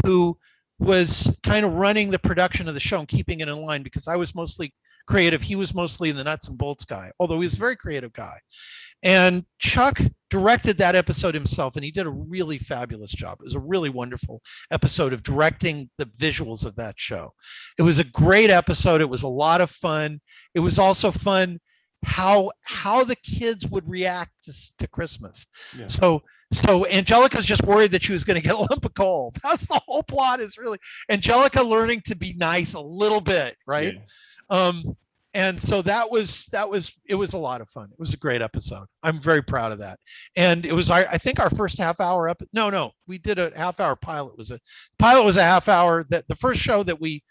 who was kind of running the production of the show and keeping it in line, because I was mostly creative. He was mostly the nuts and bolts guy, although he was a very creative guy. And Chuck directed that episode himself, and he did a really fabulous job. It was a really wonderful episode of directing the visuals of that show. It was a great episode. It was a lot of fun. It was also fun how the kids would react to Christmas. Yeah. So Angelica's just worried that she was going to get a lump of coal. That's the whole plot, is really Angelica learning to be nice a little bit, right? Yeah. And so it was a lot of fun. It was a great episode. I'm very proud of that. And it was, I think, our first half hour up. No, we did a half hour pilot. Pilot was a half hour. That the first show that we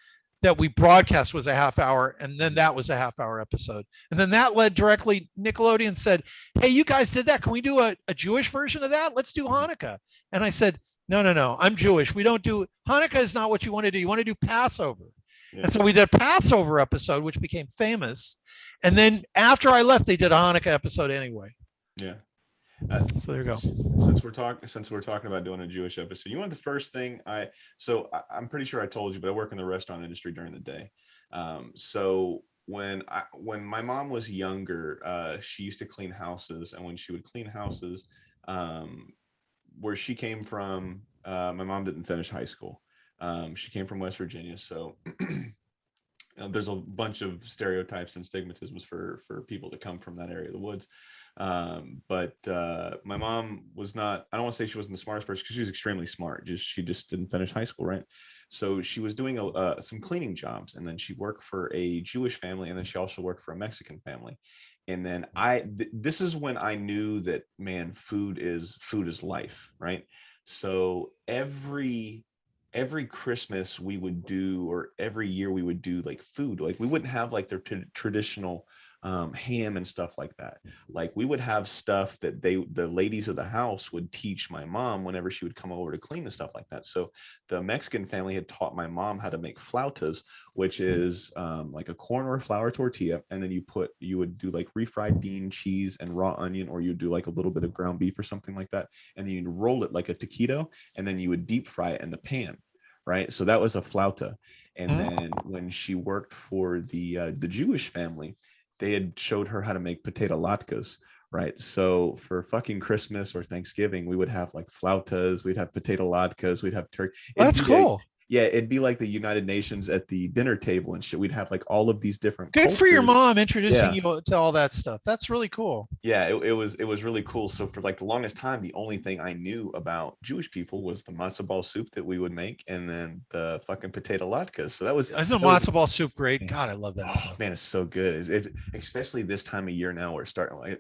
broadcast was a half hour, and then that was a half hour episode. And then that led directly, Nickelodeon said, hey, you guys did that. Can we do a Jewish version of that? Let's do Hanukkah. And I said, no, I'm Jewish. We don't do, Hanukkah is not what you want to do. You want to do Passover. Yeah. And so we did a Passover episode, which became famous. And then after I left, they did a Hanukkah episode anyway. Yeah. So there you go. Since we're talking about doing a Jewish episode, you want the first thing I'm pretty sure I told you, but I work in the restaurant industry during the day. So when my mom was younger, she used to clean houses, and when she would clean houses, where she came from, my mom didn't finish high school. She came from West Virginia, so there's a bunch of stereotypes and stigmatisms for people that come from that area of the woods. But my mom was not, I don't want to say she wasn't the smartest person, because she was extremely smart. She just didn't finish high school, right? So she was doing some cleaning jobs, and then she worked for a Jewish family, and then she also worked for a Mexican family. And then this is when I knew that, man, food is life, right? So every Christmas we would do, or every year we would do, like, food. Like, we wouldn't have like their traditional ham and stuff like that. Like, we would have stuff that the ladies of the house would teach my mom whenever she would come over to clean and stuff like that. So the Mexican family had taught my mom how to make flautas, which is like a corn or flour tortilla, and then you would do like refried bean, cheese, and raw onion, or you'd do like a little bit of ground beef or something like that, and then you'd roll it like a taquito, and then you would deep fry it in the pan. Right. So that was a flauta. And then when she worked for the Jewish family, they had showed her how to make potato latkes. Right. So for fucking Christmas or Thanksgiving, we would have like flautas, we'd have potato latkes, we'd have turkey. That's cool. It'd be like the United Nations at the dinner table and shit. We'd have like all of these different Good cultures. For your mom introducing you to all that stuff. That's really cool. Yeah, it was really cool. So for like the longest time, the only thing I knew about Jewish people was the matzo ball soup that we would make, and then the fucking potato latkes. So isn't matzo ball soup great? Man. God, I love that stuff. Man, it's so good. It's especially this time of year now, where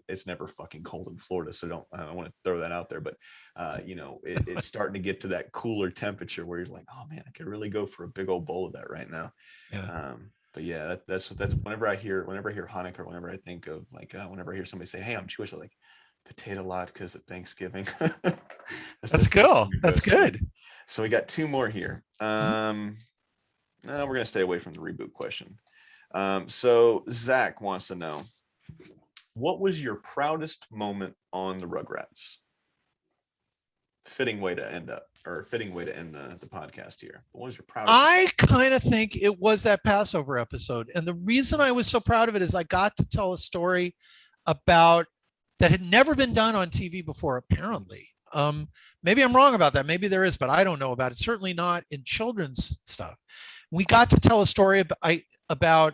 it's never fucking cold in Florida. So I don't want to throw that out there, but it's starting to get to that cooler temperature where you're like, oh man, I could really go for a big old bowl of that right now. Yeah. But yeah, that's whenever I hear Hanukkah, whenever I think of like, whenever I hear somebody say, hey, I'm Jewish, I'm like, potato latkes at Thanksgiving. That's cool. That's good. So we got two more here. We're gonna stay away from the reboot question. So Zach wants to know, what was your proudest moment on the Rugrats? Fitting way to end the podcast here. What was your proudest? I kind of think it was that Passover episode. And the reason I was so proud of it is I got to tell a story about that had never been done on TV before, apparently. Maybe I'm wrong about that. Maybe there is, but I don't know about it. Certainly not in children's stuff. We got to tell a story about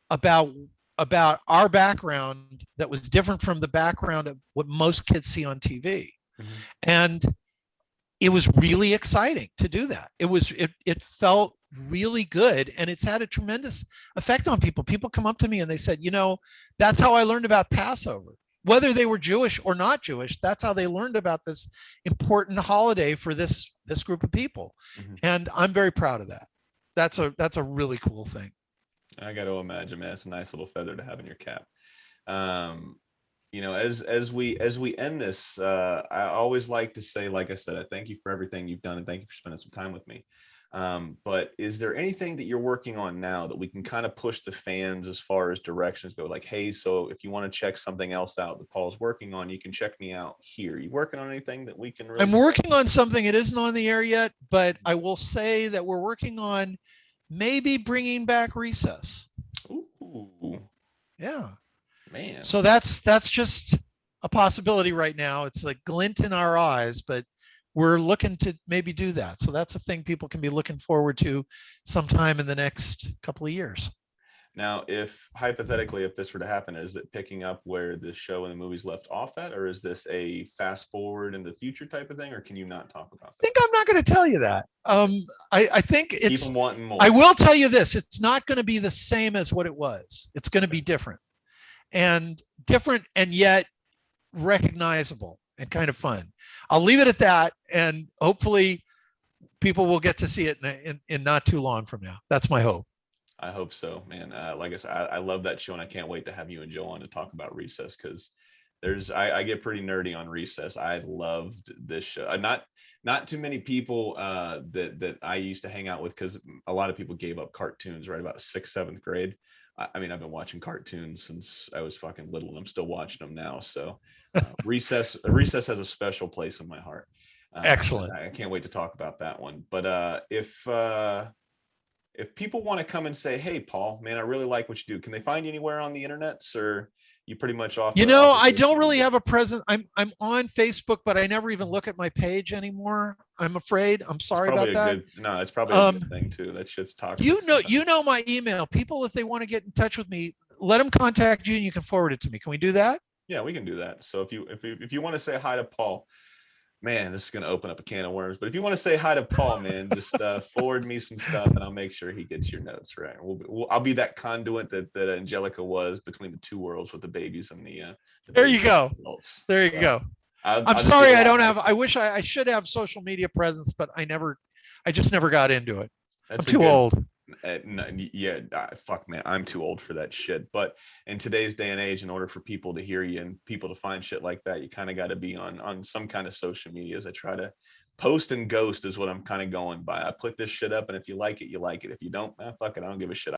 our background that was different from the background of what most kids see on TV. Mm-hmm. And it was really exciting to do that. It felt really good, and it's had a tremendous effect on people. People come up to me and they said, that's how I learned about Passover. Whether they were Jewish or not Jewish, that's how they learned about this important holiday for this group of people. Mm-hmm. And I'm very proud of that. That's a really cool thing. I got to imagine, man, it's a nice little feather to have in your cap. As we end this, I always like to say, like I said, I thank you for everything you've done, and thank you for spending some time with me. But is there anything that you're working on now that we can kind of push the fans as far as directions go? Like, hey, so if you want to check something else out that Paul's working on, you can check me out here. You working on anything that we can really? I'm working on something. It isn't on the air yet, but I will say that we're working on maybe bringing back Recess. Ooh, Yeah. man. So that's just a possibility right now. It's like glint in our eyes, but we're looking to maybe do that. So that's a thing people can be looking forward to sometime in the next couple of years. Now, if hypothetically, if this were to happen, is it picking up where the show and the movies left off at, or is this a fast forward in the future type of thing, or can you not talk about I think I'm not going to tell you that. I think Keep it's. them wanting more. I will tell you this: it's not going to be the same as what it was. It's going to be different, and yet recognizable and kind of fun. I'll leave it at that, and hopefully, people will get to see it in not too long from now. That's my hope. I hope so, man. Like I said, I love that show, and I can't wait to have you and Joe on to talk about Recess, because I get pretty nerdy on Recess. I loved this show. Not too many people that I used to hang out with, because a lot of people gave up cartoons right about 6th, 7th grade. I mean, I've been watching cartoons since I was fucking little, and I'm still watching them now. So Recess has a special place in my heart. Excellent. I can't wait to talk about that one. But if people want to come and say, hey, Paul, man, I really like what you do, can they find you anywhere on the internet, or you pretty much off? I don't really have a presence. I'm on Facebook, but I never even look at my page anymore. I'm afraid. I'm sorry about that. No, it's probably a good thing too. That shit's toxic. You know my email. People, if they want to get in touch with me, let them contact you and you can forward it to me. Can we do that? Yeah, we can do that. So if you want to say hi to Paul, man, this is going to open up a can of worms. But if you want to say hi to Paul, man, just forward me some stuff, and I'll make sure he gets your notes right. I'll be that conduit that Angelica was between the two worlds with the babies and the there you go. Adults. There you go. I'm sorry, I don't have. I wish I should have social media presence, but I just never got into it. I'm too old. Fuck, man, I'm too old for that shit. But in today's day and age, in order for people to hear you and people to find shit like that, you kind of got to be on some kind of social medias. I try to post and ghost is what I'm kind of going by. I put this shit up, and if you like it, you like it. If you don't, fuck it, I don't give a shit.